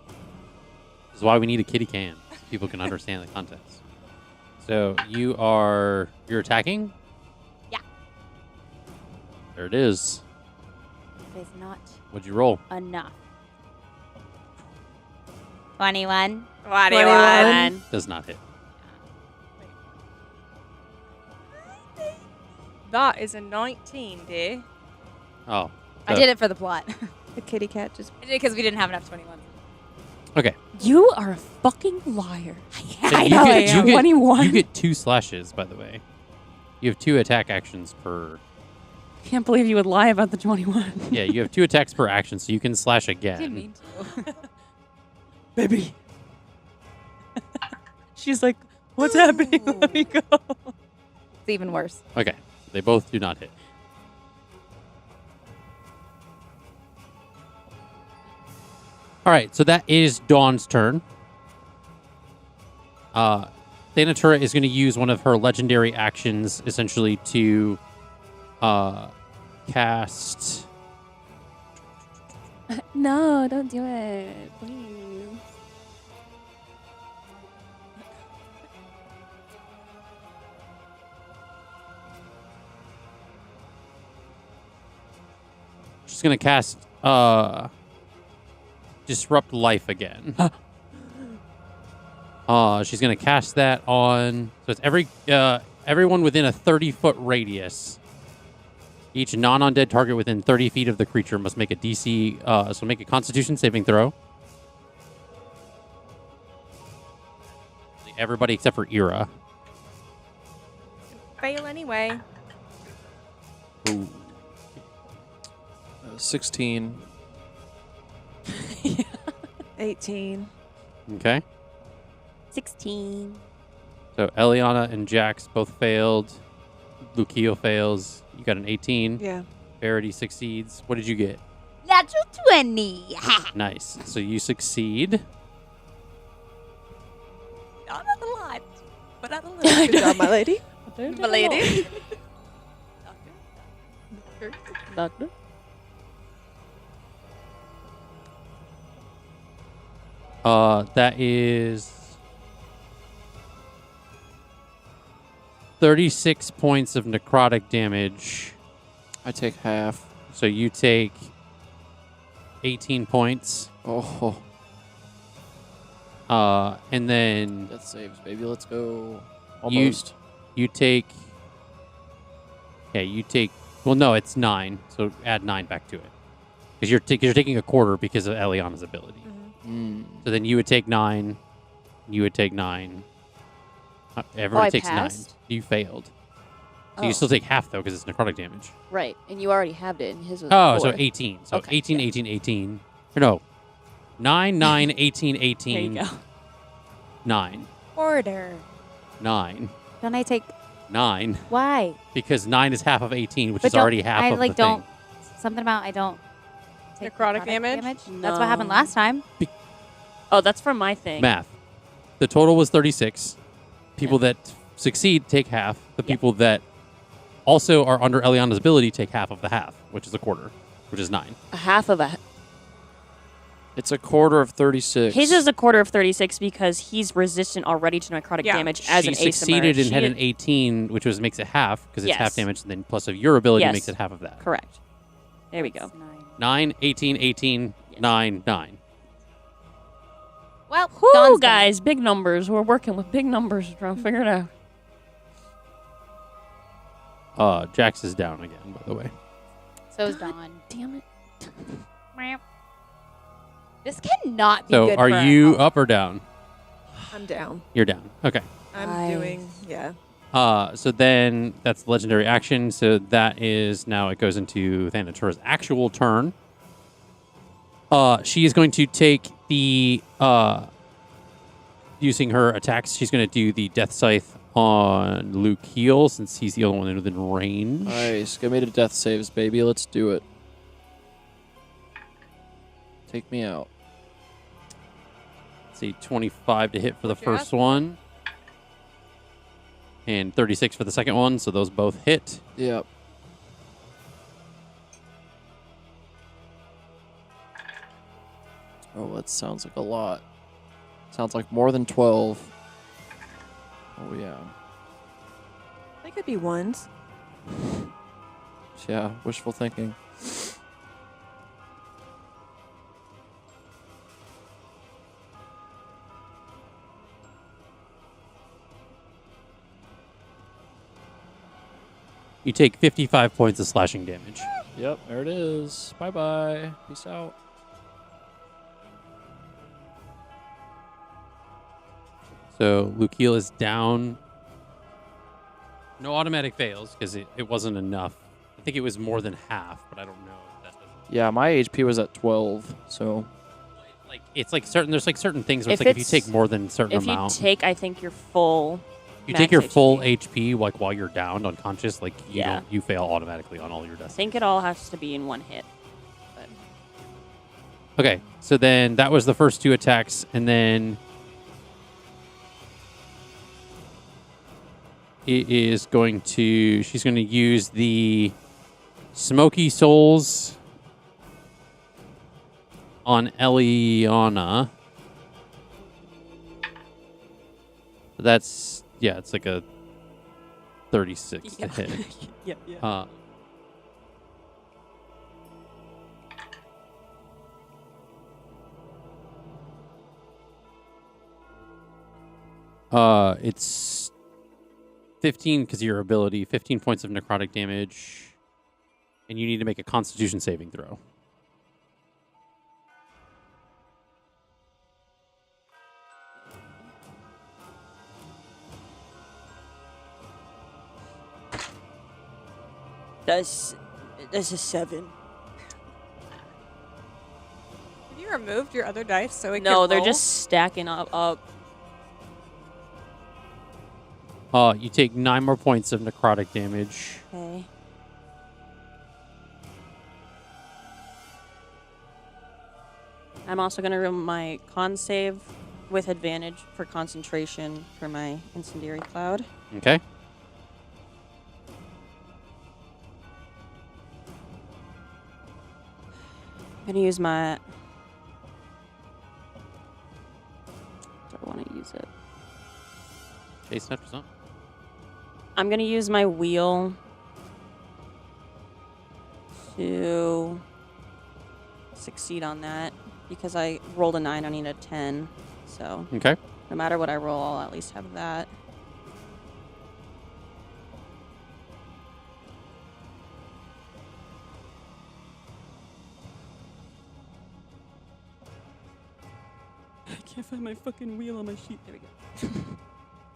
This is why we need a kitty cam, so people can understand the context. So you're attacking? Yeah. There it is. It is not What'd you roll? enough. 21. What do you want? Does not hit. That is a 19, dear. Oh. I did it for the plot. The kitty cat just. I did it because we didn't have enough 21s. Okay. You are a fucking liar. I you know I get, am. you get, 21. You get 2 slashes, by the way. You have 2 attack actions per. Can't believe you would lie about the 21. Yeah, you have 2 attacks per action, so you can slash again. Didn't mean to. Baby. She's like, what's happening? Let me go. It's even worse. Okay. They both do not hit. All right, so that is Dawn's turn. Thanatura is going to use one of her legendary actions, essentially, to cast. No, don't do it. Please. She's going to cast Disrupt Life again. She's going to cast that on. So it's everyone within a 30-foot radius. Each non-undead target within 30 feet of the creature must make a DC. So make a Constitution saving throw. Everybody except for Ira. Fail anyway. Ooh. 16. 18. Okay. 16. So Eliana and Jax both failed. Lucio fails. You got an 18. Yeah. Verity succeeds. What did you get? Natural 20. Nice. So you succeed. Not a lot. But not a little. Good job, my lady. My lady. Doctor? That is 36 points of necrotic damage. I take half. So you take 18 points. Oh, And then death saves, baby. Let's go. Almost. you take. Yeah, you take. Well, no, it's 9. So add 9 back to it. Because you're taking a quarter because of Eliana's ability. So then you would take 9. You would take 9. Everyone I takes passed? 9. You failed. So you Oh. still take half, though, because it's necrotic damage. Right, and you already have it, and his was Oh, 4. so 18. So Okay, 18, yeah. 18, 18. Or no. 9, 9, 18, 18. There you go. 9. Order. 9. Don't I take... 9. Why? Because 9 is half of 18, which But is already don't- half I, of like, the don't... thing. Something about I don't... take Necrotic damage? That's what happened last time. Oh, that's from my thing. Math. The total was 36. People that succeed take half. The people that also are under Eliana's ability take half of the half, which is a quarter, which is 9. A half of a... It's a quarter of 36. His is a quarter of 36 because he's resistant already to necrotic Yeah. damage as she an asymmetric. succeeded and had an 18, which makes it half because it's Yes. half damage, and then plus of your ability Yes. makes it half of that. Correct. There we go. That's 9. 9, 18, 18, Yes. 9, 9. Well, Whoo, Dawn's done. guys, big numbers. We're working with big numbers trying to figure it out. Jax is down again, by the way. So is Dawn. Damn it. This cannot be So good are for our you health. up or down? I'm down. You're down. Okay. I'm Nice. doing, yeah. So then that's the legendary action. So that is now it goes into Thanatura's actual turn. She is going to take the using her attacks. She's going to do the Death Scythe on Luke Heel since he's the only one within range. Nice. Give me the death saves, baby. Let's do it. Take me out. Let's see, 25 to hit for the What's your first one, and 36 for the second one. So those both hit. Yep. Oh, that sounds like a lot. Sounds like more than 12. Oh, yeah. They could be ones. Yeah, wishful thinking. You take 55 points of slashing damage. Yep, there it is. Bye-bye. Peace out. So Lukiel is down. No automatic fails because it wasn't enough. I think it was more than half, but I don't know. If that doesn't, Yeah, my HP was at 12, so... like it's like certain. There's like certain things where If it's like if you it's- take more than a certain If you amount, take, I think, your full. you max take your full HP. HP like while you're down unconscious, like you Yeah. don't, you fail automatically on all your I deaths. think it all has to be in one hit. Okay, so then that was the first two attacks, and then it is going to. She's going to use the Smoky Souls on Eliana. That's it's like a 36 to hit. Yeah. It's 15 because of your ability, 15 points of necrotic damage, and you need to make a Constitution saving throw. That's a 7. Have you removed your other dice so we No, can they're roll? just stacking up. You take 9 more points of necrotic damage. Okay. I'm also going to roll my con save with advantage for concentration for my incendiary cloud. Okay. I'm going to use my... Do I want to use it? Chase after something. I'm going to use my wheel to succeed on that because I rolled a 9, I need a 10. So Okay. no matter what I roll, I'll at least have that. I can't find my fucking wheel on my sheet. There we go.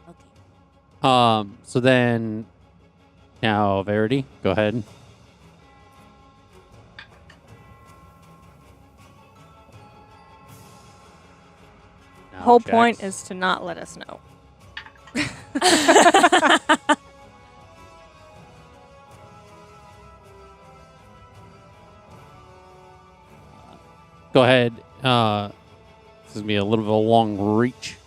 Okay. So then, now Verity, go ahead. Now Whole Jax. point is to not let us know. Go ahead. This is gonna be a little bit of a long reach.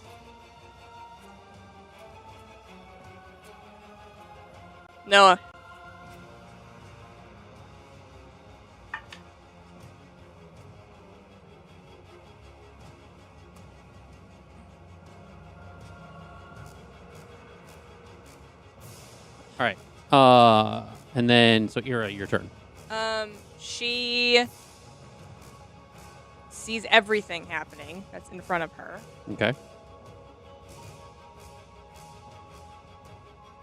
Noah. All right. And then, so Ira, your turn. She sees everything happening that's in front of her. Okay.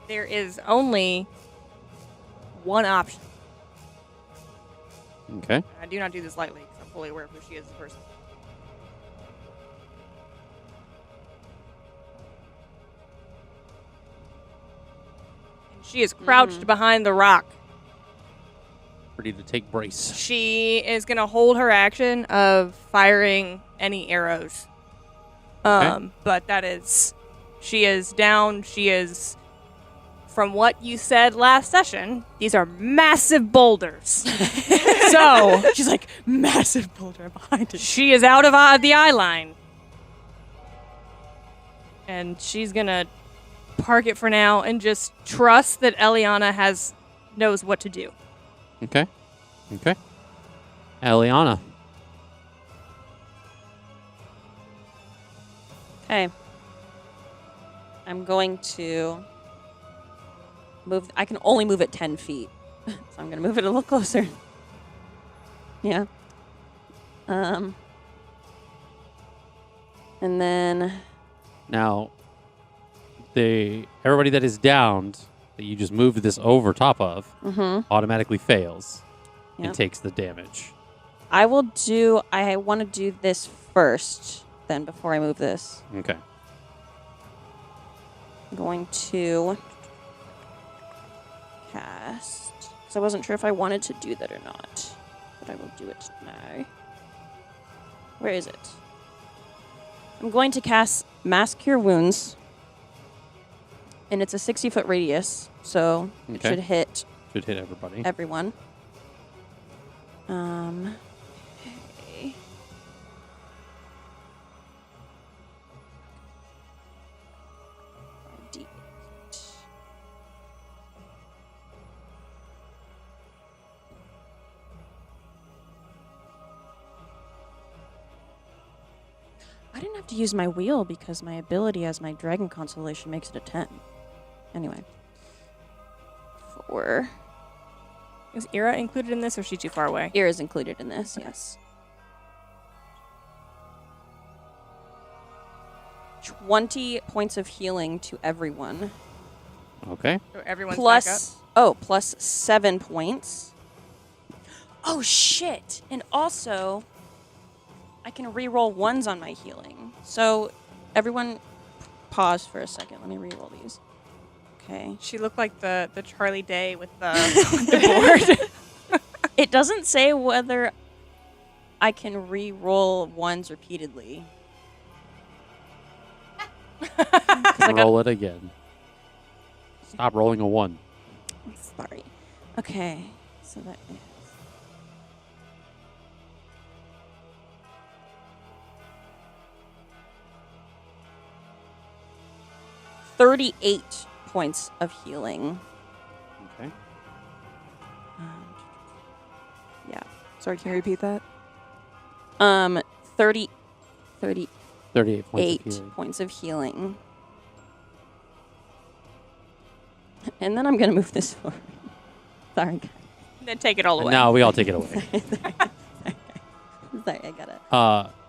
There is only one option. Okay. I do not do this lightly because I'm fully aware of who she is as a person. And she is crouched behind the rock. Ready to take brace. She is going to hold her action of firing any arrows. But that is... She is down. She is... From what you said last session, these are massive boulders. So... She's like, massive boulder behind it. She is out of the eye line. And she's going to park it for now and just trust that Eliana knows what to do. Okay. Okay. Eliana. Okay. I'm going to move. I can only move it 10 feet. So I'm going to move it a little closer. Yeah. And then... Now, everybody that is downed that you just moved this over top of automatically fails and takes the damage. I want to do this first, then before I move this. Okay. I'm going to cast, because I wasn't sure if I wanted to do that or not, but I will do it now. Where is it? I'm going to cast Mass Cure Wounds, and it's a 60-foot radius, so it should hit everybody. everyone. Okay. D8. I didn't have to use my wheel because my ability as my dragon constellation makes it a 10. Anyway. 4. Is Ira included in this, or is she too far away? Ear is included in this, yes. 20 points of healing to everyone. Okay. So everyone's back up? Plus 7 points. Oh, shit. And also, I can re-roll ones on my healing. So, everyone pause for a second. Let me re-roll these. Okay. She looked like the Charlie Day with the board. It doesn't say whether I can re-roll ones repeatedly. Roll it again. Stop rolling a 1. Sorry. Okay. So that is 38 points of healing. Okay. Yeah. Sorry, can you repeat that? 38 38 points of healing. points of healing. And then I'm going to move this forward. Sorry, guys. Then take it all away. No, we all take it away. Sorry, I got it.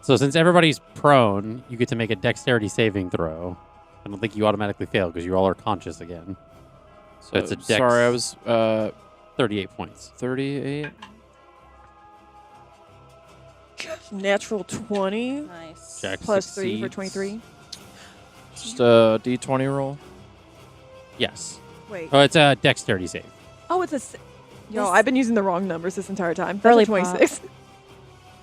So since everybody's prone, you get to make a dexterity saving throw. I don't think you automatically fail because you all are conscious again. So it's a dex. Sorry, I was 38 points. 38. Natural 20 Nice. Jack plus 3 for succeeds. 23. Just a D20 roll. Yes. Wait. Oh, it's a dexterity save. Oh, it's a... Yo, I've been using the wrong numbers this entire time. That's Early a 26.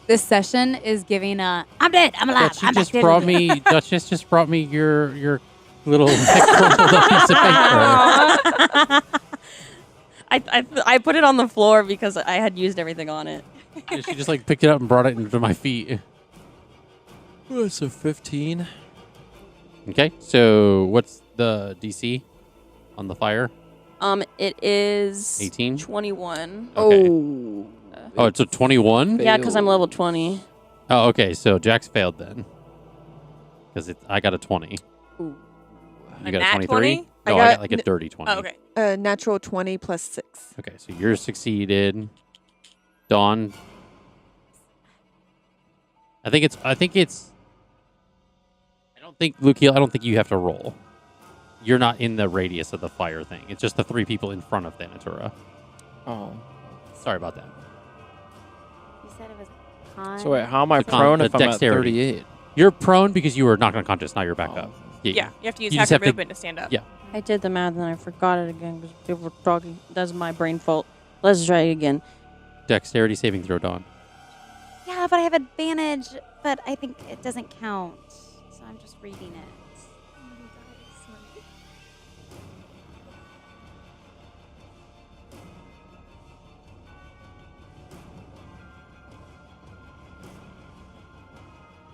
This session is giving a I'm dead, I'm alive, Dutchie I'm just back. brought me. Duchess just brought me your little crumpled up piece of paper. I put it on the floor because I had used everything on it. And she just like picked it up and brought it into my feet. Oh, it's a 15. Okay, so what's the DC on the fire? It is 18? 21. Okay. Oh. Oh, it's a 21? Yeah, because I'm level 20. Oh, okay, so Jack's failed then. Because I got a 20. You got a nat 23? 20? No, I I got got like a dirty 20. Oh, okay. Natural 20 plus 6. Okay, so yours succeeded. Dawn. I don't think Lukiel, I don't think you have to roll. You're not in the radius of the fire thing. It's just the 3 people in front of Thanatura. Oh. Sorry about that. You said it was con. So wait, how am I The con- prone the if I'm at dexterity. 38? You're prone because you were knocked unconscious. Now you're back up. Yeah, you have to use You half just your have to- movement to stand up. Yeah. I did the math and I forgot it again because people were talking. That's my brain fault. Let's try it again. Dexterity saving throw, Dawn. Yeah, but I have advantage, but I think it doesn't count. So I'm just reading it.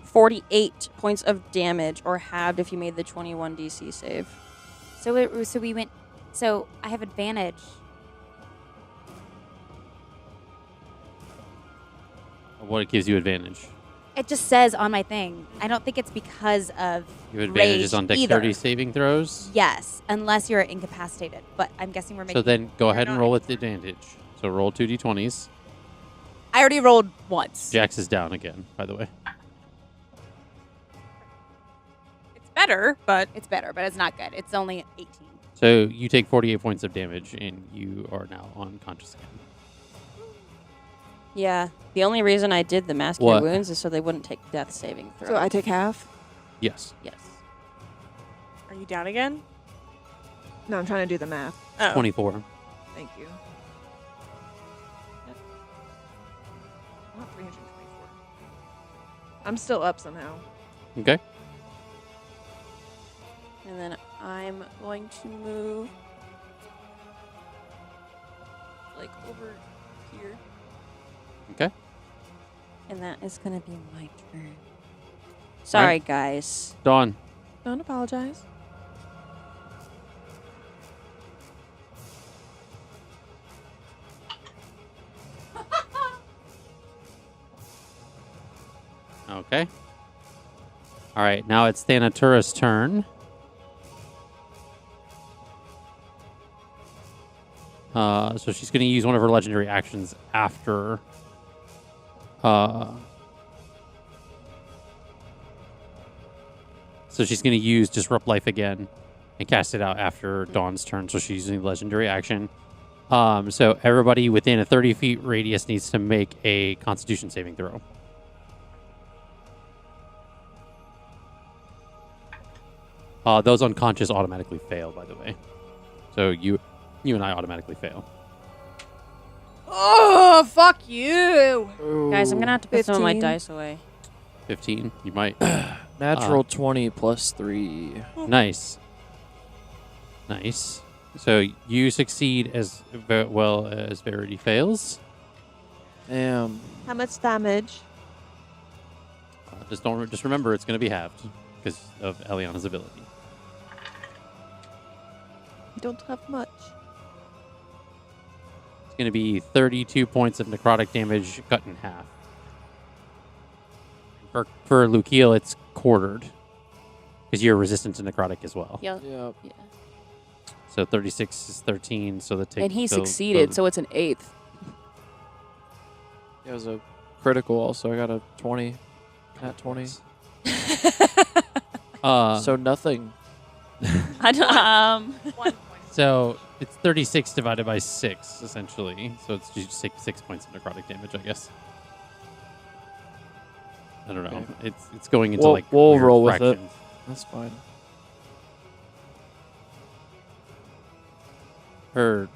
48 points of damage, or halved if you made the 21 DC save. So we went. So I have advantage. What gives you advantage? It just says on my thing. I don't think it's because of You have advantages rage on dexterity either. saving throws. Yes, unless you're incapacitated. But I'm guessing we're making. So then go ahead and not roll with advantage. So roll 2d20s. I already rolled once. Jax is down again, by the way. It's better, but It's better, but it's not good. It's only 18. So you take 48 points of damage, and you are now unconscious again. Yeah. The only reason I did the mass What? cure wounds is so they wouldn't take death saving throws. So I take half? Yes. Yes. are you down again? No, I'm trying to do the math. Oh. 24. Thank you. Not 324. I'm still up somehow. Okay. And then I'm going to move like over here. Okay. And that is going to be my turn. Sorry, guys. Dawn. Don't apologize. Okay. All right. Now it's Thanatura's turn. So she's going to use one of her legendary actions after. So she's going to use Disrupt Life again and cast it out after Dawn's turn. So she's using the legendary action. So everybody within a 30 feet radius needs to make a Constitution saving throw. Those unconscious automatically fail, by the way. So you and I automatically fail. Oh, fuck you! Guys, I'm going to have to put some of my 15. dice away. 15. You might. Natural 20 plus 3. Nice. Nice. So you succeed as well as Verity fails. Damn. How much damage? Just remember it's going to be halved because of Eliana's ability. You don't have much. It's going to be 32 points of necrotic damage cut in half. For Lukiel, it's quartered because you're resistant to necrotic as well. Yeah. Yep. Yeah. So 36 is 13. So that takes. And he succeeded, so it's an 8th. It was a critical also. I got a 20. Nat 20. So nothing. I don't, 1 point. So it's 36 divided by 6, essentially. So it's just 6 points of necrotic damage, I guess. I don't know. Okay. It's going into We'll weird roll with it. fractions. That's fine. Or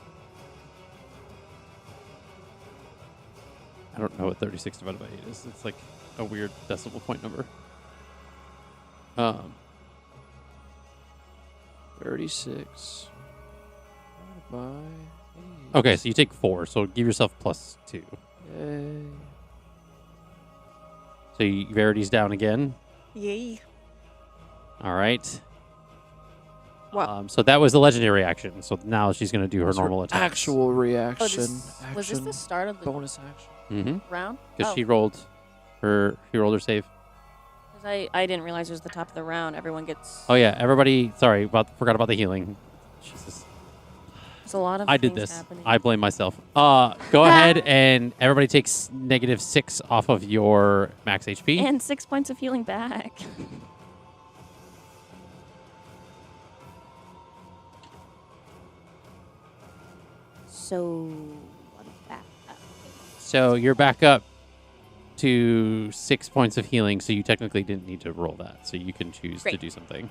I don't know what 36 divided by 8 is. It's like a weird decimal point number. 36. Divided by 8. Okay, so you take 4. So give yourself plus 2. Yay. So Verity's down again. Yay. All right. What? So that was the legendary action. So now she's going to do her That's her normal attack. Actual reaction. was this the start of the bonus action? Mm-hmm. round? Because Oh. she rolled her save. I didn't realize it was the top of the round. Everyone gets. Oh yeah, everybody. Sorry, forgot about the healing. Jesus. There's a lot of. I did things this. happening. I blame myself. Go ahead and everybody takes -6 off of your max HP. And 6 points of healing back. So, what is that? So you're back up to 6 points of healing. So you technically didn't need to roll that. So you can choose to Great. do something.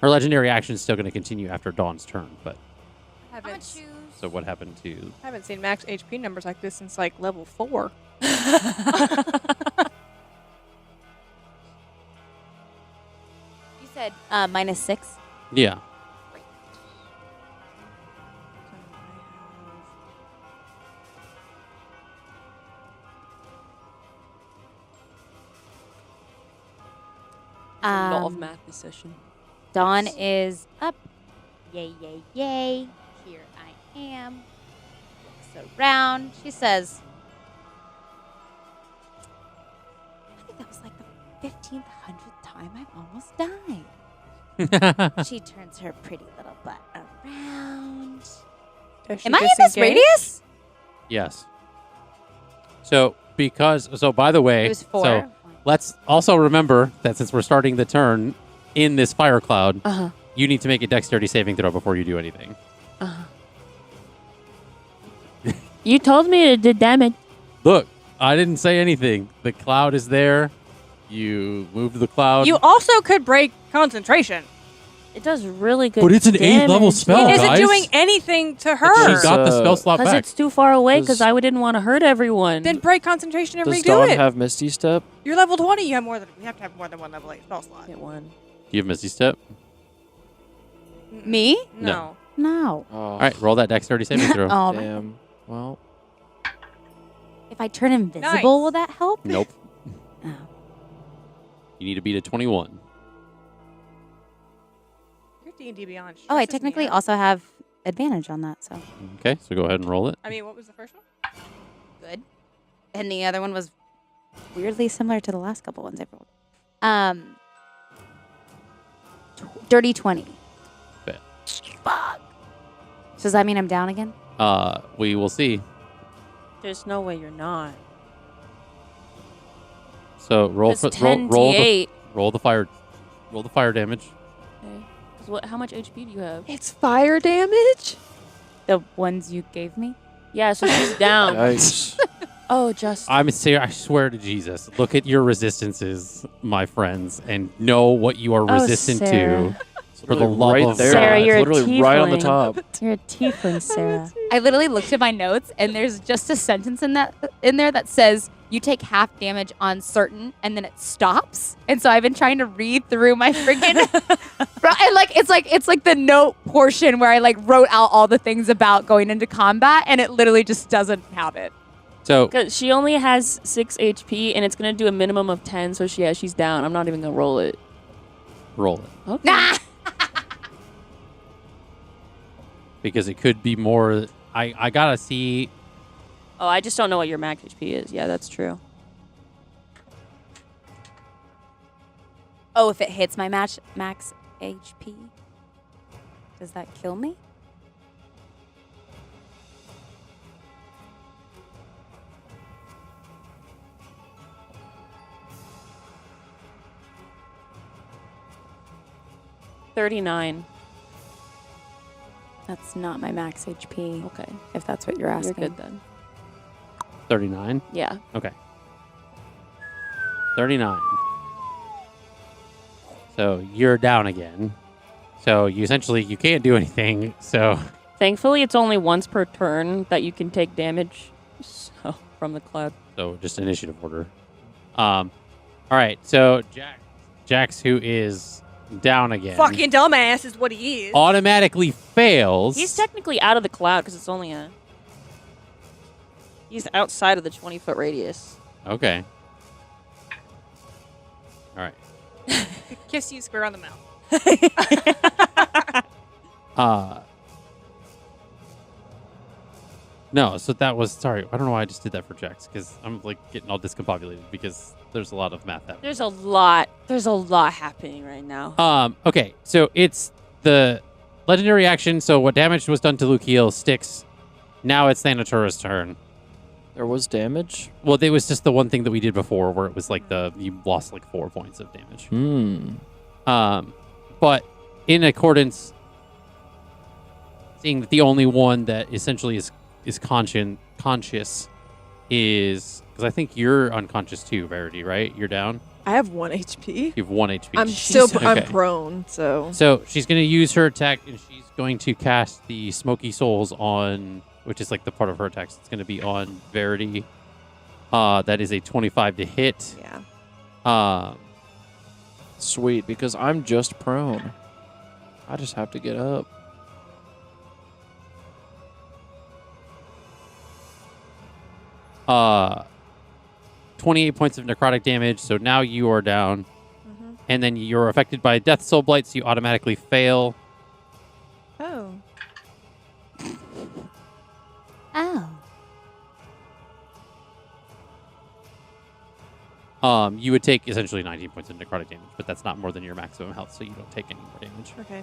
Her legendary action is still going to continue after Dawn's turn, but I'm gonna choose. so what happened to? I haven't seen max HP numbers like this since like level 4. You said -6. Yeah. A lot of math this session. Dawn is up. Yay, yay, yay. Here I am. Looks around. She says, I think that was like the 1500th time I've almost died. She turns her pretty little butt around. Am I in this radius? Yes. So by the way, It was 4. so let's also remember that since we're starting the turn in this fire cloud, you need to make a dexterity saving throw before you do anything. You told me it did damage. Look, I didn't say anything. The cloud is there. You moved the cloud. You also could break concentration. It does really good. But it's an 8th level damage. spell, It isn't guys. doing anything to her. She got the spell slot Because back. it's too far away. Because Does- I didn't want to hurt everyone. Then break concentration and Does redo Dawn it. have Misty Step? You're level 20. You have we have to have more than one level 8 spell slot. Get one. Do you have Misty Step? Me? No. No. Oh, All right, roll that dexterity saving throw. Oh, damn. Well, if I turn invisible, Nice. will that help? Nope. Oh. You need to beat a 21. Your D&D Beyond. Oh, I stresses me technically out. also have advantage on that, so Okay, so go ahead and roll it. I mean, what was the first one? good. And the other one was weirdly similar to the last couple ones I've rolled. Dirty 20. Bet. Fuck. So does that mean I'm down again? We will see. There's no way you're not. So roll It's for, 10 roll D8. roll the fire damage. Okay. 'Cause how much HP do you have? It's fire damage? The ones you gave me? Yeah, so she's down. yikes. Oh, just. I swear to Jesus, look at your resistances, my friends, and know what you are resistant to. Sarah. For the love right of there. Sarah, God. you're a literally right on the tiefling. top. You're a tiefling, Sarah. I literally looked at my notes and there's just a sentence in there that says you take half damage on certain and then it stops. And so I've been trying to read through my freaking and it's like the note portion where I like wrote out all the things about going into combat and it literally just doesn't have it. So Because she only has 6 HP and it's going to do a minimum of 10, so she's down. I'm not even going to roll it. roll it. Okay. Nah. Because it could be more. I gotta see. Oh, I just don't know what your max HP is. Yeah, that's true. Oh, if it hits my max HP, does that kill me? $39. That's not my max HP. Okay. If that's what you're You're asking. good then. 39. Yeah. Okay. 39. So you're down again. So you can't do anything. So Thankfully, it's only once per turn that you can take damage from the cloud. just initiative order. All right. So Jax, who is down again, Fucking dumbass is what he is. automatically fails. He's technically out of the cloud because it's only a. He's outside of the 20-foot radius. Okay. All right. Kiss you square on the mouth. No, so that was sorry. I don't know why I just did that for Jax because I'm like getting all discombobulated because there's a lot of math happening. There's a lot happening right now. Okay, so it's the legendary action. So what damage was done to Lukiel sticks. Now it's Thanatura's turn. There was damage? Well, it was just the one thing that we did before where it was like you lost like 4 points of damage. But in accordance, seeing that the only one that essentially is conscious is because I think you're unconscious too, Verity, right? You're down. I have 1 HP. You have 1 HP. I'm prone, so. So she's going to use her attack, and she's going to cast the Smoky Souls on, which is like the part of her attacks. It's going to be on Verity. That is a 25 to hit. Yeah. Sweet, because I'm just prone. I just have to get up. Uh, 28 points of necrotic damage, so now you are down. And then you're affected by Death Soul Blight, so you automatically fail. Oh. You would take essentially 19 points of necrotic damage, but that's not more than your maximum health, so you don't take any more damage. Okay.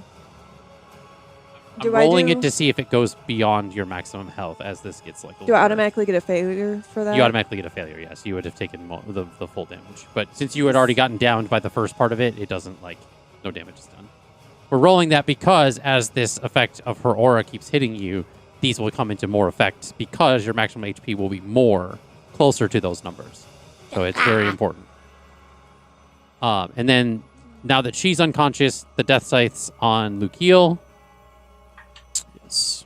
I'm rolling it to see if it goes beyond your maximum health as this gets like a Do I automatically get a failure for that? You automatically get a failure, yes. You would have taken the full damage. But since you had already gotten downed by the first part of it, it doesn't, like, no damage is done. We're rolling that because as this effect of her aura keeps hitting you, these will come into more effect because your maximum HP will be more closer to those numbers. So it's very important. And then now that she's unconscious, the Death Scythe's on Lukiel. Yes.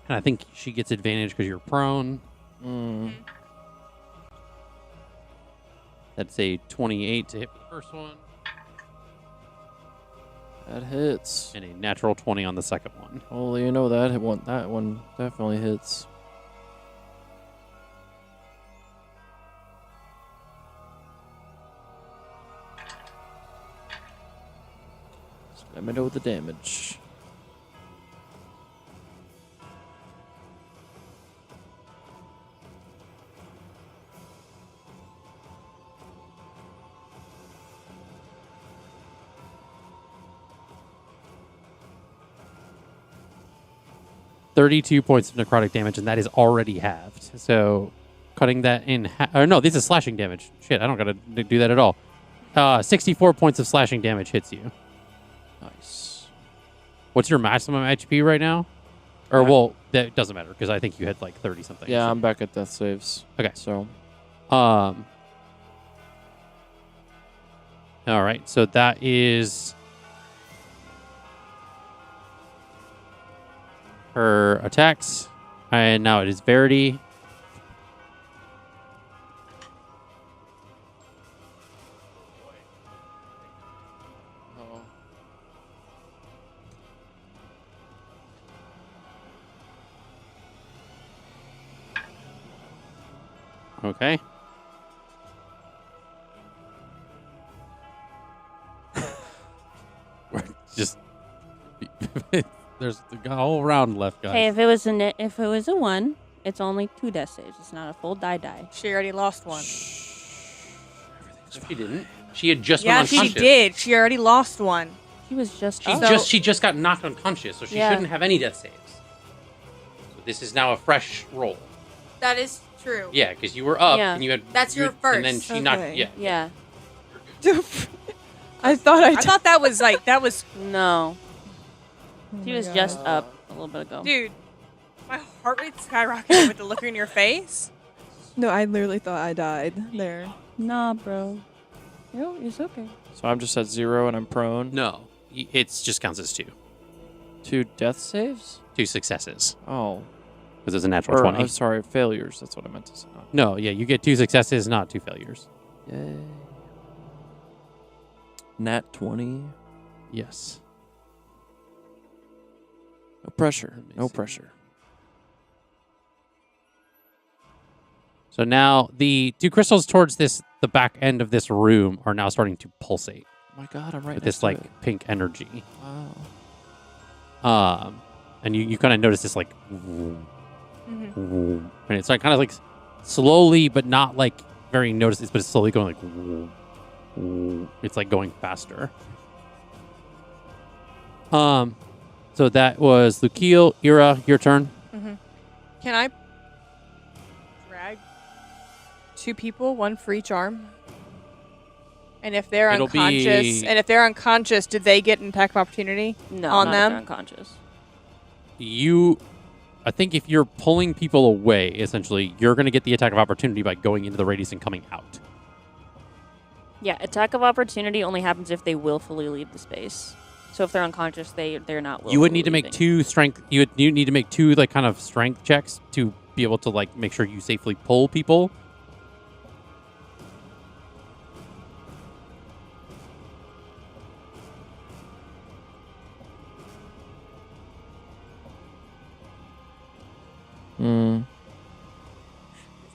And I think she gets advantage because you're prone. That's a 28 to hit for the first one. That hits. And a natural 20 on the second one. Oh, you know that one definitely hits. So let me know the damage. $32 points of necrotic damage, and that is already halved. So cutting that in half. Or no, this is slashing damage. Shit, I don't got to do that at all. 64 points of slashing damage hits you. Nice. What's your maximum HP right now? Or, well, that doesn't matter, because I think you had like 30-something. Yeah, I'm back at death saves. Okay. So. All right, so that is her attacks. And now it is Verity. Okay. We're just there's the whole round left, guys. Hey, if it was a 1, it's only 2 death saves. It's not a full die. She already lost one. No, she didn't. She had just went unconscious. She did. She already lost one. She was just She just got knocked unconscious, so she shouldn't have any death saves. So this is now a fresh roll. That is true. Yeah, because you were up Yeah. and you had That's your first. and then she knocked. Okay. Yeah. Yeah. I thought I thought that was like No. Oh She my was God. just up a little bit ago. dude. My heart rate skyrocketed with the look in your face. No, I literally thought I died there. Nah, bro. It's okay. So I'm just at 0 and I'm prone. No, it's just counts as 2. 2 death saves? 2 successes Oh. because it's a natural Or, 20. I'm sorry, failures. That's what I meant to say. No, yeah, you get 2 successes, not 2 failures. Yay. Nat 20. Yes. No pressure. Let me No see. pressure. So now the 2 crystals towards the back end of this room are now starting to pulsate Oh my God, I'm right with next this to like it. pink energy. Wow. And you kind of notice this like And it's like kind of like slowly, but not like very noticeable, but it's slowly going like it's like going faster. So that was Lukiel. Ira, your turn. Can I drag 2 people, 1 for each arm? And if they're It'll unconscious, be- do they get an attack of opportunity No, on not them? if they're unconscious. I think if you're pulling people away, essentially, you're going to get the attack of opportunity by going into the radius and coming out. Yeah, attack of opportunity only happens if they willfully leave the space. So if they're unconscious, they're not willfully You would need to make leaving. 2 strength. You need to make 2 like kind of strength checks to be able to like make sure you safely pull people.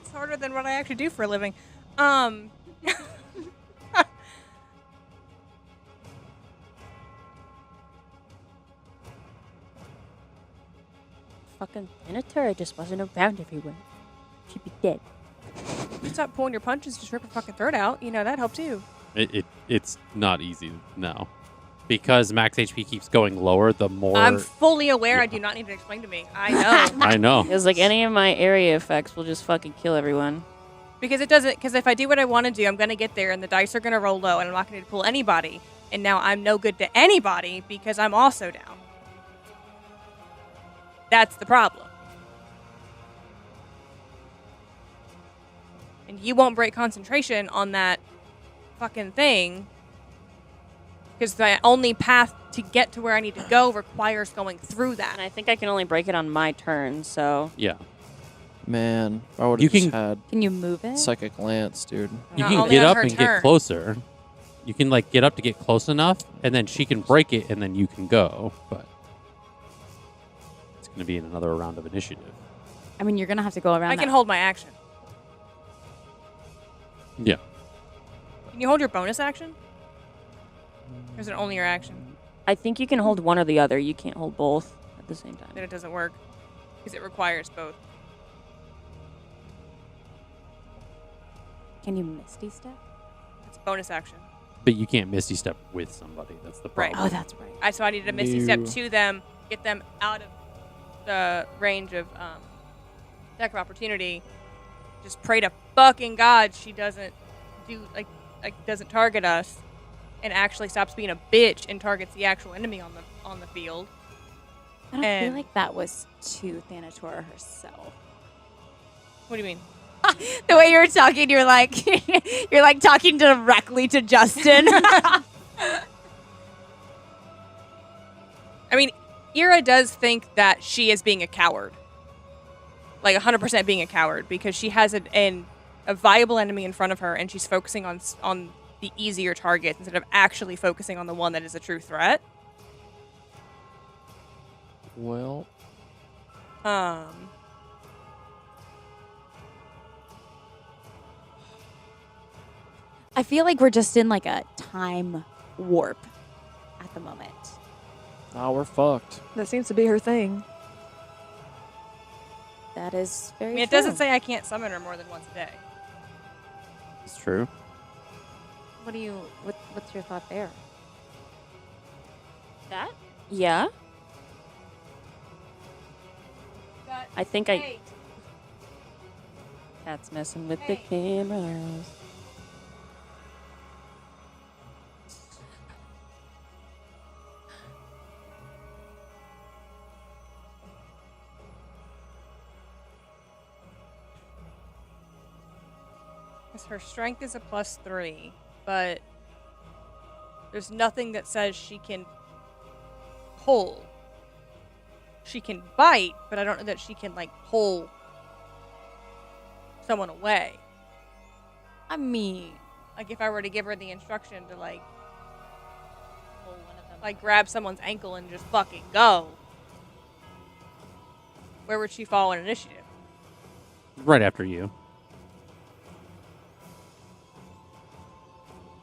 It's harder than what I actually do for a living. Fucking Thanatura just wasn't around everyone. She'd be dead. Stop pulling your punches, just rip her fucking throat out. You know, that helps too. It's not easy, no. Because max HP keeps going lower, the more... I'm fully aware. Yeah. I do not need to explain to me. I know. I know. It was like any of my area effects will just fucking kill everyone. Because it doesn't. Because if I do what I want to do, I'm going to get there and the dice are going to roll low and I'm not going to pull anybody. And now I'm no good to anybody because I'm also down. That's the problem. And you won't break concentration on that fucking thing. Because the only path to get to where I need to go requires going through that. And I think I can only break it on my turn, so... Yeah. Man, I would You have just can- had Can you move it? Psychic Lance, dude. You Not can only get on up her and get turn. closer. You can like get up to get close enough, and then she can break it, and then you can go. But it's going to be in another round of initiative. I mean, you're gonna have to go around. I can that. hold my action. Yeah. Can you hold your bonus action? Or is it only your action? I think you can hold one or the other. You can't hold both at the same time. Then it doesn't work. Because it requires both. Can you Misty Step? It's a bonus action. But you can't Misty Step with somebody. That's the Right. problem. Oh, that's right. So I needed a misty step No. to them, get them out of the range of attack of opportunity. Just pray to fucking God she doesn't do doesn't target us, and actually stops being a bitch and targets the actual enemy on the field. I don't And- feel like that was to Thanatora herself. What do you mean? The way you were talking, you're like you're like talking directly to Justin. I mean, Ira does think that she is being a coward. Like 100% being a coward because she has a viable enemy in front of her and she's focusing on the easier targets instead of actually focusing on the one that is a true threat. Well, I feel like we're just in like a time warp at the moment. now we're fucked. That seems to be her thing. That is very I mean, it true. doesn't say I can't summon her more than once a day. It's true. What's your thought there? That? Yeah. I think I... Cat's messing with the cameras. Because her strength is a +3, but there's nothing that says she can pull. She can bite, but I don't know that she can, like, pull someone away. I mean, Like, if I were to give her the instruction to, like grab someone's ankle and just fucking go, where would she fall in initiative? Right after you.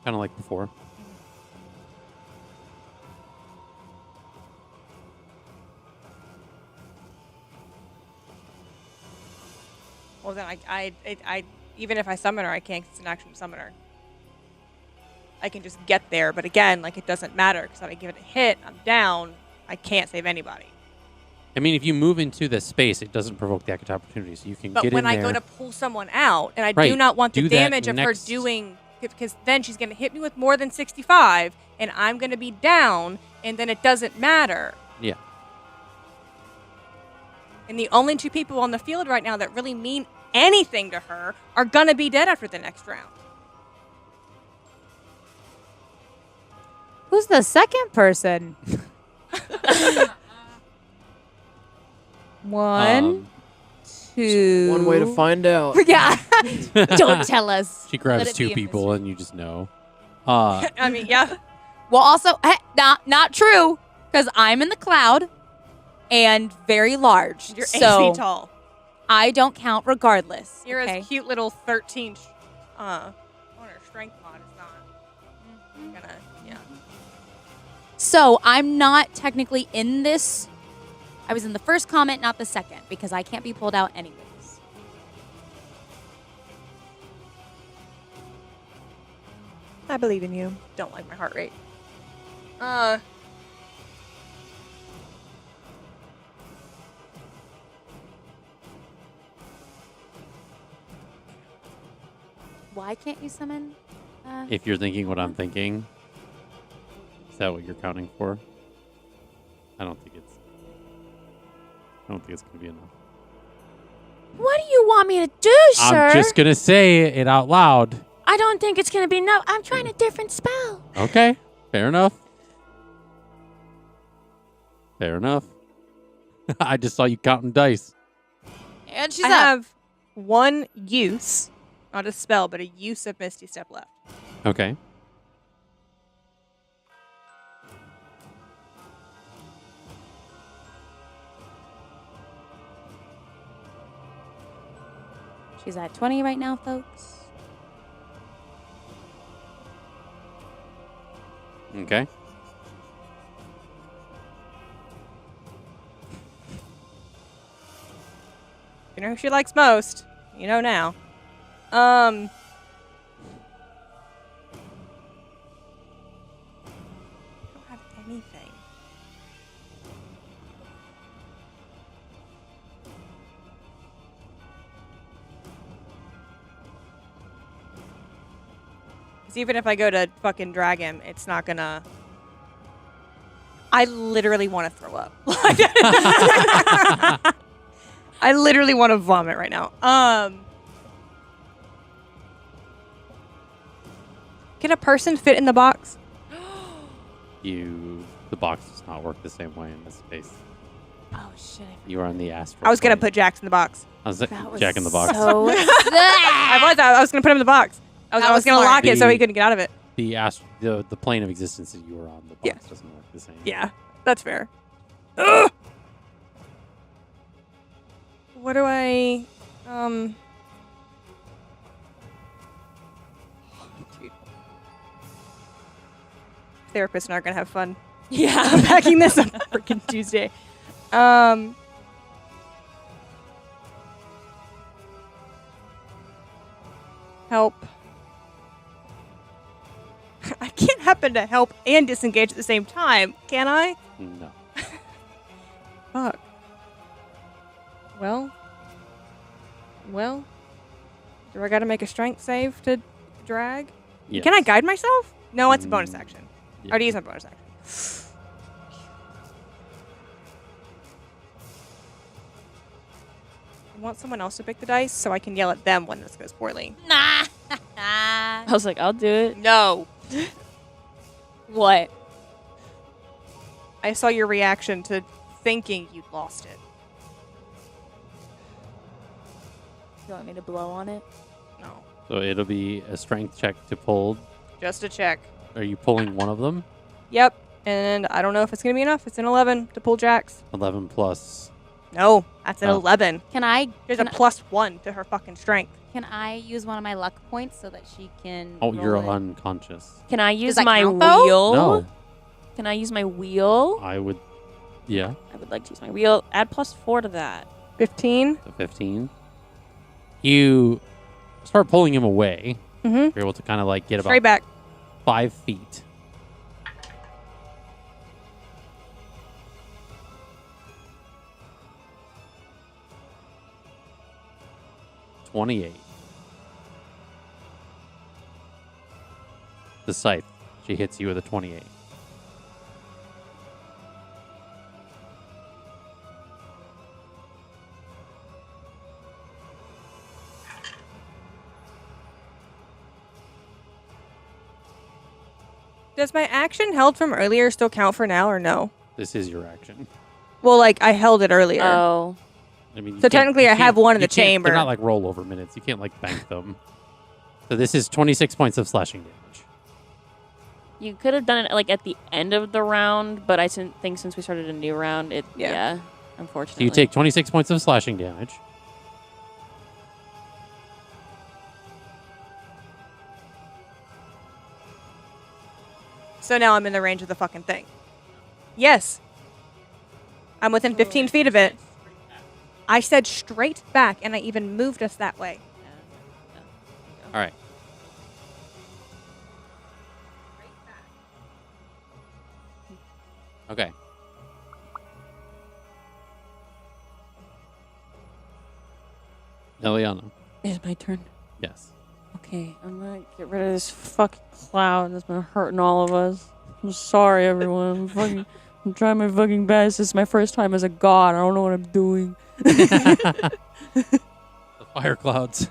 Kind of like before. Well, then I even if I summon her, I can't. 'Cause it's an action summoner. I can just get there, but again, like it doesn't matter because if I give it a hit, I'm down. I can't save anybody. I mean, if you move into the space, it doesn't provoke the attack opportunity, so you can But get when in I there. go to pull someone out, and I Right, do not want the do that damage of her next- doing, because then she's going to hit me with more than 65, and I'm going to be down, and then it doesn't matter. Yeah. And the only two people on the field right now that really mean anything to her are going to be dead after the next round. Who's the second person? One, two. One way to find out. Yeah. Don't tell us. She Let grabs it two be a people, mystery. and you just know. I mean, yeah. Well, also, not true, because I'm in the cloud and very large. You're 8 so feet tall. I don't count regardless. You're okay? a cute little 13. On her strength mod is not gonna. Yeah. So I'm not technically in this. I was in the first comment, not the second, because I can't be pulled out anyways. I believe in you. Don't like my heart rate. Why can't you summon? If you're thinking what I'm thinking, is that what you're counting for? I don't think it's going to be enough. What do you want me to do, sir? I'm just going to say it out loud. I don't think it's going to be enough. I'm trying a different spell. Okay, fair enough. Fair enough. I just saw you counting dice. And she's I up. have one use, not a spell, but a use of Misty Step left. Okay. She's at 20 right now, folks. Okay. You know who she likes most? You know now. I don't have anything. Because even if I go to fucking drag him, it's not gonna. I literally want to throw up. I literally want to vomit right now. Can a person fit in the box? The box does not work the same way in this space. Oh, shit. You are on the Astral. I was gonna plane. put Jax in the box. I was That was Jack in the box. So I was gonna put him in the box. I That was was gonna smart. lock it so he couldn't get out of it. The plane of existence that you were on, the box Yeah. doesn't work the same. Yeah, that's fair. Ugh! What do I? Dude. Therapists aren't gonna have fun. Yeah. Unpacking this on freaking Tuesday. Help. I can't happen to help and disengage at the same time, can I? No. Fuck. Well. Do I gotta make a strength save to drag? Yes. Can I guide myself? No, it's a bonus Mm, action. I yeah. already used my bonus action. I want someone else to pick the dice so I can yell at them when this goes poorly. nah. I was like, I'll do it. No. What? I saw your reaction to thinking you'd lost it. You want me to blow on it? No. So it'll be a strength check to pull. Just a check. Are you pulling one of them? Yep. And I don't know if it's going to be enough. It's an 11 to pull Jax. 11 plus. No, that's an Oh. 11. Can I? There's Can a +1 to her fucking strength. Can I use one of my luck points so that she can? Oh, roll you're it? unconscious. Can I use that my count, though? wheel? No, Can I use my wheel? I would. Yeah, I would like to use my wheel. Add +4 to that. 15. so 15. You start pulling him away. Mm-hmm. You're able to kind of like get about Straight back. 5 feet. $28. The scythe. She hits you with a 28. Does my action held from earlier still count for now or no? This is your action. Well, like I held it earlier. Oh. I mean, you So can't- technically you I have can't- one in you the can't- chamber. They're not like rollover minutes. You can't like bank them. So this is 26 points of slashing damage. You could have done it like at the end of the round, but I think since we started a new round, Yeah. So unfortunately. you take 26 points of slashing damage. So now I'm in the range of the fucking thing. Yes. I'm within 15 feet of it. I said straight back, and I even moved us that way. All right. Okay. Eliana. It's my turn. Yes. Okay, I'm gonna get rid of this fucking cloud that's been hurting all of us. I'm sorry, everyone. I'm trying my fucking best. This is my first time as a god. I don't know what I'm doing. The fire clouds.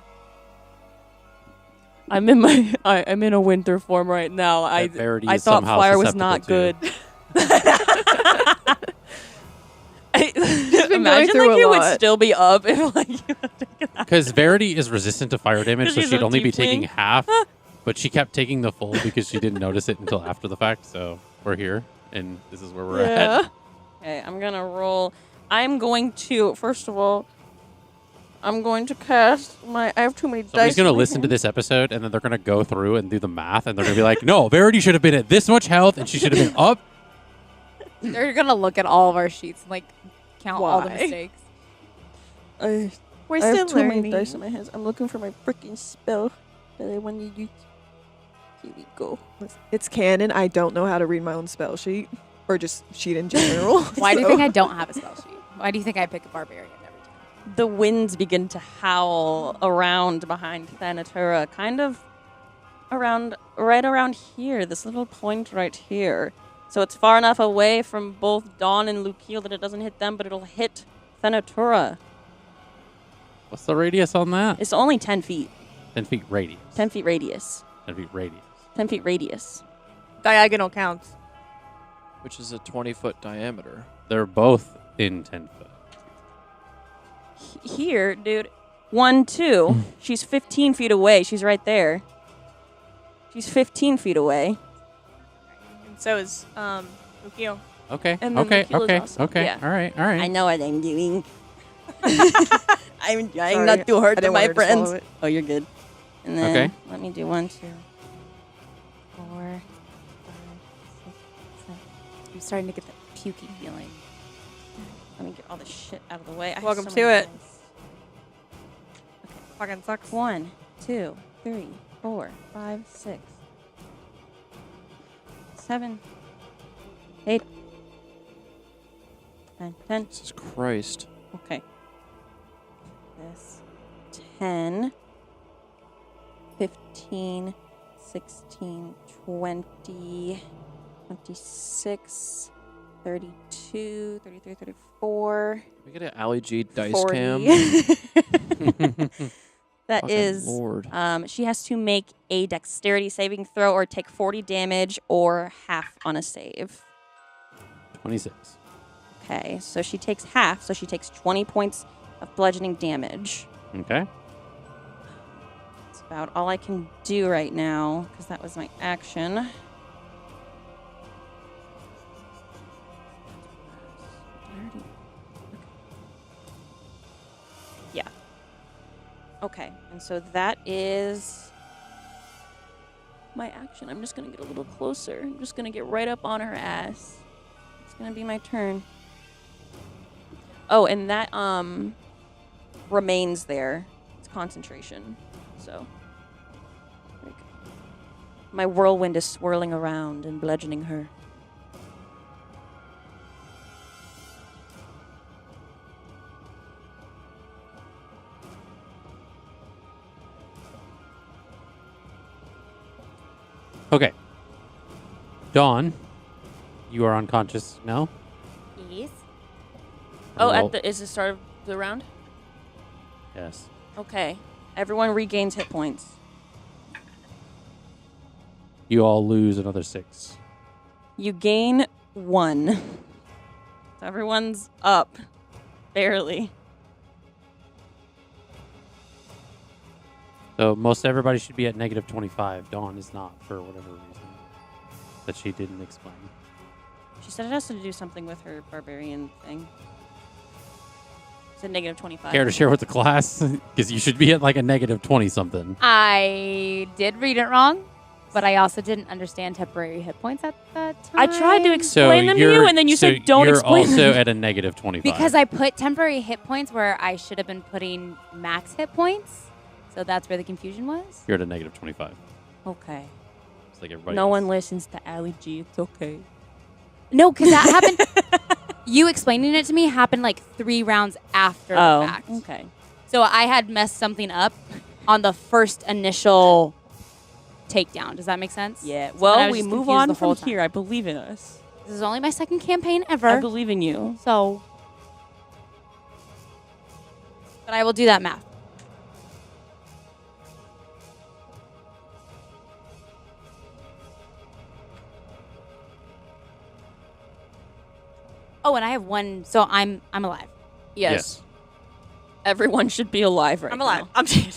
I'm in a winter form right now. I Verity thought is somehow fire was susceptible not to. good. been going Imagine through like a you would lot. still be up if like you had taken that. Because Verity is resistant to fire damage, 'Cause so she's she'd a only be tiefling. taking half. But she kept taking the full because she didn't notice it until after the fact. So we're here, and this is where we're at. Okay, I'm gonna roll. I'm going to first of all. I'm going to cast my. I have too many dice. Somebody's going to in my listen to hand. this episode, and then they're going to go through and do the math, and they're going to be like, no, Verity should have been at this much health, and she should have been up. They're gonna look at all of our sheets and like count all the Why? mistakes. We're I still have too many learning. dice in my hands. I'm looking for my freaking spell that I want to use. Here we go. It's canon. I don't know how to read my own spell sheet or just sheet in general. Why do you so- think I don't have a spell sheet? Why do you think I pick a barbarian every time? The winds begin to howl around behind Thanatura, kind of right around here, this little point right here. So it's far enough away from both Dawn and Lukiel that it doesn't hit them, but it'll hit Thanatura. What's the radius on that? It's only 10 feet. 10 feet radius. 10 feet radius. 10 feet radius. 10 feet radius. Diagonal counts. Which is a 20-foot diameter. They're both in 10 foot. Here, dude. 1, 2. She's 15 feet away. She's right there. She's 15 feet away. And so is Lukiel. Okay, And then okay, the kill is okay, awesome. okay. Yeah. All right, all right. I know what I'm doing. I'm trying Sorry, not to hurt I didn't my want her to friends. swallow it. Oh, you're good. And then Okay. let me do 1, 2, 4, 5, 6, 7. I'm starting to get that pukey feeling. Let me get all this shit out of the way. I have Welcome so to many it. dice. Fucking sucks. 1, 2, 3, 4, 5, 6, 7, 8, 9, 10. Jesus Christ. Okay. This 10, 15, 16, 20, 26, 32, 33, 34, Can we get an Ali G dice 40. cam? That Fucking is, Lord. she has to make a dexterity saving throw or take 40 damage or half on a save. 26. Okay, so she takes half, so she takes 20 points of bludgeoning damage. Okay. That's about all I can do right now, because that was my action. Yeah. Okay, and so that is my action. I'm just going to get a little closer. I'm just going to get right up on her ass. It's going to be my turn. Oh, and that remains there. concentration. So, like, my whirlwind is swirling around and bludgeoning her. Okay. Dawn, you are unconscious now. Yes. Oh, is the start of the round? Yes. Okay. Everyone regains hit points. You all lose another 6. You gain 1. So everyone's up. Barely. So most everybody should be at negative 25. Dawn is not, for whatever reason that she didn't explain. She said it has to do something with her barbarian thing. It's a negative 25. Care to share with the class? Because you should be at like a negative 20 something. I did read it wrong, but I also didn't understand temporary hit points at that time. I tried to explain them to you, and then you said don't explain them. You're also at a negative 25. Because I put temporary hit points where I should have been putting max hit points. So that's where the confusion was. You're at a negative 25. Okay. It's like everybody No else. one listens to Ali G. It's okay. No, because that happened. You explaining it to me happened like 3 rounds after the fact. Okay. So I had messed something up on the first initial takedown. Does that make sense? Yeah. So then I Well, was we just move confused on the whole from time. here. I believe in us. This is only my second campaign ever. I believe in you. So, but I will do that math. Oh, and I have 1, so I'm alive. Yes. Everyone should be alive right I'm alive. now. I'm dead.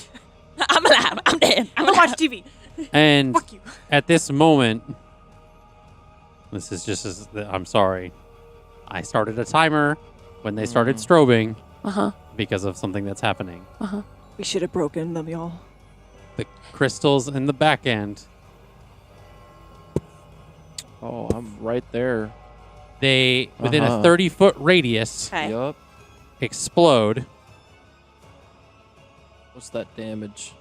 I'm alive. I'm dead. I'm gonna watch TV. And Fuck you. at this moment, this is just as I'm sorry. I started a timer when they started strobing Uh-huh. because of something that's happening. Uh-huh. We should have broken them, y'all. The crystals in the back end, Oh, I'm right there. they within a Uh-huh. 30-foot radius Okay. Yup. explode. What's that damage?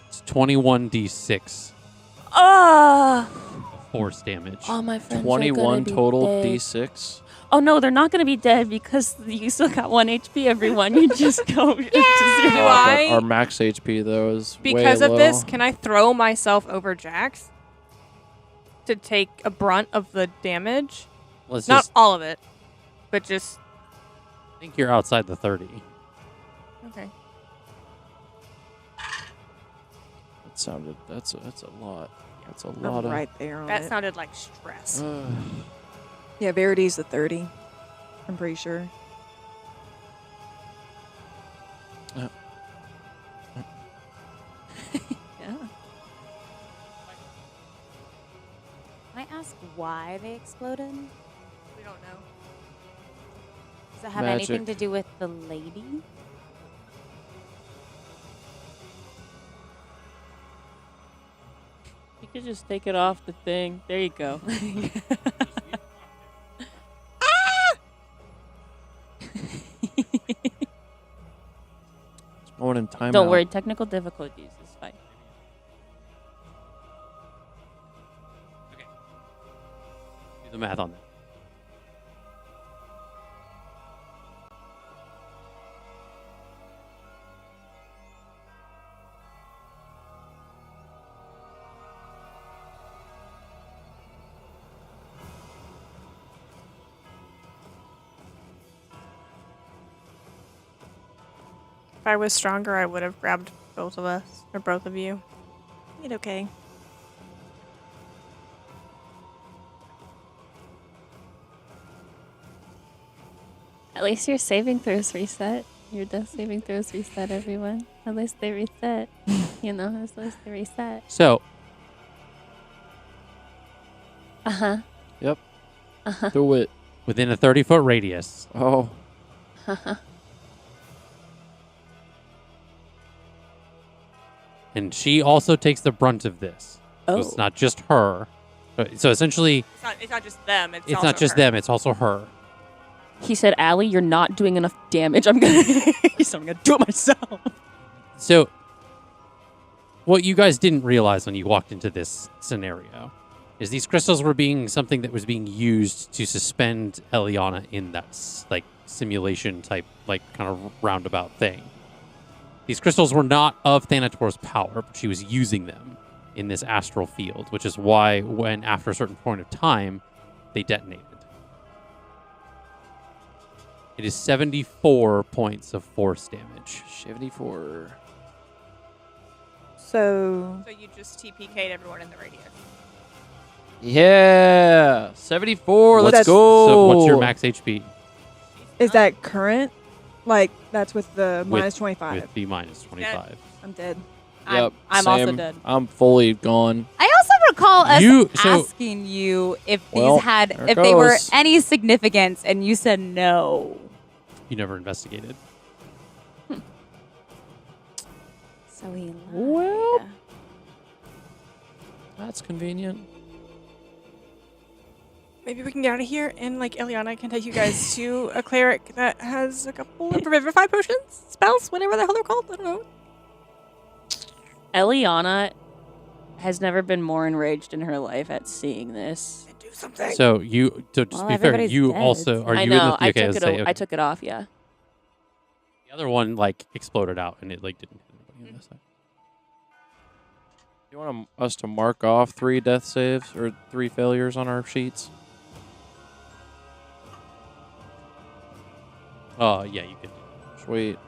It's 21d6 force damage. All my friends 21 total dead. D6. Oh no, they're not gonna be dead because you still got 1 HP. Everyone, you just go to 0. I- Our max HP though is Because way of low. this, can I throw myself over Jax to take a brunt of the damage? Let's Not just all of it, but just think you're outside the 30. okay. That sounded. That's a lot. That's a I'm lot of. right there on That it. sounded like stress. Yeah, Verity's the 30. I'm pretty sure. Yeah. Can I ask why they exploded? We don't know. Does it have Magic. anything to do with the lady? You could just take it off the thing. There you go. Going in timeout. Don't worry, technical difficulties is fine. Do the math on that. If I was stronger, I would have grabbed both of us or both of you. It's okay. At least your saving throws reset. Your death saving throws reset, everyone. At least they reset. You know, at least they reset. So, Uh-huh. Yep. Uh-huh. Do it. within a 30-foot radius, Oh. Uh-huh. and she also takes the brunt of this. So it's not just her. So essentially, It's not just them. It's it's also not just her. them, it's also her. He said, Allie, you're not doing enough damage. I'm gonna do it myself. So, what you guys didn't realize when you walked into this scenario is these crystals were being something that was being used to suspend Eliana in that like simulation type, like kind of roundabout thing. These crystals were not of Thanatura's power, but she was using them in this astral field, which is why when after a certain point of time, they detonated. It is 74 points of force damage. 74. So So you just TPK'd everyone in the radius. Yeah, 74. Let's That's- go. So what's your max HP? is that current? Like that's with the With- minus 25. With the minus 25. I'm dead. Yep, I'm also same. dead. I'm fully gone. I also recall us So- asking you if these Well, had, there if they were goes. any significance, and you said no. You never investigated. So he lied. Well. That's convenient. Maybe we can get out of here and like Eliana can take you guys to a cleric that has a couple of revivify potions, spells, whatever the hell they're called. I don't know. Eliana has never been more enraged in her life at seeing this. Do something. So you, to just Well, be fair, everybody's you dead. also are I you know. in the okay, let's say, I took it off. Yeah. The other one like exploded out and it like didn't hit anybody on this side. You want us to mark off 3 death saves or 3 failures on our sheets? Yeah, you could do that. Sweet.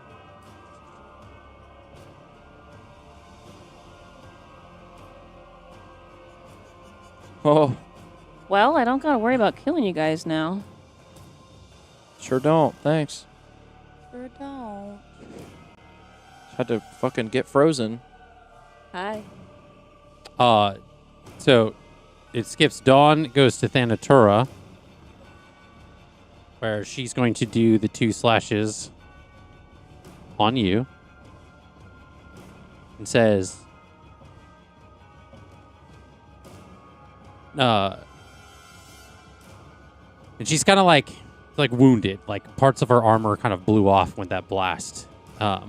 Oh, Well, I don't gotta worry about killing you guys now. sure don't. Thanks. Sure don't. Had to fucking get frozen. Hi. So it skips Dawn, goes to Thanatura, where she's going to do the 2 slashes on you, and says, and she's kind of like wounded, like parts of her armor kind of blew off when that blast. It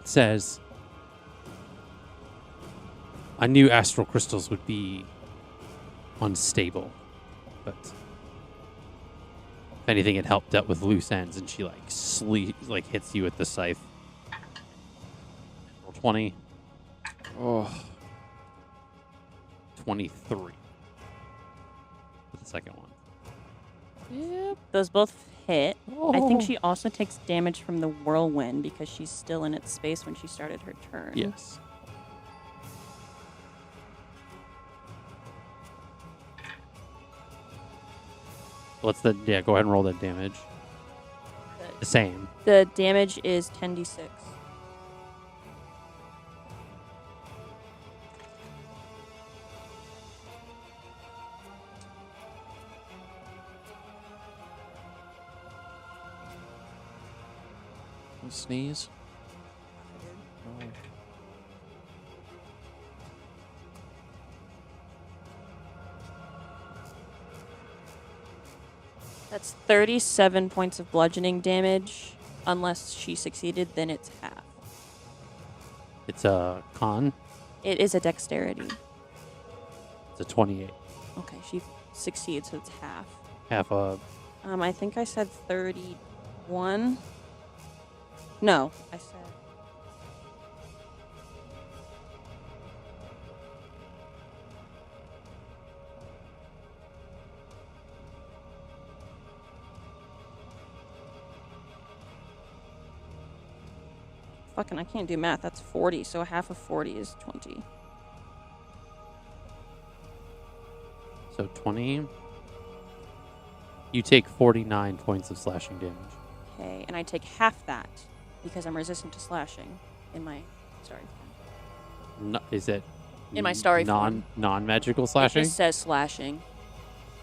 says, I knew astral crystals would be unstable, but if anything, it helped out with loose ends. And she like hits you with the scythe. Roll 20, Oh, 23 for the second one. Yep. Those both hit. I think Oh. she also takes damage from the whirlwind because she's still in its space when she started her turn. Yes. Go ahead and roll that damage. The same. The damage is 10d6. You sneeze. Oh. That's 37 points of bludgeoning damage. Unless she succeeded, then it's half. It's a con. It is a dexterity. It's a 28. Okay, she succeeds, so it's half. Half a. I think I said 31. No, I said. Fucking, I can't do math. That's 40, so half of 40 is 20. So 20. You take 49 points of slashing damage. Okay, and I take half that because I'm resistant to slashing in my starry form. No, is it In my starry form. non-magical It slashing? just says slashing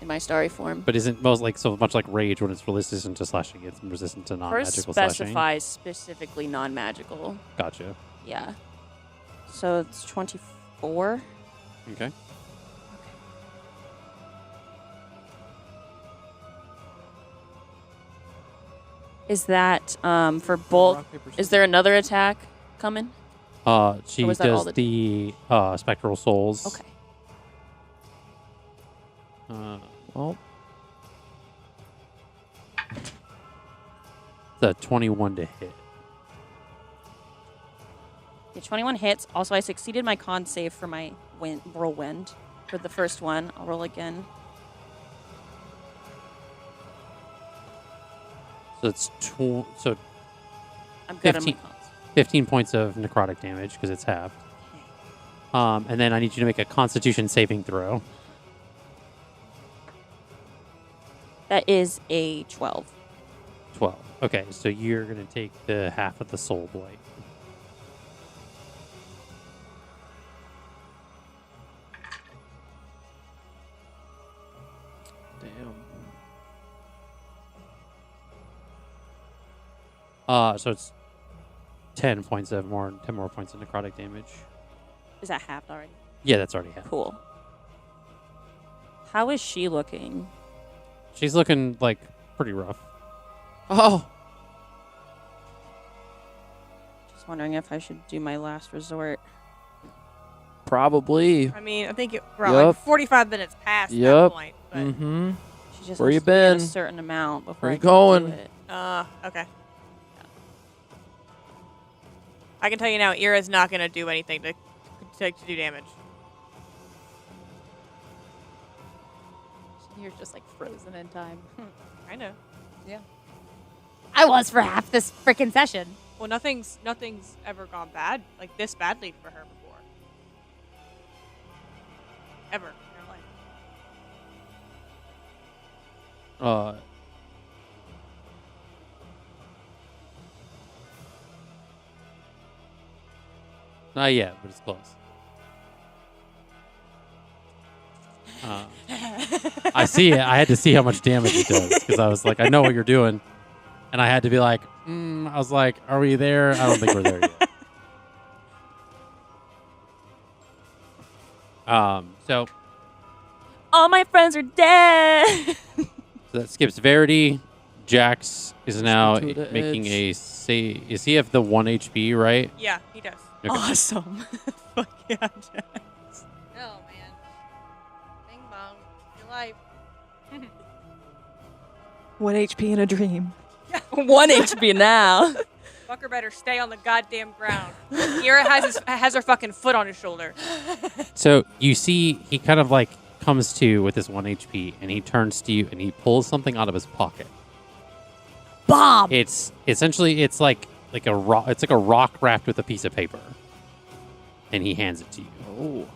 in my starry form. But isn't most like so much like rage when it's resistant to slashing, it's resistant to First non-magical slashing? specifies specifically non-magical. Gotcha. Yeah. So it's 24. Okay. Is that for both? Rock, paper, Is there another attack coming? She Or was that all does the spectral souls. Okay. Well, The 21 to hit. Okay, 21 hits. Also, I succeeded my con save for my whirlwind for the first one. I'll roll again. So it's I'm good 15. on my cons. 15 points of necrotic damage because it's halved. And then I need you to make a Constitution saving throw. That is a 12. 12. Okay, so you're going to take the half of the soul blight. damn. So it's 10 more points of necrotic damage. Is that halved already? Yeah, that's already half. Cool. How is she looking? She's looking like pretty rough. Oh, Just wondering if I should do my last resort. probably. I mean, I think we're like Yup. 45 minutes past that Yep. point. But, Mm-hmm. She just Where has you to be at been? a certain amount before Where I you can going? do it. okay. I can tell you now, Ira's not going to do anything to do damage. You're just like frozen in time. I know. I was for half this freaking session. Well, nothing's ever gone bad, like this badly for her before. Ever in her life. Not yet, but it's close. I see it. I had to see how much damage it does because I was like, I know what you're doing. And I had to be like, I was like, are we there? I don't think we're there yet. So All my friends are dead. that skips Verity. Jax is now to the making edge. a save. Is he have the 1 HP, right? Yeah, he does. Okay. Awesome. Fuck yeah, Jack. Oh man. Bing bong. Your life. 1 HP in a dream. 1 HP now. Fucker better stay on the goddamn ground. Ira has her fucking foot on his shoulder. So you see, he kind of like comes to with this 1 HP, and he turns to you and he pulls something out of his pocket. Bomb. It's essentially like a rock. It's like a rock wrapped with a piece of paper, and he hands it to you. Oh.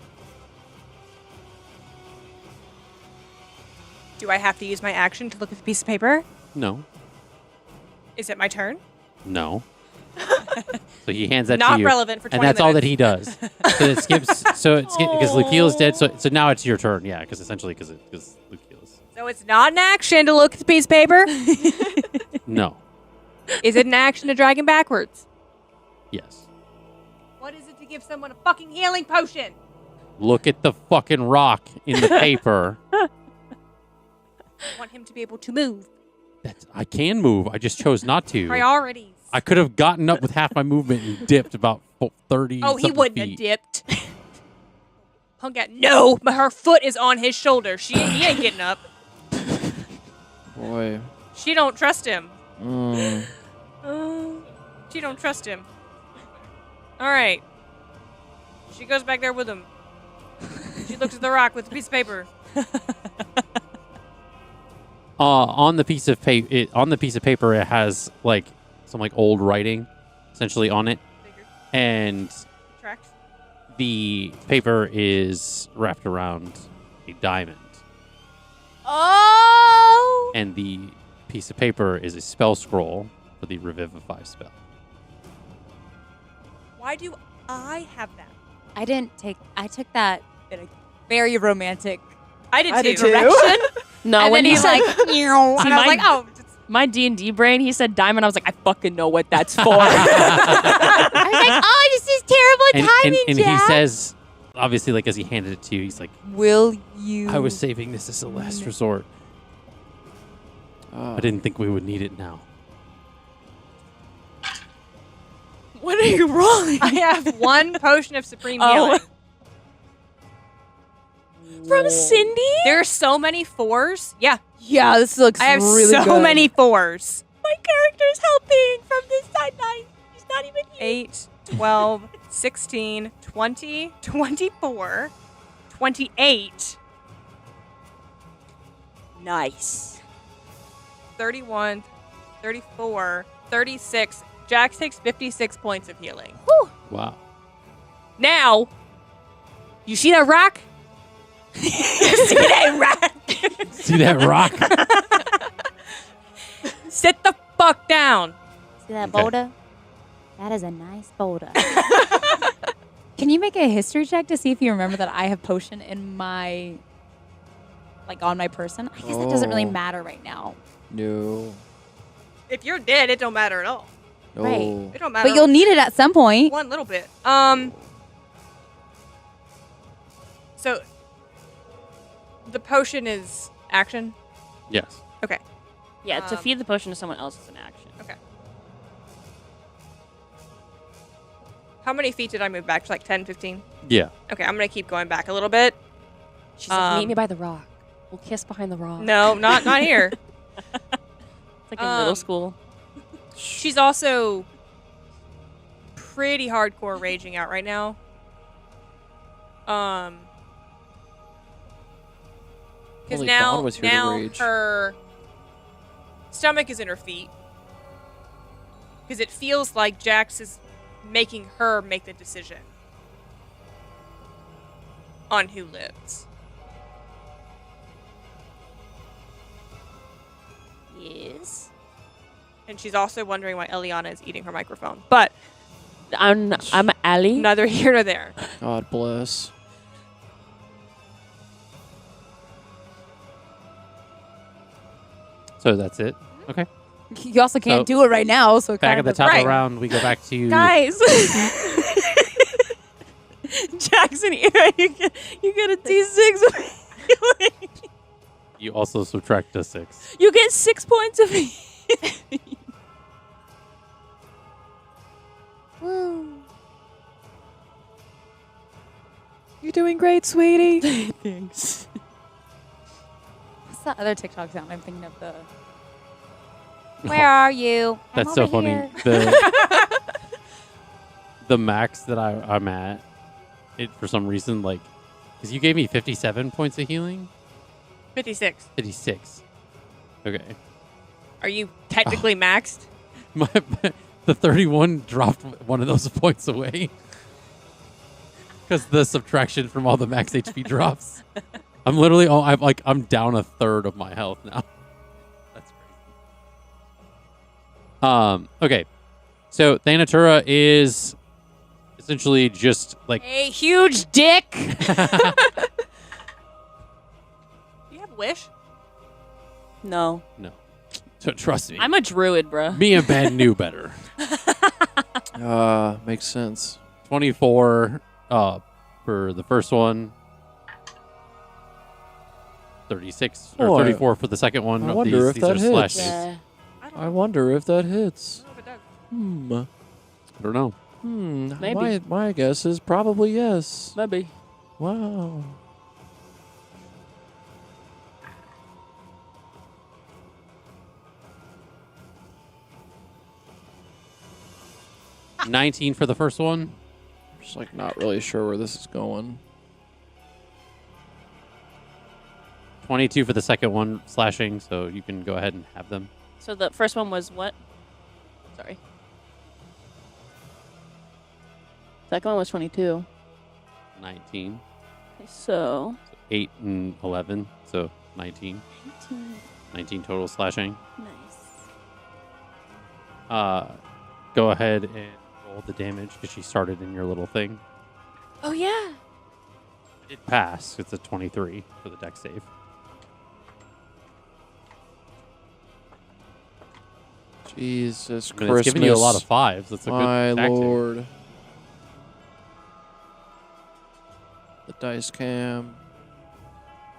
Do I have to use my action to look at the piece of paper? No, Is it my turn? no. So he hands that Not to you, relevant for 20 and that's all that minutes. he does. So it skips. So it's because Lukiel's dead. So now it's your turn. Yeah, because essentially because Lukiel's. So it's not an action to look at the piece of paper? No. Is it an action to drag him backwards? Yes. What is it to give someone a fucking healing potion? Look at the fucking rock in the paper. I want him to be able to move. I can move. I just chose not to. Priorities. I could have gotten up with half my movement and dipped about 30. Oh, he something wouldn't feet. have dipped. Punk out. No, but her foot is on his shoulder. He ain't getting up. Boy. She don't trust him. Mm. She don't trust him. All right. She goes back there with him. She looks at the rock with a piece of paper. On the piece of paper, it has like some like old writing, essentially on it, Figured. and Tracks. the paper is wrapped around a diamond, Oh. and the piece of paper is a spell scroll for the Revivify spell. Why do I have that? I took that in a very romantic I did I too. did too. direction. No, And when then he he's said like, and I was my- like, oh. my D&D brain, he said diamond. I was like, I fucking know what that's for. I was like, oh, this is terrible timing, and Jack. he says, obviously, like as he handed it to you, he's like, Will you? "I was saving this as a last resort. I didn't think we would need it now." What are you rolling? I have 1 potion of supreme Oh. healing. From Cindy? There are so many 4s. Yeah, Yeah, this looks I have really so good. many 4s. My character's helping from this side line. She's not even here. 8, 12, 16, 20, 24, 28, Nice. 31, 34, 36. Jax takes 56 points of healing. Wow. Now, you see that rock? See that rock? See that rock? Sit the fuck down. See that Okay. boulder? That is a nice boulder. Can you make a history check to see if you remember that I have potion in my, like, on my person? I guess it doesn't really Oh. matter right now. No. If you're dead, it don't matter at all. No. Right. It don't matter. But you'll need it at some point. one little bit. So the potion is action. Yes. Okay. Yeah, to feed the potion to someone else is an action. Okay. How many feet did I move back? Like 10, 15? Yeah. Okay, I'm gonna keep going back a little bit. She's like, meet me by the rock. We'll kiss behind the rock. No, not here. It's like in middle school. She's also pretty hardcore raging out right now. Because Only now, Dawn was here to rage. her stomach is in her feet. Because it feels like Jax is making her make the decision on who lives. Yes. And she's also wondering why Eliana is eating her microphone. But I'm Allie. neither here nor there. God bless. So that's it. Okay. You also can't So, do it right now, so Back kind at the of top of Right. the round, we go back to Guys. Jackson, you get a D6. You also subtract a 6. You get 6 points of You're doing great, sweetie. Thanks. What's that other TikTok sound I'm thinking of? The Where are you? I'm That's so over funny. here. The max that I'm at, it for some reason, like, because you gave me 57 points of healing? 56. 56. Okay. Are you technically maxed? The 31 dropped one of those points away. Because the subtraction from all the max HP drops. I'm down a third of my health now. That's crazy. Okay. So Thanatura is essentially just like A huge dick. Do you have wish? No. no. So trust me. I'm a druid, bruh. Me and Ben knew better. Makes sense. 24 for the first one. 36 or Oh, 34 for the second one. I wonder if these that are slash hits. saves. I wonder if that hits. I don't know if it does. I don't know. Maybe. My guess is probably yes. Maybe. Wow. Ah. 19 for the first one. Just like not really sure where this is going. 22 for the second one, slashing, so you can go ahead and have them. So the first one was what? Sorry. Second one was 22. 19. Okay, so 8 and 11, so 19. 19 total slashing. nice. Go ahead and roll the damage because she started in your little thing. Oh yeah. It passed. It's a 23 for the dex save. Jesus I mean, Christmas. it's giving you a lot of 5s. That's a My good tactic. lord. The dice cam.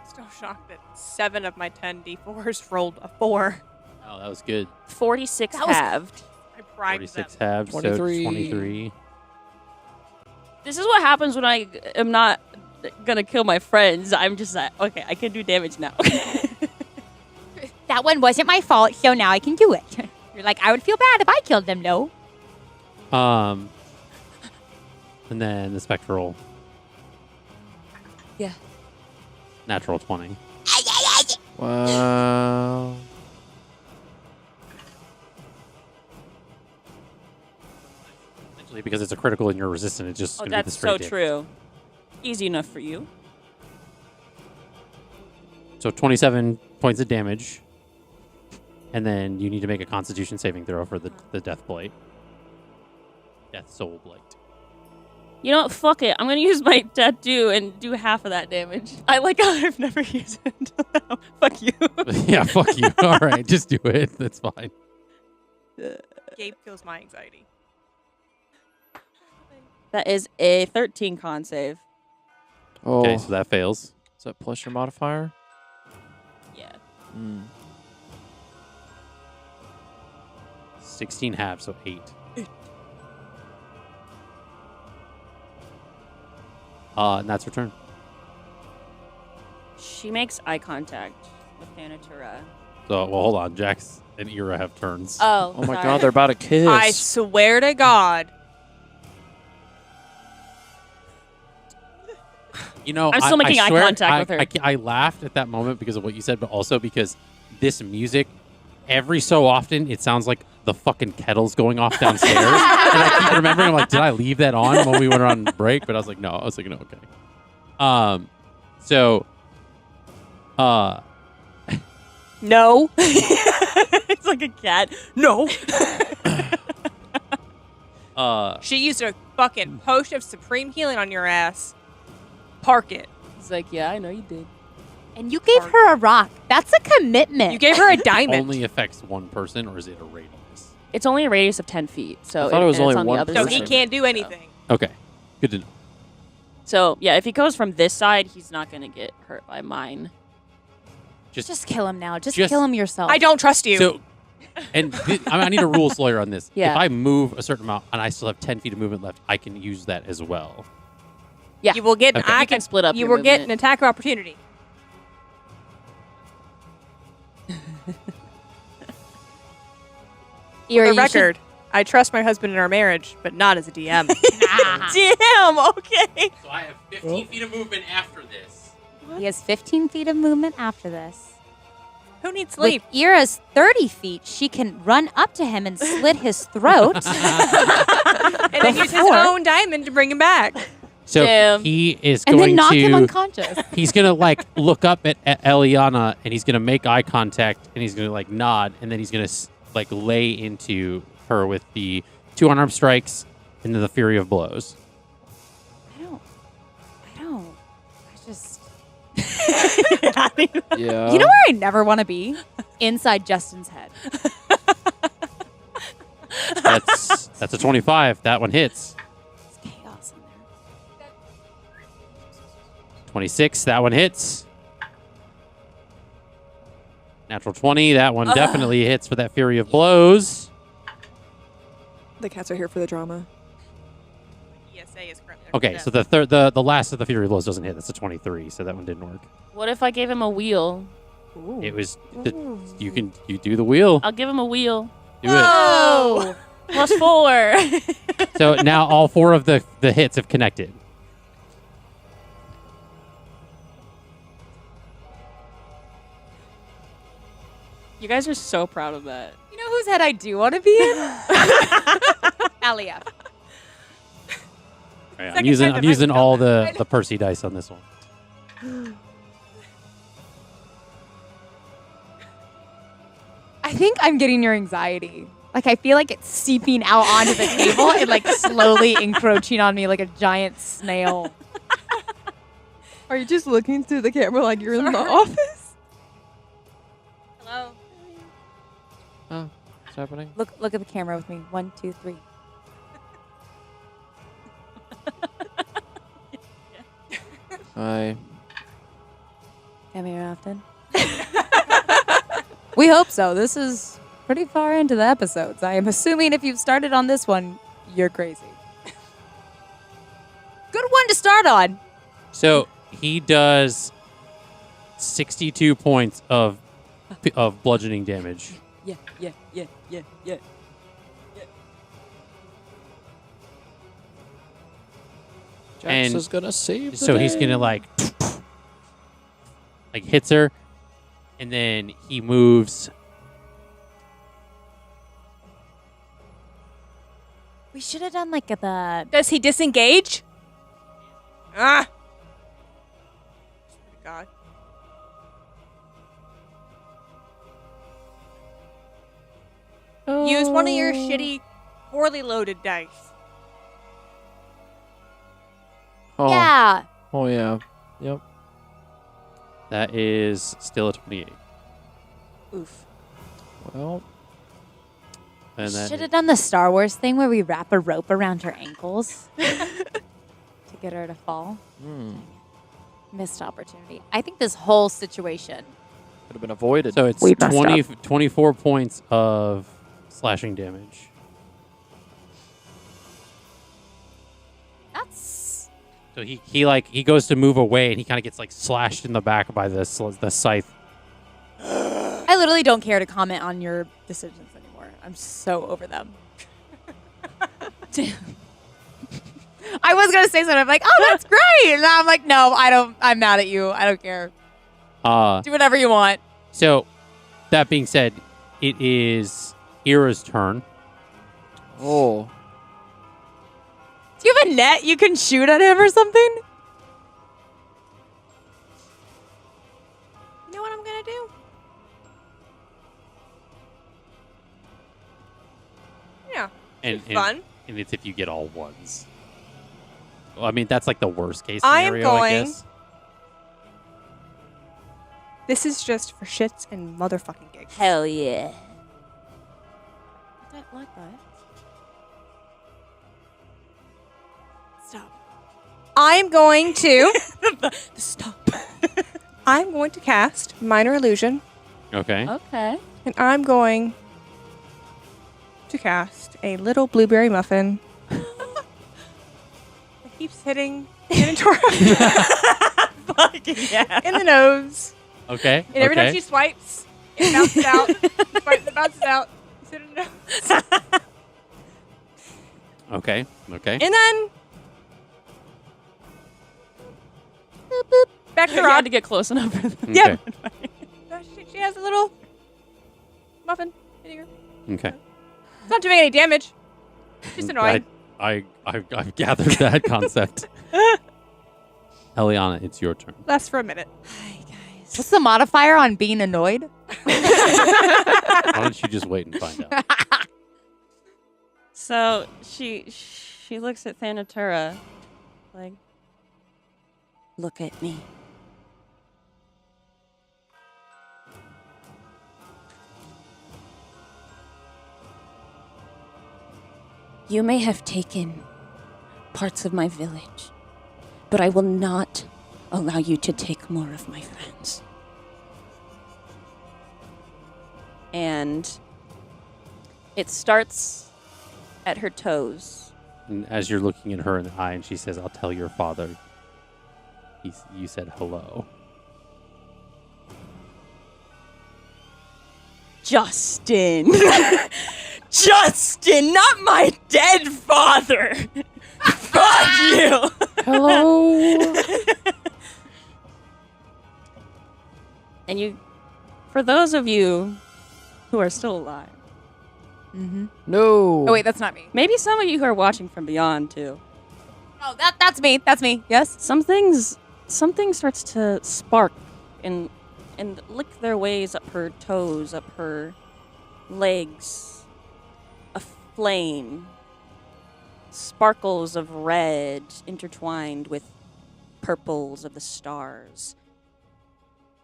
Still shocked that 7 of my 10 D4s rolled a 4. Oh, that was good. 46 That was- halved. I Cried 46 them. halves, so 23. 23. This is what happens when I am not gonna kill my friends. I'm just like, okay, I can do damage now. That one wasn't my fault, so now I can do it. You're like, I would feel bad if I killed them, no? And then the spectral. Yeah. Natural 20. Wow. Essentially, because it's a critical and you're resistant, it's just Oh, going to be the that's straight so damage. true. Easy enough for you. So 27 points of damage. And then you need to make a constitution saving throw for the death blight. Death soul blight. You know what? Fuck it. I'm gonna use my tattoo and do half of that damage. I like how I've never used it until now. Fuck you. Yeah, fuck you. All right, just do it. That's fine. Gabe feels my anxiety. That is a 13 con save. Oh, Okay, so that fails. is that plus your modifier? Yeah. 16 halves, so 8. And that's her turn. She makes eye contact with Thanatura. So, well, hold on. Jax and Ira have turns. Oh, Oh my sorry. god, they're about to kiss. I swear to God. You know, I'm still making eye swear contact with her. I laughed at that moment because of what you said, but also because this music, every so often, it sounds like the fucking kettle's going off downstairs. And I keep remembering, I'm like, did I leave that on when we went on break? But I was like, no. I was like, no, okay. So, No. It's like a cat. No. She used a fucking potion of supreme healing on your ass. Park it. He's like, yeah, I know you did. And you gave her a rock. That's a commitment. You gave her a diamond. only affects one person, or is it a radius? It's only a radius of 10 feet. So I thought it was and it's only on the one other so person. he side. can't do anything. Okay, good to know. So, yeah, if he goes from this side, he's not going to get hurt by mine. Just kill him now. Just Just- kill him yourself. I don't trust you. So, and I need a rules lawyer on this. Yeah. If I move a certain amount and I still have 10 feet of movement left, I can use that as well. Yeah. You will get an Okay. You can split up You your will get an movement. attack of opportunity. For Ira, the you should- record, I trust my husband in our marriage, but not as a DM. Damn, okay. So I have 15 feet of movement after this. He has 15 feet of movement after this. Who needs sleep? With Ira's 30 feet, she can run up to him and slit his throat. And then use his Before- own diamond to bring him back. So Damn. he is and going then knock him to. unconscious. He's gonna like look up at Eliana and he's gonna make eye contact and he's gonna like nod and then he's gonna like lay into her with the 2 unarmed strikes and then the fury of blows. I just... Yeah. You know where I never want to be? Inside Justin's head. That's a 25. That one hits. It's chaos in there. 26. That one hits. Natural 20. That one definitely hits for that fury of blows. The cats are here for the drama. ESA is currently Okay, so the last of the fury of blows doesn't hit. That's a 23. So that one didn't work. What if I gave him a wheel? It was you do the wheel. I'll give him a wheel. Do it. Oh! +4. So now all 4 of the hits have connected. You guys are so proud of that. You know whose head I do want to be in? Alia. All right, Second time I'm I've using done all that. the Percy dice on this one. I think I'm getting your anxiety. Like, I feel like it's seeping out onto the table and, like, slowly encroaching on me like a giant snail. Are you just looking through the camera like you're in the office? Hello. Oh, what's happening? Look at the camera with me. 1, 2, 3. Hi. Come here often. We hope so. This is pretty far into the episodes. I am assuming if you've started on this one, you're crazy. Good one to start on. So he does 62 points of bludgeoning damage. Yeah. Jax And is gonna save the So he's day. gonna like hits her, and then he moves. We should have done like the. Does he disengage? Ah. God. Use one of your shitty, poorly loaded dice. Oh. Yeah. Oh yeah. Yep. That is still a 28. Oof. Well, And that Should have done the Star Wars thing where we wrap a rope around her ankles to get her to fall. Missed opportunity. I think this whole situation. could have been avoided. So it's We messed 24 points of slashing damage. That's. So he goes to move away, and he kind of gets like slashed in the back by the scythe. I literally don't care to comment on your decisions anymore. I'm so over them. Damn. I was gonna say something. I'm like, oh, that's great. And now I'm like, no, I don't. I'm mad at you. I don't care. Do whatever you want. So that being said, it is Ira's turn. Oh. Do you have a net you can shoot at him or something? You know what I'm gonna do? Yeah. And Fun. And it's if you get all ones. Well, I mean, that's like the worst case I am scenario, I going- guess. This is just for shits and motherfucking gigs. Hell yeah. I like that. Stop. I'm going to Stop. I'm going to cast Minor Illusion, Okay. Okay. and I'm going to cast a little blueberry muffin. That keeps hitting Thanatura Fucking yeah. in the nose. Okay. And every time okay. she swipes, it bounces out. Swipes, it bounces out. It's hit in the nose. Okay. Okay. And then back to You the had rod. to get close enough for that. Yeah. She has a little muffin hitting her. Okay. It's not doing any damage. Just annoying. I've gathered that concept. Eliana, it's your turn. Lasts for a minute. Hi, guys. What's the modifier on being annoyed? Why don't you just wait and find out? So she looks at Thanatura like, look at me. You may have taken parts of my village, but I will not allow you to take more of my friends. And it starts at her toes. And as you're looking at her in the eye, and she says, "I'll tell your father. You said hello." Justin. Justin, not my dead father. Fuck you. Hello. And you, for those of you who are still alive, Mm-hmm. No. Oh wait, that's not me. maybe some of you who are watching from beyond too, Oh, that's me. That's me. Yes. something starts to spark and lick their ways up her toes, up her legs. A flame, sparkles of red intertwined with purples of the stars,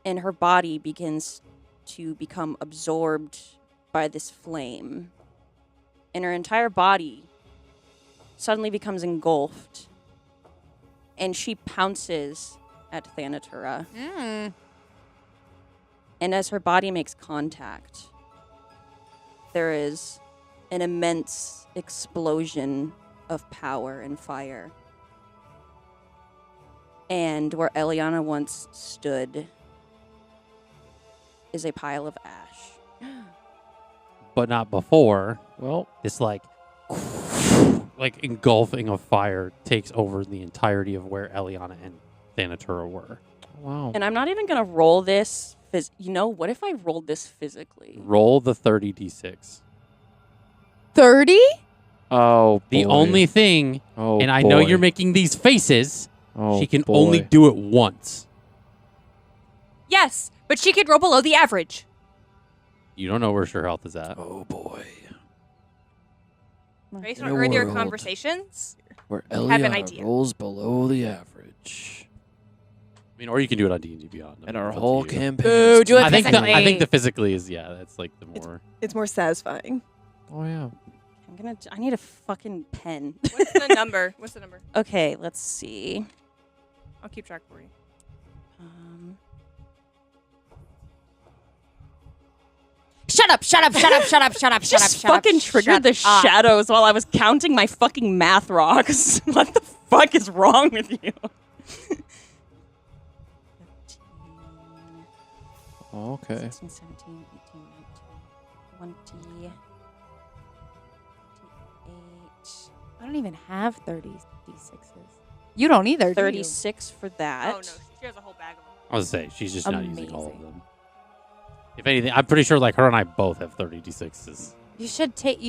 and her body begins to become absorbed by this flame, and her entire body suddenly becomes engulfed, and she pounces at Thanatura. And as her body makes contact, there is an immense explosion of power and fire. And where Eliana once stood is a pile of ash. But not before. Well, This like engulfing of fire takes over the entirety of where Eliana and Thanatura were. wow. And I'm not even going to roll this. What if I rolled this physically? Roll the 30d6. 30? Oh, The boy. only thing, Oh, and I know boy. you're making these faces, Oh, she can boy. only do it once. Yes, but she could roll below the average. You don't know where her health is at. Oh boy. Based In on a earlier world conversations. Where have an Eliana idea. rolls below the average. I mean, or you can do it on D&D Beyond. I And mean, our it's up to whole you. campaign. Boo, is do it I think physically. I think the physically is that's like the more. It's more satisfying. Oh yeah. I need a fucking pen. What's the number? What's the number? Okay, let's see. I'll keep track for you. Shut up, shut up, shut up, shut up, shut up, shut up, Just shut up. fucking triggered the shut up. shadows while I was counting my fucking math rocks. What the fuck is wrong with you? Oh, okay. 16, 17, 18, 19, 20, 28, I don't even have 30 D6s. You don't either, do you? 36 for that. Oh no, she has a whole bag of them. I was say she's just not using all of Amazing. them. If anything, I'm pretty sure like her and I both have 30d6s. You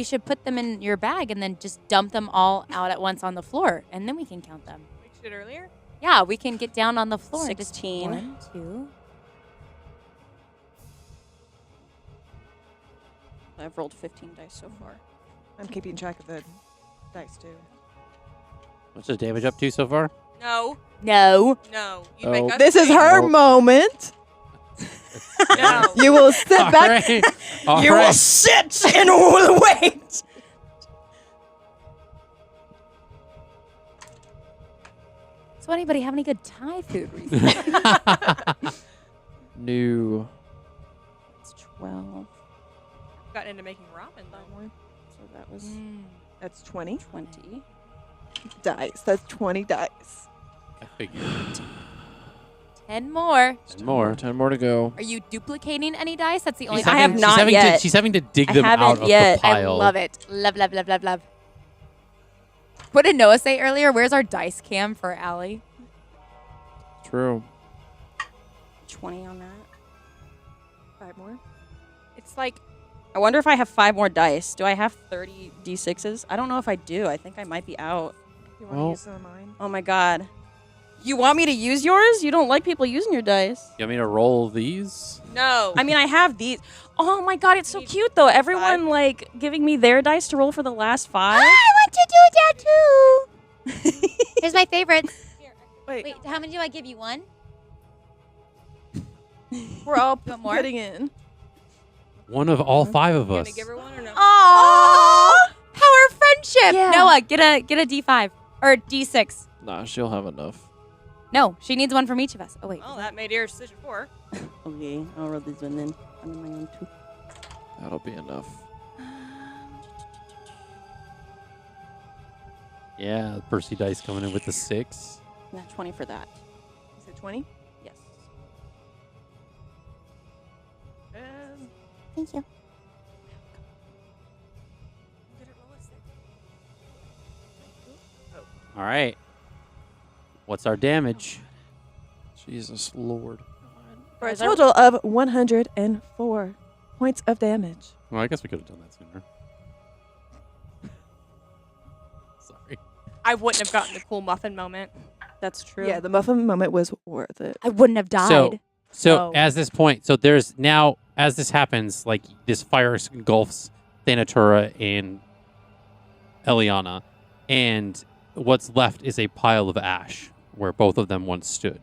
should put them in your bag and then just dump them all out at once on the floor, and then we can count them. Like she did earlier. Yeah, we can get down on the floor. and just 16. 1, 2. I've rolled 15 dice so far. I'm keeping track of the dice too. What's the damage up to so far? No, No. no. You Oh. make us This is wait. her Nope. moment. No. You will sit All back. right. All You will right. sit and will wait. So anybody have any good Thai food recently? New. It's 12. Gotten into making ramen though. So that was That's 20 20. dice. That's 20 dice. I figured. 10 more. 10 more. 10 more to go. Are you duplicating any dice? That's the only She's thing. I have having- not she's having yet. she's having to dig I them haven't out of yet. the I pile. love it. Love, love, love, love, love. What did Noah say earlier? Where's our dice cam for Allie? True. 20 on that. 5 more. It's like I wonder if I have 5 more dice. Do I have 30 d6s? I don't know if I do. I think I might be out. You want to Well- use some of mine? Oh my god. You want me to use yours? You don't like people using your dice. You want me to roll these? no. I mean, I have these. Oh my god, it's so cute though. Everyone like giving me their dice to roll for the last 5. I want to do that too. Here's my favorites. Wait, Wait, how many do I give you? 1? we're all want more? putting in. One of all 5 of You us. gonna give her one or no? Aww. Power of friendship. Yeah. Noah, get a D5 or D6. Nah, she'll have enough. No, she needs one from each of us. Oh wait. Oh, that made your decision for. Okay, I'll roll these one then. I'm on my own too. That'll be enough. Yeah, Percy dice coming in with the 6. Yeah, 20 for that. You said 20? Yes. Thank you. All right. What's our damage? Jesus Lord. For a total of 104 points of damage. Well, I guess we could have done that sooner. Sorry. I wouldn't have gotten the cool muffin moment. That's true. Yeah, the muffin moment was worth it. I wouldn't have died. So Oh. as this point, so there's now, as this happens, like this fire engulfs Thanatura and Eliana, and what's left is a pile of ash where both of them once stood.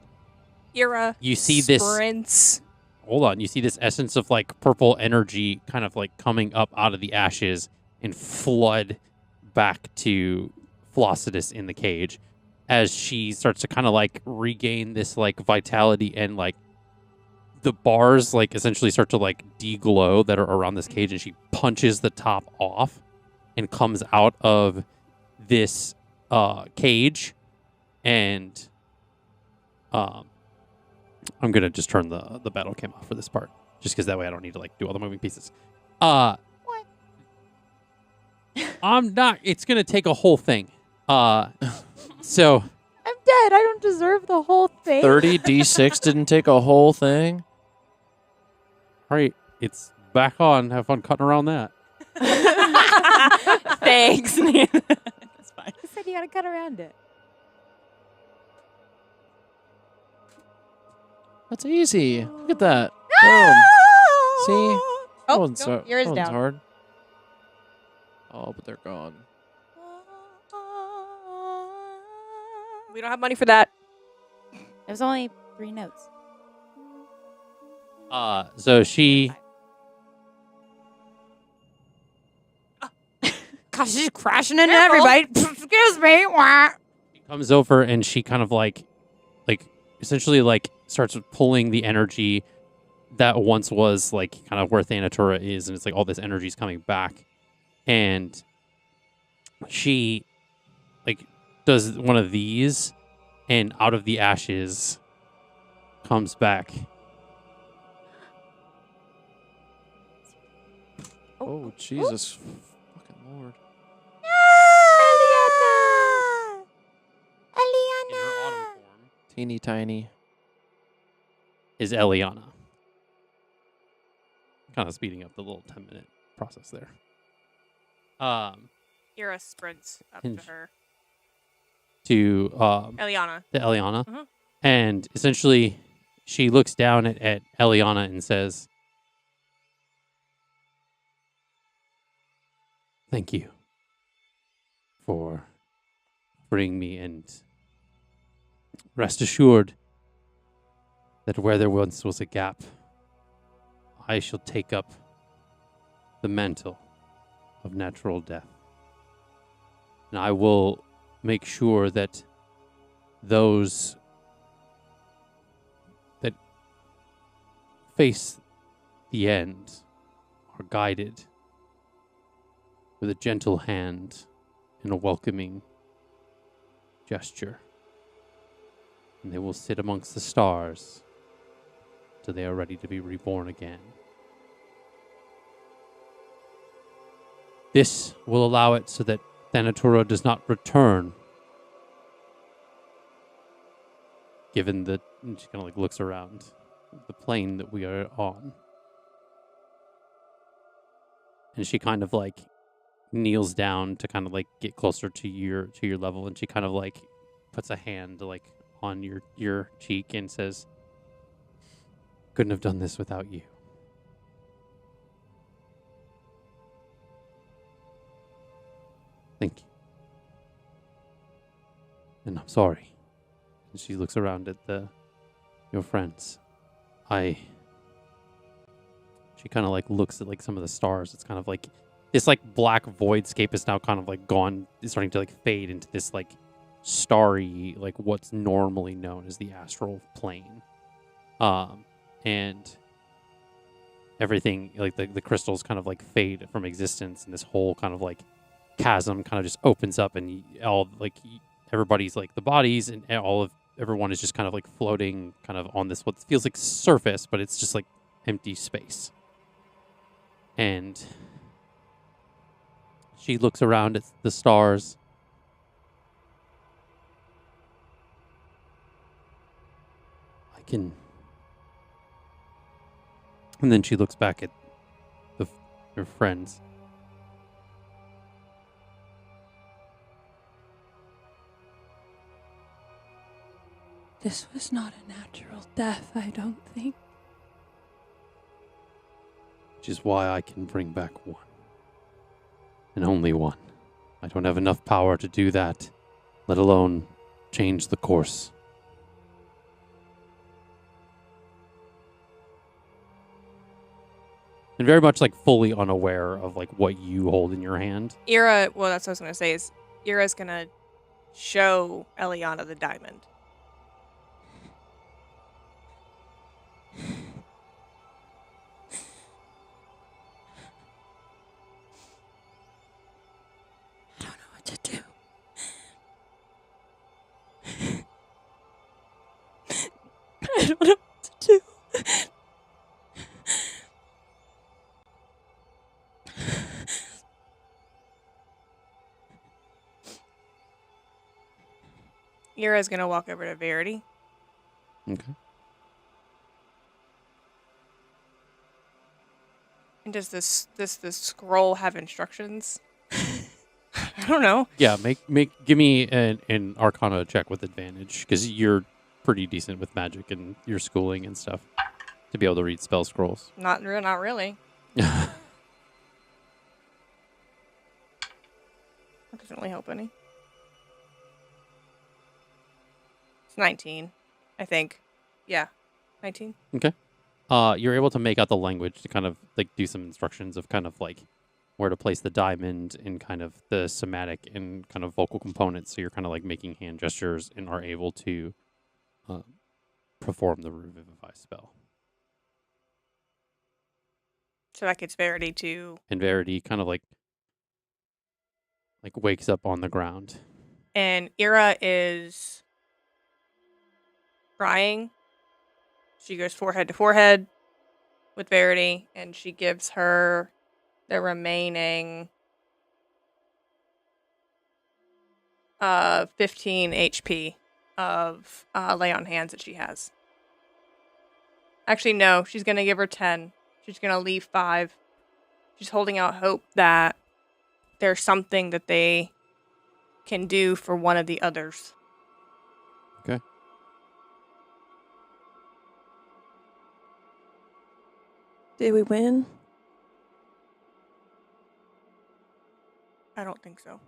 Era. You see this. Sprints. Hold on, you see this essence of like purple energy kind of like coming up out of the ashes and flood back to Flossidus in the cage as she starts to kind of like regain this like vitality and like the bars like essentially start to like deglow that are around this cage, and she punches the top off and comes out of this cage, and I'm gonna just turn the battle cam off for this part, just because that way I don't need to like do all the moving pieces. What? I'm not. It's gonna take a whole thing. So I'm dead. I don't deserve the whole thing. 30d6 didn't take a whole thing. all right, it's back on. Have fun cutting around that. Thanks. That's fine. I said you gotta cut around it. That's easy. Look at that. Boom. See? That wasn't so, yours that wasn't down. hard. Oh, but they're gone. We don't have money for that. It was only 3 notes. So she Gosh, she's crashing into everybody. Excuse me. Wah. comes over and she kind of like essentially like starts pulling the energy that once was like kind of where Thanatura is, and it's like all this energy is coming back, and she like does one of these, and out of the ashes comes back Oh, Jesus. Fucking Lord. in her autumn form Teeny tiny. is Eliana. Kind of speeding up the little 10-minute process there. Ira sprints up Hinge. to her. To Eliana. to Eliana. Mhm. And essentially she looks down at Eliana and says, "Thank you for bringing me, and rest assured that where there once was a gap, I shall take up the mantle of natural death. And I will make sure that those that face the end are guided with a gentle hand and a welcoming gesture. And they will sit amongst the stars till they are ready to be reborn again. This will allow it so that Thanatura does not return, given that," and she kind of like looks around the plane that we are on. And she kind of like kneels down to kind of like get closer to your level, and she kind of like puts a hand like on your cheek and says, "Couldn't have done this without you." Thank you. And I'm sorry. And she looks around at your friends. She kind of like looks at like some of the stars. It's kind of like this like black voidscape is now kind of like gone. It's starting to like fade into this like starry, like what's normally known as the astral plane. And everything like the crystals kind of like fade from existence, and this whole kind of like chasm kind of just opens up, and all like everybody's like the bodies and everyone is just kind of like floating kind of on this what feels like surface, but it's just like empty space. And she looks around at the stars. And then she looks back at her friends. This was not a natural death, I don't think. Which is why I can bring back one. And only one. I don't have enough power to do that, let alone change the course. And very much like fully unaware of like what you hold in your hand. Ira, well, that's what I was going to say, is Ira's going to show Eliana the diamond. I don't know what to do. Ira's gonna walk over to Verity. Okay. And does this scroll have instructions? I don't know. Yeah, give me an Arcana check with advantage because you're pretty decent with magic and your schooling and stuff to be able to read spell scrolls. Not really. Okay. That doesn't really help any. It's 19, I think. Yeah, 19. You're able to make out the language to kind of like do some instructions of kind of like where to place the diamond and kind of the somatic and kind of vocal components. So you're kind of like making hand gestures and are able to perform the revivify spell. So that gets Verity to... And Verity kind of like wakes up on the ground. And Ira is crying. She goes forehead to forehead with Verity, and she gives her the remaining 15 HP of lay on hands that she has. Actually, no, she's going to give her 10. She's going to leave 5. She's holding out hope that there's something that they can do for one of the others. Okay. Did we win? I don't think so.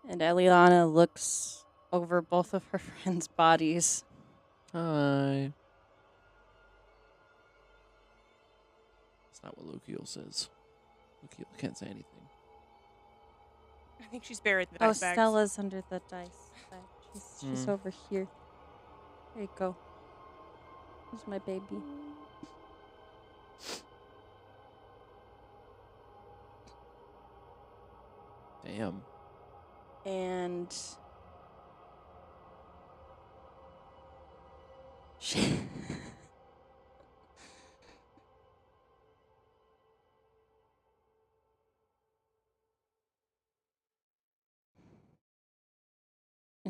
And Eliana looks over both of her friends' bodies. Hi. That's not what Lukiel says. Lukiel can't say anything. I think she's buried in the Oh, dice bags. Stella's under the dice. She's over here. There you go. There's my baby. Damn. And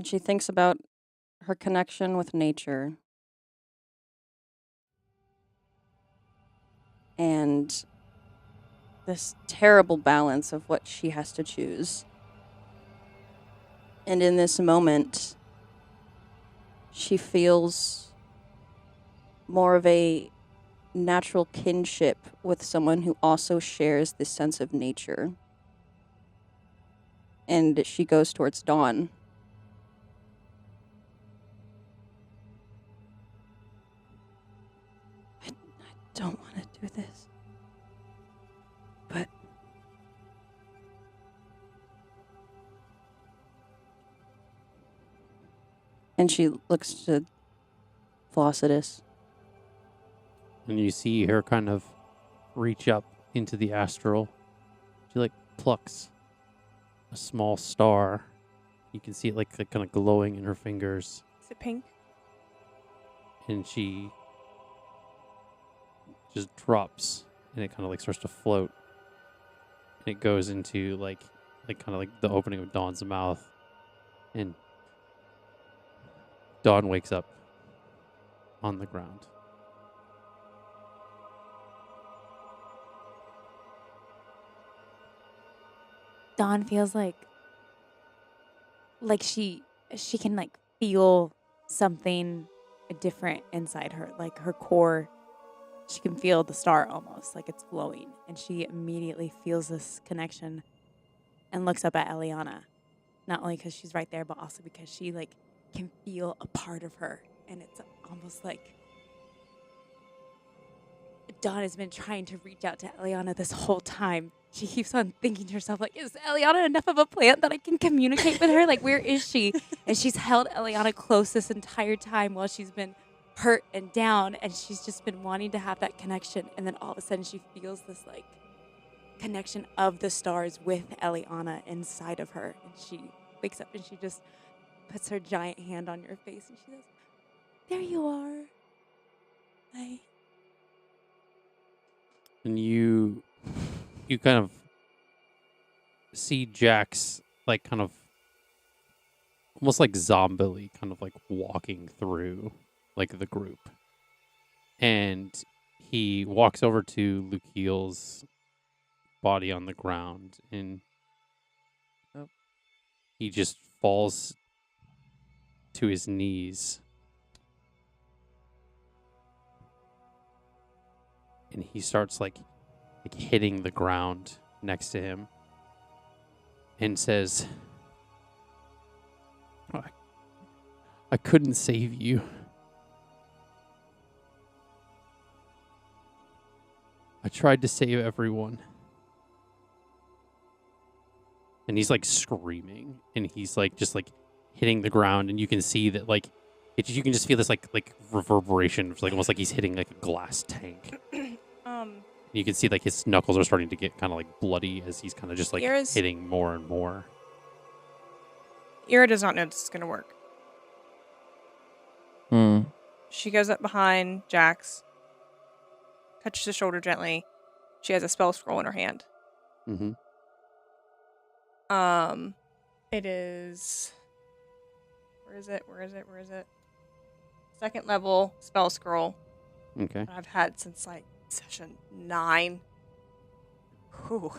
she thinks about her connection with nature and this terrible balance of what she has to choose. And in this moment, she feels more of a natural kinship with someone who also shares this sense of nature. And she goes towards Dawn. I don't want to do this. But and she looks to Flossidus. And you see her kind of reach up into the astral. She plucks a small star. You can see it kind of glowing in her fingers. Is it pink? And she just drops, and it kind of starts to float. And it goes into kind of the opening of Dawn's mouth. And Dawn wakes up on the ground. Dawn feels like she can feel something different inside her, like her core. She can feel the star almost like it's glowing, and she immediately feels this connection and looks up at Eliana, not only because she's right there, but also because she can feel a part of her, and it's almost like Dawn has been trying to reach out to Eliana this whole time. She keeps on thinking to herself, is Eliana enough of a plant that I can communicate with her? Where is she? And she's held Eliana close this entire time while she's been hurt and down, and she's just been wanting to have that connection. And then all of a sudden she feels this connection of the stars with Eliana inside of her. And she wakes up and she just puts her giant hand on your face and she says, "There you are." And you kind of see Jax like kind of almost like zombily kind of like walking through like the group. And he walks over to Lukiel's body on the ground and he just falls to his knees. And he starts like hitting the ground next to him and says, I couldn't save you. I tried to save everyone. And he's like screaming and he's like just like hitting the ground and you can see that like you can just feel this like reverberation. It's like almost like he's hitting like a glass tank. You can see like his knuckles are starting to get kind of like bloody as he's kind of just like hitting more and more. Ira does not know this is going to work. She goes up behind Jax, touches his shoulder gently. She has a spell scroll in her hand. Mm-hmm. It is... Where is it? Second level spell scroll. Okay. I've had since like session 9.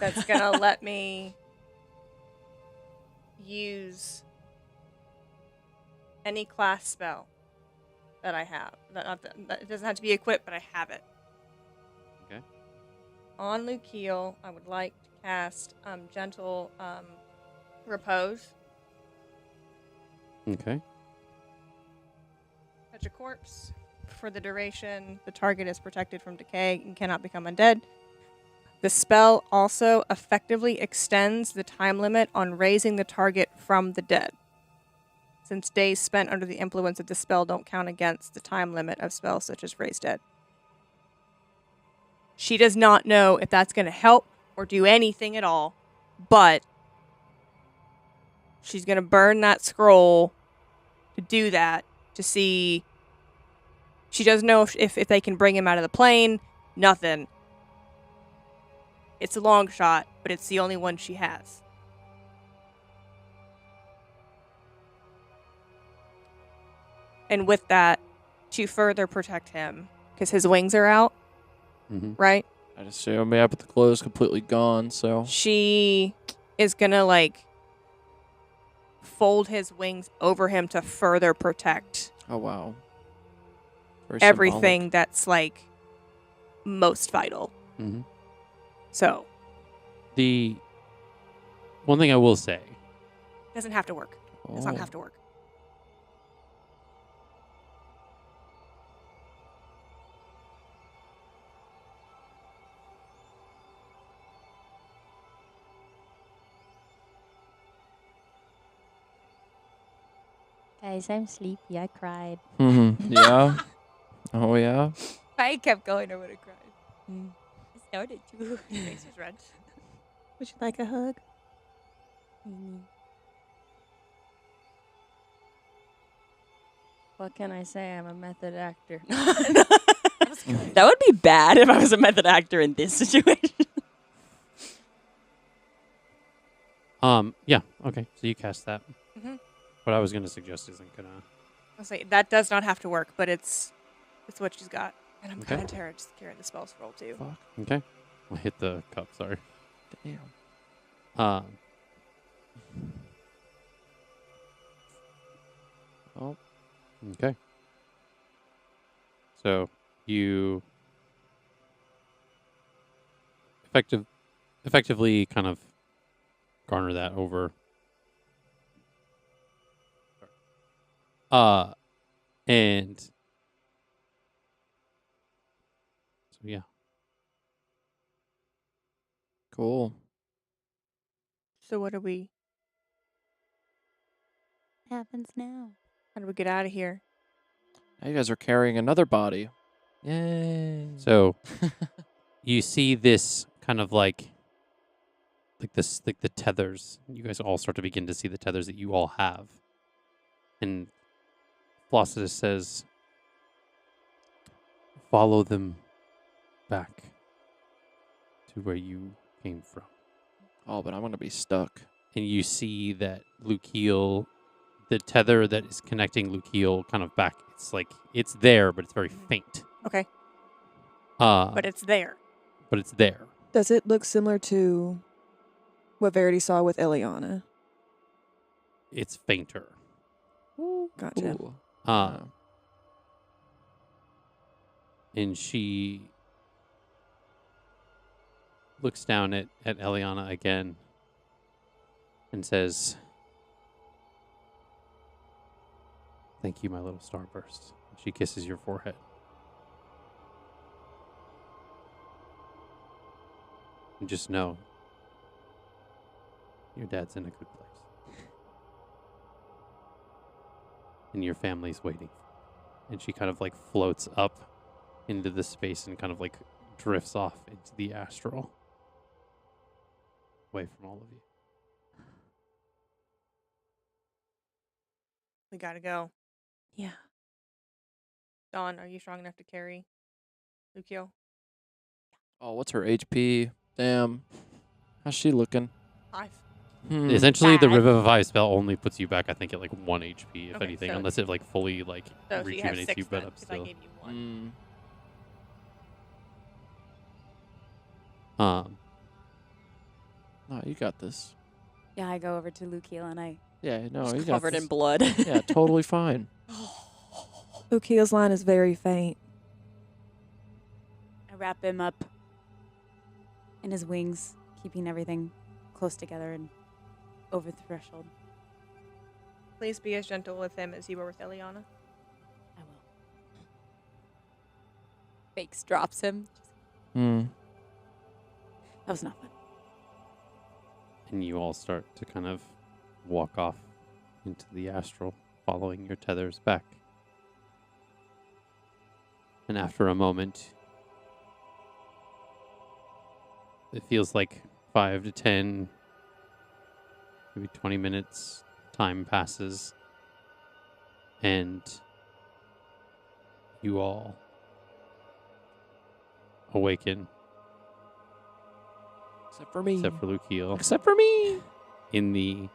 That's gonna let me use any class spell that I have. It doesn't have to be equipped, but I have it. Okay. On Lukiel, I would like to cast Gentle Repose. Okay. Touch a corpse. For the duration, the target is protected from decay and cannot become undead. The spell also effectively extends the time limit on raising the target from the dead, since days spent under the influence of the spell don't count against the time limit of spells such as Raise Dead. She does not know if that's going to help or do anything at all, but she's going to burn that scroll to do that, to see... She doesn't know if they can bring him out of the plane. Nothing. It's a long shot, but it's the only one she has. And with that, to further protect him, because his wings are out, right? I'd assume, yeah, but the glow is completely gone, so... She is going to, like, fold his wings over him to further protect. Oh, wow. Very everything symbolic. That's, like, most vital. Mm-hmm. So. The one thing I will say. Doesn't have to work. Does not have to work. Guys, I'm sleepy. I cried. Yeah. Oh, yeah. If I kept going, I would have cried. I started to. Your face was red. Would you like a hug? What can I say? I'm a method actor. That would be bad if I was a method actor in this situation. Yeah. Okay. So you cast that. Mm-hmm. What I was going to suggest isn't going to... I'll say that does not have to work, but it's what she's got. And I'm Okay. kind of tired just carrying the spell scroll, too. Fuck. Okay. I'll hit the cup, sorry. Damn. Oh. Okay. So you effectively kind of garner that over. And so yeah. Cool. So what do we... Happens now. How do we get out of here? Now you guys are carrying another body. Yay. So you see this kind of like the tethers. You guys all start to begin to see the tethers that you all have. And Flossidus says, follow them back to where you came from. Oh, but I'm going to be stuck. And you see that Lukiel, the tether that is connecting Lukiel kind of back, it's there, but it's very faint. Okay. But it's there. But it's there. Does it look similar to what Verity saw with Eliana? It's fainter. Gotcha. Ooh. And she looks down at Eliana again and says, thank you, my little starburst. She kisses your forehead. And just know your dad's in a good place. And your family's waiting. And she kind of like floats up into the space and kind of like drifts off into the astral. Away from all of you. We gotta go. Yeah. Dawn, are you strong enough to carry Lukiel? Oh, what's her HP? Damn. How's she looking? 5. Essentially, the Bad. Revivify spell only puts you back, I think, at like 1 HP, if Okay, anything, so- unless it like fully like So you have rejuvenates 6 you, but then, I'm 'cause I still. gave you 1. No, you got this. Yeah, I go over to Lukiel and I. Yeah, no, Just you got covered this. in blood. Yeah, totally fine. Lukiel's line is very faint. I wrap him up in his wings, keeping everything close together and over the threshold. Please be as gentle with him as you were with Eliana. I will. Bakes drops him. Hmm. That was not fun. And you all start to kind of walk off into the astral, following your tethers back. And after a moment, it feels like 5 to 10, maybe 20 minutes, time passes, and you all awaken, Except for me. except for Lukiel, Except for me. in the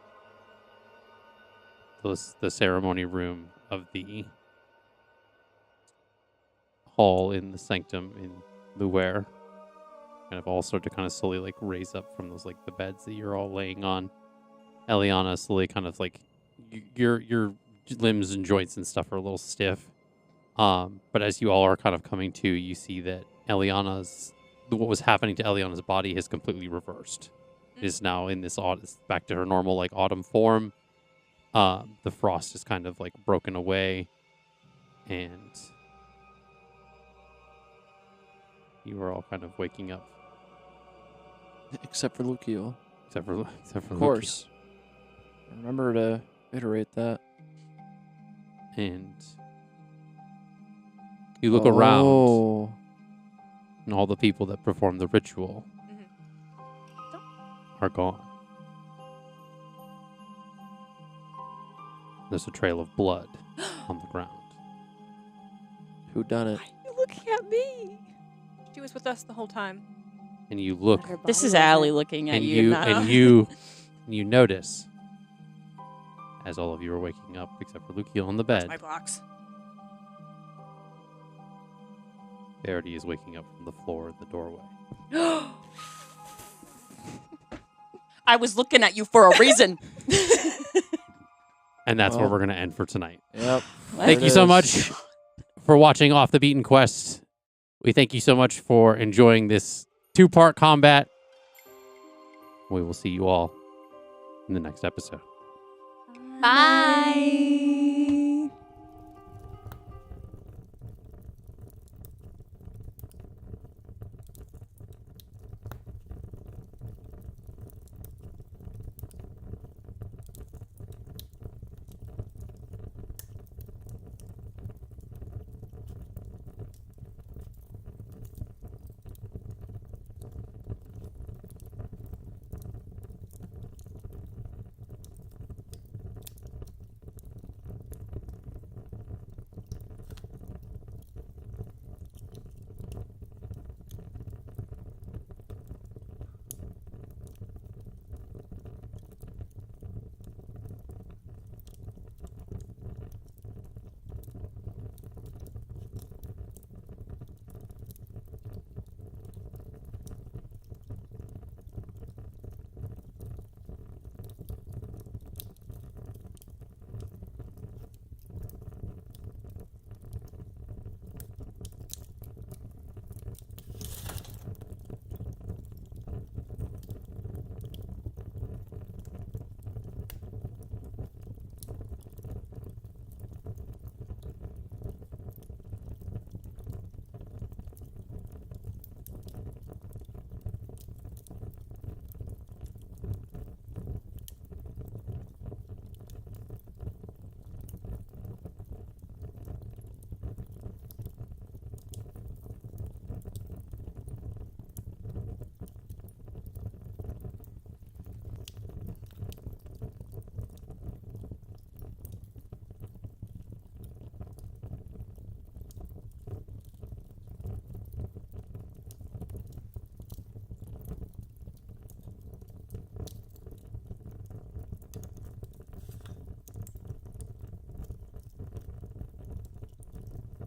ceremony room of the hall in the sanctum in Luware. Kind of all start to kind of slowly like raise up from those like the beds that you're all laying on. Eliana slowly kind of like your limbs and joints and stuff are a little stiff. But as you all are kind of coming to, you see that what was happening to Eliana's body has completely reversed. It is now in this back to her normal like autumn form. The frost is kind of like broken away, and you are all kind of waking up. Except for Lukiel. Except for Of course. Remember to iterate that. And you look around, Oh. and all the people that performed the ritual are gone. There's a trail of blood on the ground. Who done it? You're looking at me. She was with us the whole time. And you look, This is Allie looking at and you. you notice, as all of you are waking up, except for Lukiel on the bed, My box. Verity is waking up from the floor in the doorway. I was looking at you for a reason. And that's where Well. we're going to end for tonight. Yep. Thank There you it so is. much for watching Off the Beaten Quest. We thank you so much for enjoying this 2-part combat. We will see you all in the next episode. Bye.